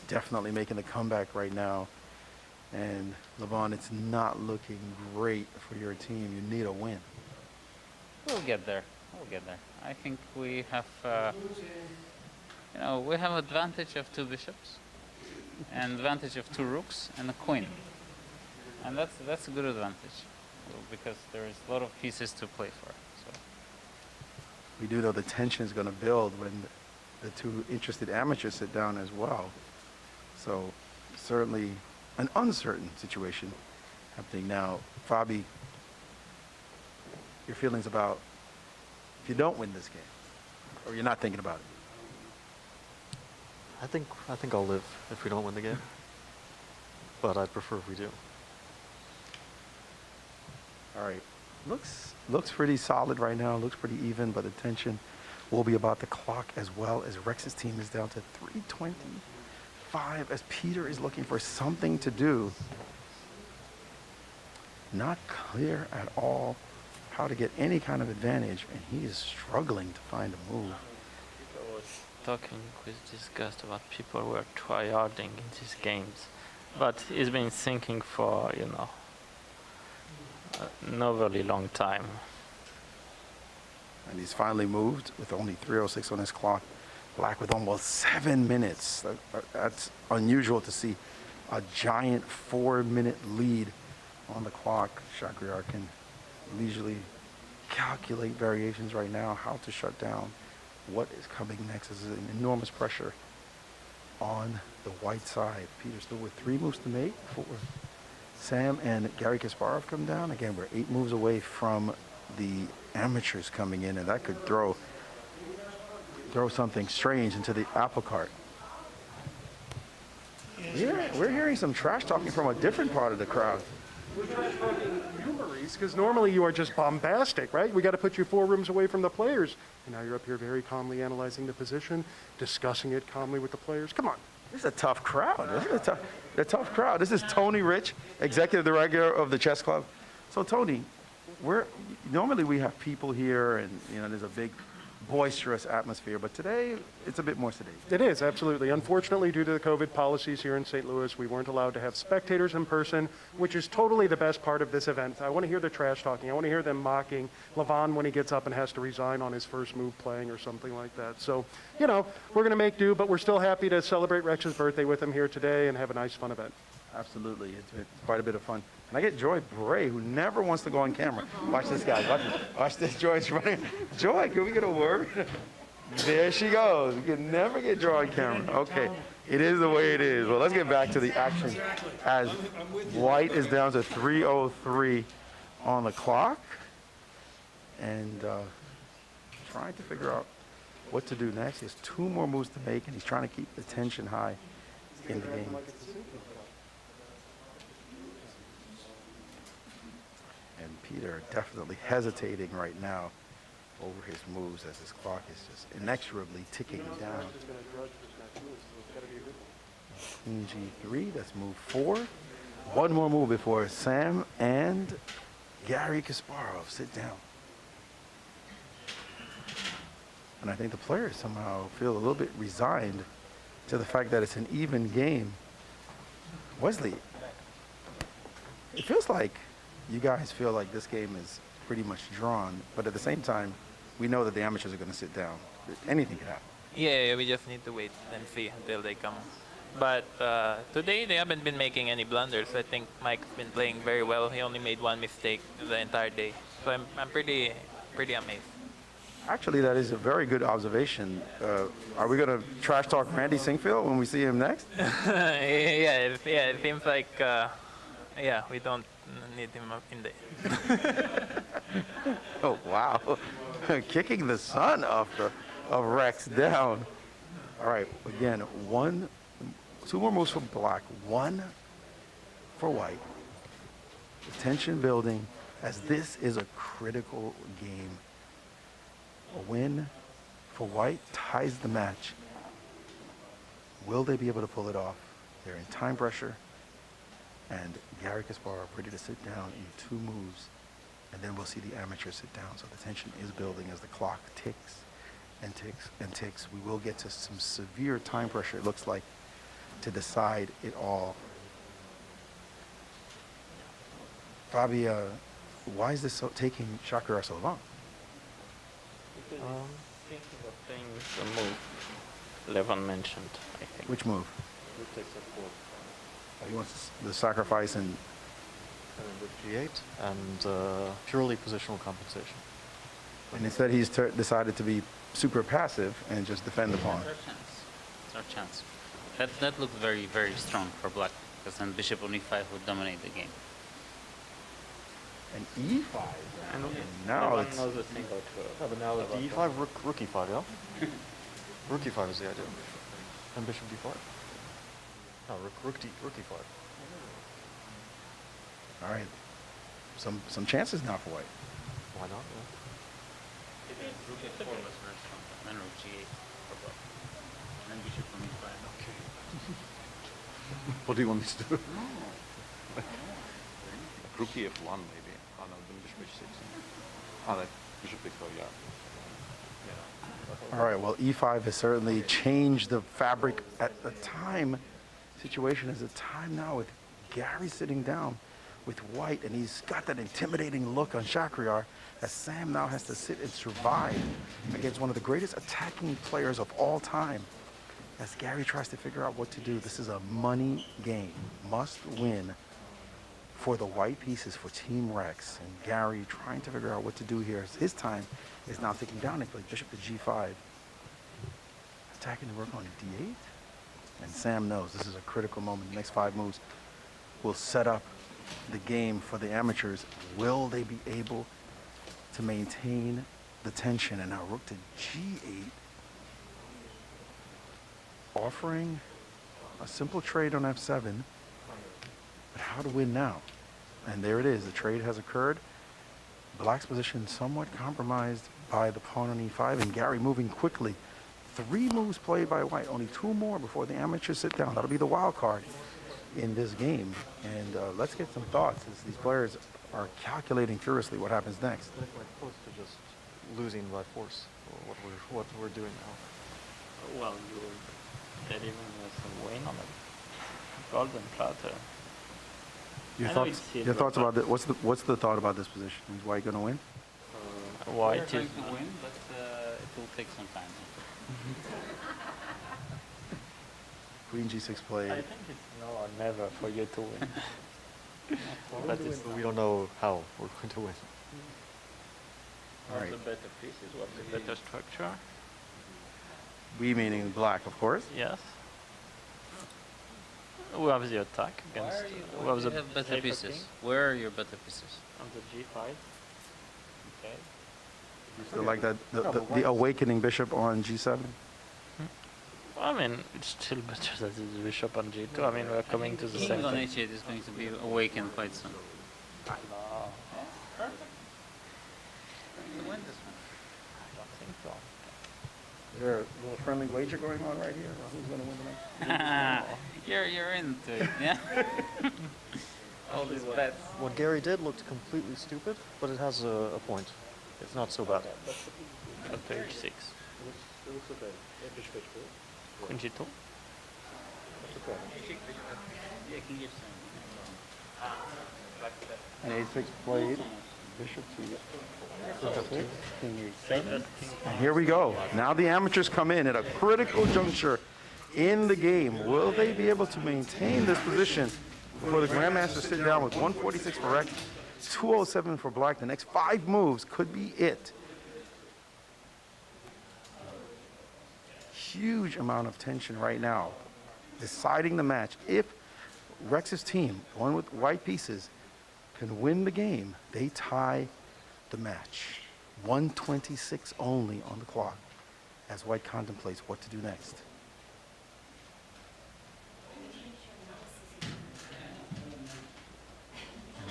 definitely making the comeback right now. And Levon, it's not looking great for your team. You need a win. We'll get there. I think we have, we have advantage of 2 bishops, and advantage of 2 rooks and a queen, and that's a good advantage because there is a lot of pieces to play for. So we do know the tension is going to build when the 2 interested amateurs sit down as well. So certainly an uncertain situation happening now. Fabi, your feelings about if you don't win this game, or you're not thinking about it? I think I'll live if we don't win the game, but I'd prefer if we do. All right, looks pretty solid right now. Looks pretty even, but the tension will be about the clock as well, as Rex's team is down to 3:25 as Peter is looking for something to do. Not clear at all how to get any kind of advantage, and he is struggling to find a move. I was talking with disgust about people who are tryharding in these games, but he's been thinking for, an overly long time. And he's finally moved with only 3:06 on his clock. Black with almost 7 minutes. That's unusual to see a giant 4-minute lead on the clock. Shakhriyar can leisurely calculate variations right now, how to shut down what is coming next. This is an enormous pressure on the white side. Peter still with 3 moves to make, 4, Sam and Garry Kasparov come down. Again, we're 8 moves away from the amateurs coming in, and that could throw something strange into the apple cart. We're hearing some trash talking from a different part of the crowd. We're trash talking you, Maurice, because normally you are just bombastic, right? We got to put you 4 rooms away from the players. And now you're up here very calmly analyzing the position, discussing it calmly with the players. Come on. This is a tough crowd. This is a tough crowd. This is Tony Rich, executive director of the chess club. So Tony, normally we have people here, and there's a big boisterous atmosphere, but today it's a bit more sedate. It is, absolutely. Unfortunately, due to the COVID policies here in St. Louis, we weren't allowed to have spectators in person, which is totally the best part of this event. I want to hear the trash talking. I want to hear them mocking Levon when he gets up and has to resign on his first move playing or something like that. So, we're going to make do, but we're still happy to celebrate Rex's birthday with him here today and have a nice, fun event. Absolutely. It's been quite a bit of fun. And I get Joy Bray, who never wants to go on camera. Watch this, guys. Watch this. Joy's running. Joy, can we get a word? There she goes. We can never get Joy on camera. Okay. It is the way it is. Well, let's get back to the action as White is down to 3:03 on the clock. And trying to figure out what to do next. He has 2 more moves to make, and he's trying to keep the tension high in the game. And Peter definitely hesitating right now over his moves as his clock is just inexorably ticking down. Queen G3, that's move 4. 1 more move before Sam and Garry Kasparov sit down. And I think the players somehow feel a little bit resigned to the fact that it's an even game. Wesley, it feels like you guys feel like this game is pretty much drawn, but at the same time, we know that the amateurs are going to sit down. Anything can happen. Yeah, we just need to wait and see until they come. But today, they haven't been making any blunders. I think Mike's been playing very well. He only made 1 mistake the entire day. So I'm pretty amazed. Actually, that is a very good observation. Are we going to trash talk Randy Sinquefield when we see him next? It seems like, we don't need him up in there. Oh, wow. Kicking the son of Rex down. All right, again, 2 more moves for Black, 1 for White. The tension building as this is a critical game. A win for White ties the match. Will they be able to pull it off? They're in time pressure. And Garry Kasparov ready to sit down in 2 moves. And then we'll see the amateurs sit down. So the tension is building as the clock ticks and ticks and ticks. We will get to some severe time pressure, it looks like, to decide it all. Fabi, why is this taking Shakhriyar so long? Thinking of playing the move Levon mentioned, I think. Which move? Who takes a 4? He wants the sacrifice and with G8 and purely positional compensation. And instead he's decided to be super passive and just defend the pawn. It's our chance. That looked very, very strong for Black, because then bishop on e5 would dominate the game. And e5. And now Levon it's knows a thing or two. Yeah, but now with d5, rook e5, yeah? Rook e5 is the idea. And bishop d5. No, rook e5. All right. Some chances now for White. Why not? Yeah. Rook f4 was very strong, then rook g8 for Black. And then bishop on e5. What do you want me to do? Rook f1 maybe. Oh no, then bishop h6. Oh, that bishop f4, yeah. All right, well, e5 has certainly changed the fabric at the time. Situation is a time now with Garry sitting down with White, and he's got that intimidating look on Shakhriyar as Sam now has to sit and survive against one of the greatest attacking players of all time. As Garry tries to figure out what to do, this is a money game, must win for the white pieces for Team Rex. And Garry trying to figure out what to do here. His time is now ticking down. He plays bishop to g5, attacking the rook on d8. And Sam knows this is a critical moment. The next 5 moves will set up the game for the amateurs. Will they be able to maintain the tension? And now rook to g8, offering a simple trade on f7, but how to win now? And there it is, the trade has occurred. Black's position somewhat compromised by the pawn on e5, and Garry moving quickly. 3 moves played by white, only 2 more before the amateurs sit down. That'll be the wild card in this game. And let's get some thoughts as these players are calculating furiously what happens next. I think we're close to just losing by force, what we're doing now. Well, you're delivering us a win on a golden platter. Your thoughts about that? What's the thought about this position? Is white going to win? White is going to win, but it will take some time. Queen g6 played. I think it's now or never for you to win. But we don't know how we're going to win. What's the better pieces? What's the better structure? We meaning black, of course. Yes. We have the attack against. We have better pieces. Where are your better pieces? On the g5. Okay. You still like that the awakening bishop on g7? I mean, it's still better than the bishop on g2. I mean, we're coming to the same King on thing. h8 is going to be awakened quite soon. No. Perfect. To win this one. I don't think so. Is there a little friendly wager going on right here? Who's going to win tonight? You're into it, yeah? All these bets. What Garry did looked completely stupid, but it has a point. It's not so bad. After h6. Queen g2. And a6 played. Bishop to king e7. And here we go. Now the amateurs come in at a critical juncture in the game. Will they be able to maintain this position before the grandmasters sit down with 146 for Rex, 207 for black? The next 5 moves could be it. Huge amount of tension right now, deciding the match. If Rex's team, the one with white pieces, can win the game, they tie the match. 126 only on the clock as white contemplates what to do next. And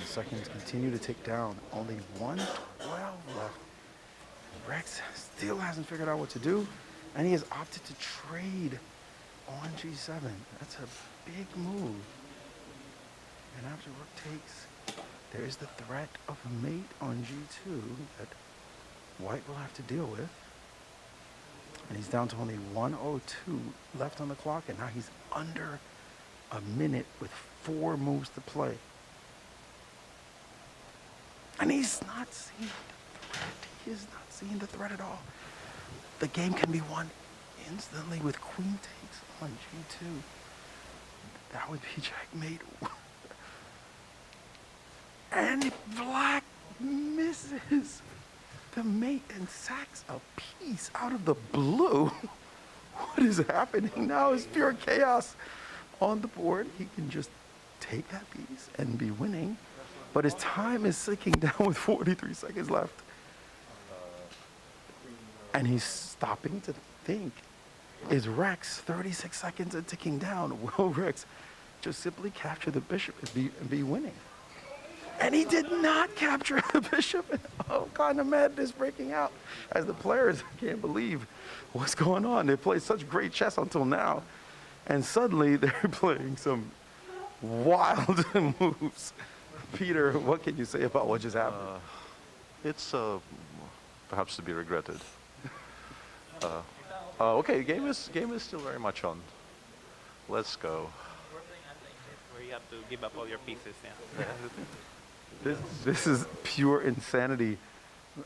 the seconds continue to tick down. Only 112 left. Rex still hasn't figured out what to do, and he has opted to trade on g7. That's a big move. And after rook takes, there is the threat of a mate on g2 that white will have to deal with. And he's down to only 102 left on the clock, and now he's under a minute with 4 moves to play. And he's not seeing the threat. He is not seeing the threat at all. The game can be won instantly with queen takes on g2. That would be checkmate. And black misses the mate and sacks a piece out of the blue. What is happening now is pure chaos on the board. He can just take that piece and be winning, but his time is sinking down with 43 seconds left. And he's stopping to think, is Rex 36 seconds and ticking down? Will Rex just simply capture the bishop and be winning? And he did not capture the bishop. And all kind of madness breaking out as the players can't believe what's going on. They played such great chess until now, and suddenly they're playing some wild moves. Peter, what can you say about what just happened? It's perhaps to be regretted. Okay, game is still very much on. Let's go. Where you have to give up all your pieces, yeah. This is pure insanity.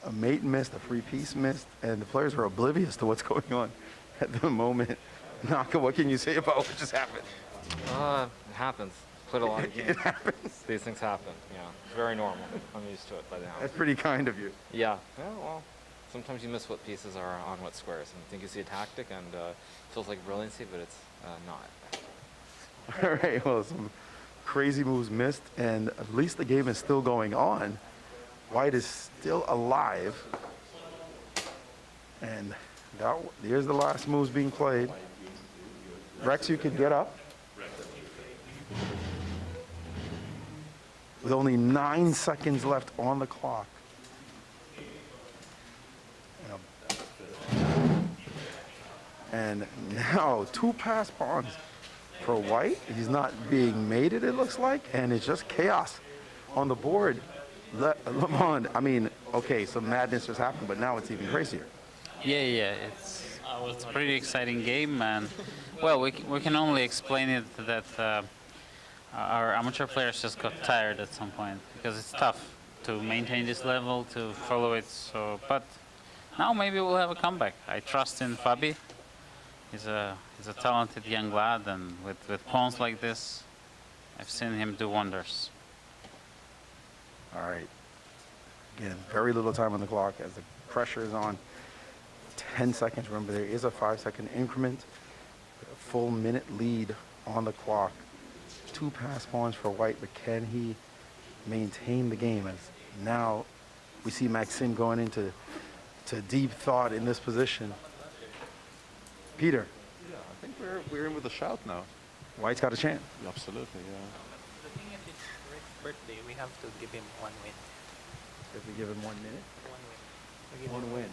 A mate missed, a free piece missed, and the players are oblivious to what's going on at the moment. Naka, what can you say about what just happened? It happens. Played a lot of games. It happens. These things happen. Yeah, it's very normal. I'm used to it by now. That's pretty kind of you. Yeah. Yeah. Well, sometimes you miss what pieces are on what squares, and you think you see a tactic, and it feels like brilliancy, but it's not. All right. Well, some crazy moves missed, and at least the game is still going on. White is still alive. And here's the last moves being played. Rex, you can get up. With only 9 seconds left on the clock. And now 2 pass pawns for White. He's not being mated, it looks like, and it's just chaos on the board. Levon, I mean, okay, some madness just happened, but now it's even crazier. Yeah, it's a pretty exciting game, and well, we can only explain it that our amateur players just got tired at some point because it's tough to maintain this level, to follow it. So, but now maybe we'll have a comeback. I trust in Fabi. He's a talented young lad, and with pawns like this, I've seen him do wonders. All right. Again, very little time on the clock as the pressure is on. 10 seconds. Remember, there is a 5-second increment. A full minute lead on the clock. 2 pass pawns for White, but can he maintain the game? As now we see Maxime going into deep thought in this position. Peter. Yeah, I think we're in with a shout now. White's got a chance. Absolutely, yeah. I think if it's Rick's birthday, we have to give him 1 win. If we give him 1 minute? 1 win. 1 win.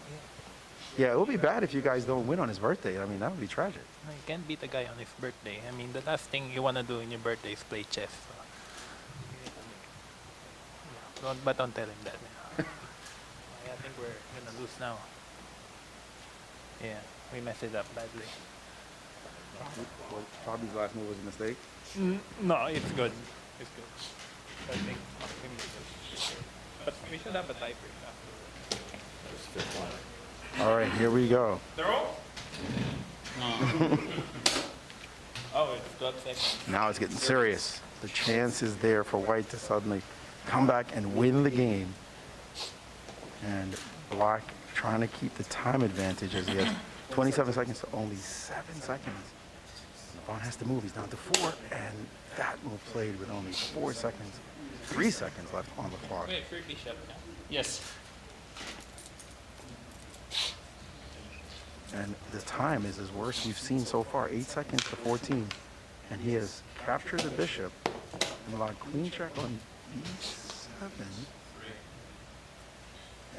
Yeah, it would be bad if you guys don't win on his birthday. I mean, that would be tragic. You can't beat a guy on his birthday. I mean, the last thing you want to do in your birthday is play chess. So. Yeah, but don't tell him that. I think we're going to lose now. Yeah, we messed it up badly. Bobby's last move was a mistake? No, it's good. It's good. I think Maxime is good. But we should have a tiebreak after. All right, here we go. They're all? Oh, it's 12 seconds. Now it's getting serious. The chance is there for White to suddenly come back and win the game. And Black trying to keep the time advantage as he has 27 seconds to only 7 seconds. Levon has to move. He's down to 4, and that move played with only 4 seconds, 3 seconds left on the clock. Wait, free bishop. Yes. And the time is his worst we've seen so far, 8 seconds to 14. And he has captured the bishop and allowed queen check on b7.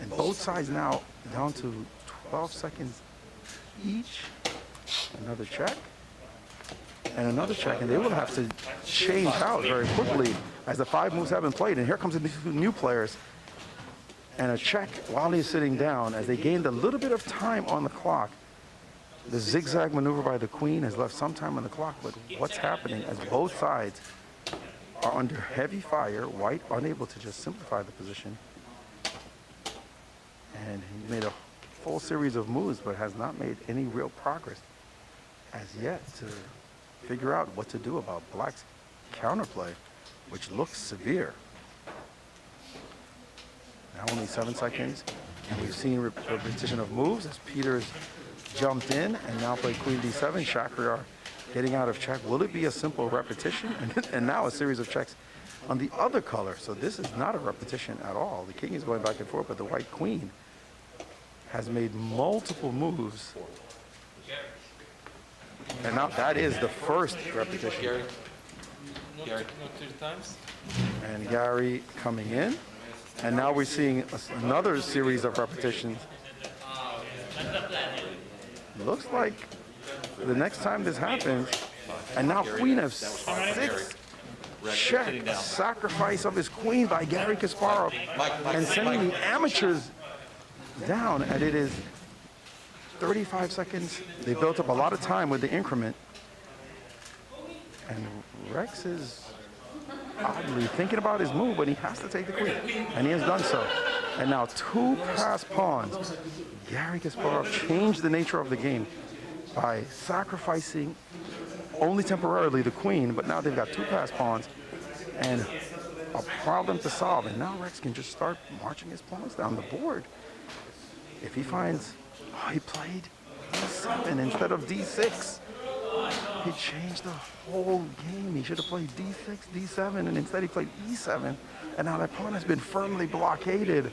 And both sides now down to 12 seconds each. Another check. And another check, and they will have to change out very quickly as the 5 moves have been played. And here comes the 2 new players. And a check while he's sitting down as they gained a little bit of time on the clock. The zigzag maneuver by the queen has left some time on the clock, but what's happening as both sides are under heavy fire, White unable to just simplify the position. And he made a full series of moves, but has not made any real progress as yet to figure out what to do about Black's counterplay, which looks severe. Now only 7 seconds, and we've seen repetition of moves as Peter's jumped in and now played queen d7. Shakhriyar getting out of check. Will it be a simple repetition? And now a series of checks on the other color. So this is not a repetition at all. The king is going back and forth, but the white queen has made multiple moves. And now that is the first repetition. Garry. Garry. 2 times. And Garry coming in. And now we're seeing another series of repetitions. Looks like the next time this happens, and now queen f6, check, sacrifice of his queen by Garry Kasparov, and sending the amateurs down, and it is 35 seconds. They built up a lot of time with the increment, and Rex is oddly thinking about his move, but he has to take the queen, and he has done so. And now 2 passed pawns. Garry Kasparov changed the nature of the game by sacrificing only temporarily the queen, but now they've got 2 passed pawns and a problem to solve. And now Rex can just start marching his pawns down the board. If he finds, oh, he played d7 instead of d6. He changed the whole game. He should have played D6, D7, and instead he played E7. And now that pawn has been firmly blockaded.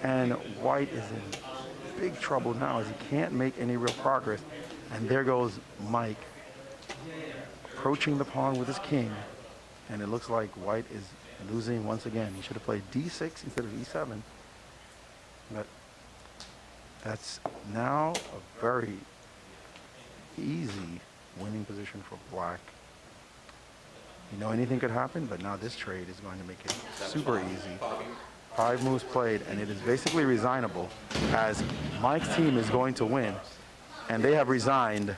And white is in big trouble now as he can't make any real progress. And there goes Mike approaching the pawn with his king. And it looks like white is losing once again. He should have played D6 instead of E7. But that's now a very easy winning position for black. You know, anything could happen, but now this trade is going to make it super easy. 5 moves played, and it is basically resignable as Mike's team is going to win, and they have resigned.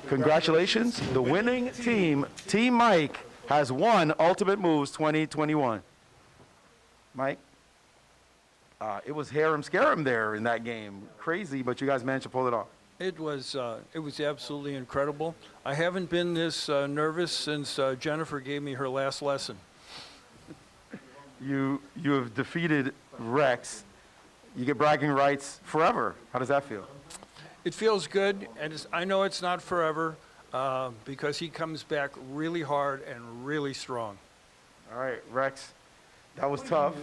Congratulations, the winning team, Team Mike, has won Ultimate Moves 2021. Mike, it was harem scarum there in that game. Crazy, but you guys managed to pull it off. It was absolutely incredible. I haven't been this nervous since Jennifer gave me her last lesson. You have defeated Rex. You get bragging rights forever. How does that feel? It feels good, and I know it's not forever because he comes back really hard and really strong. All right, Rex, that was tough.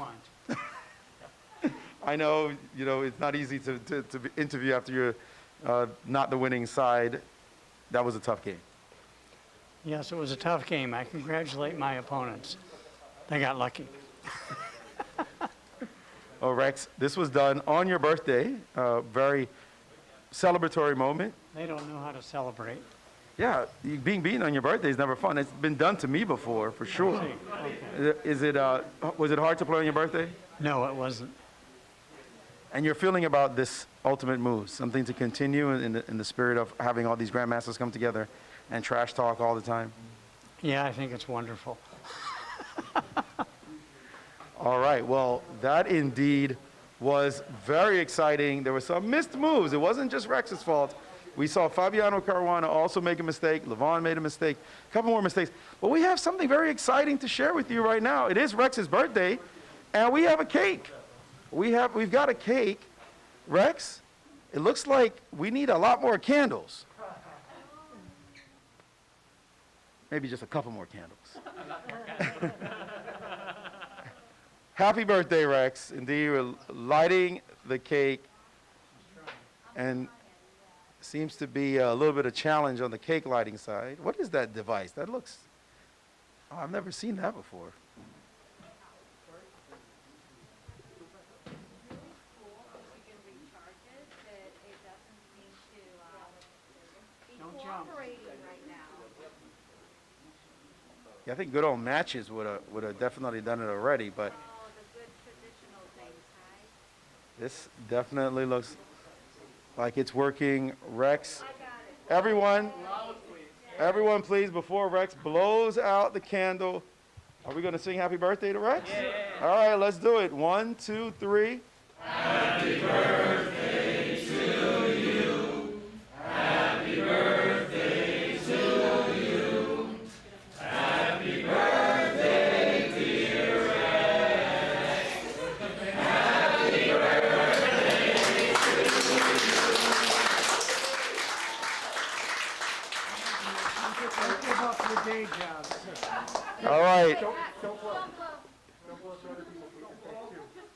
I know, you know, it's not easy to interview after you're not the winning side. That was a tough game. Yes, it was a tough game. I congratulate my opponents. They got lucky. Oh, Rex, this was done on your birthday. Very celebratory moment. They don't know how to celebrate. Yeah, being beaten on your birthday is never fun. It's been done to me before, for sure. Okay. Was it hard to play on your birthday? No, it wasn't. And your feeling about this Ultimate Moves, something to continue in the spirit of having all these grandmasters come together and trash talk all the time? Yeah, I think it's wonderful. All right, well, that indeed was very exciting. There were some missed moves. It wasn't just Rex's fault. We saw Fabiano Caruana also make a mistake. Levon made a mistake, a couple more mistakes. But we have something very exciting to share with you right now. It is Rex's birthday, and we have a cake. We've got a cake. Rex, it looks like we need a lot more candles. Maybe just a couple more candles. Happy birthday, Rex. Indeed, we're lighting the cake. And seems to be a little bit of challenge on the cake lighting side. What is that device? That looks, oh, I've never seen that before. Yeah, I think good old matches would have definitely done it already, but this definitely looks like it's working. Rex, everyone please, before Rex blows out the candle, are we going to sing happy birthday to Rex? Yeah. All right, let's do it. 1, 2, 3. Happy birthday to you. Happy birthday to you. Happy birthday, dear Rex. Happy birthday to you. All right.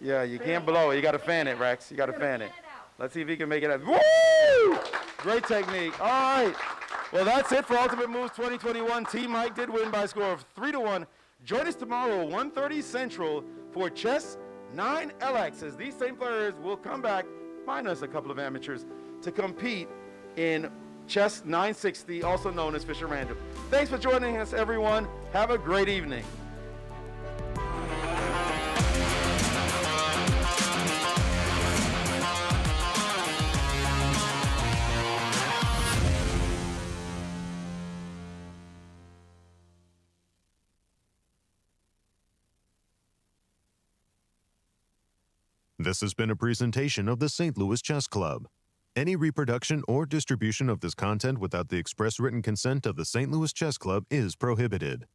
Yeah, you can't blow it. You got to fan it, Rex. You got to fan it. Let's see if he can make it happen. Woo! Great technique. All right. Well, that's it for Ultimate Moves 2021. Team Mike did win by a score of 3-1. Join us tomorrow, 1:30 Central, for Chess 9 LX, as these same players will come back, minus a couple of amateurs, to compete in Chess 960, also known as Fisher Random. Thanks for joining us, everyone. Have a great evening. This has been a presentation of the St. Louis Chess Club. Any reproduction or distribution of this content without the express written consent of the St. Louis Chess Club is prohibited.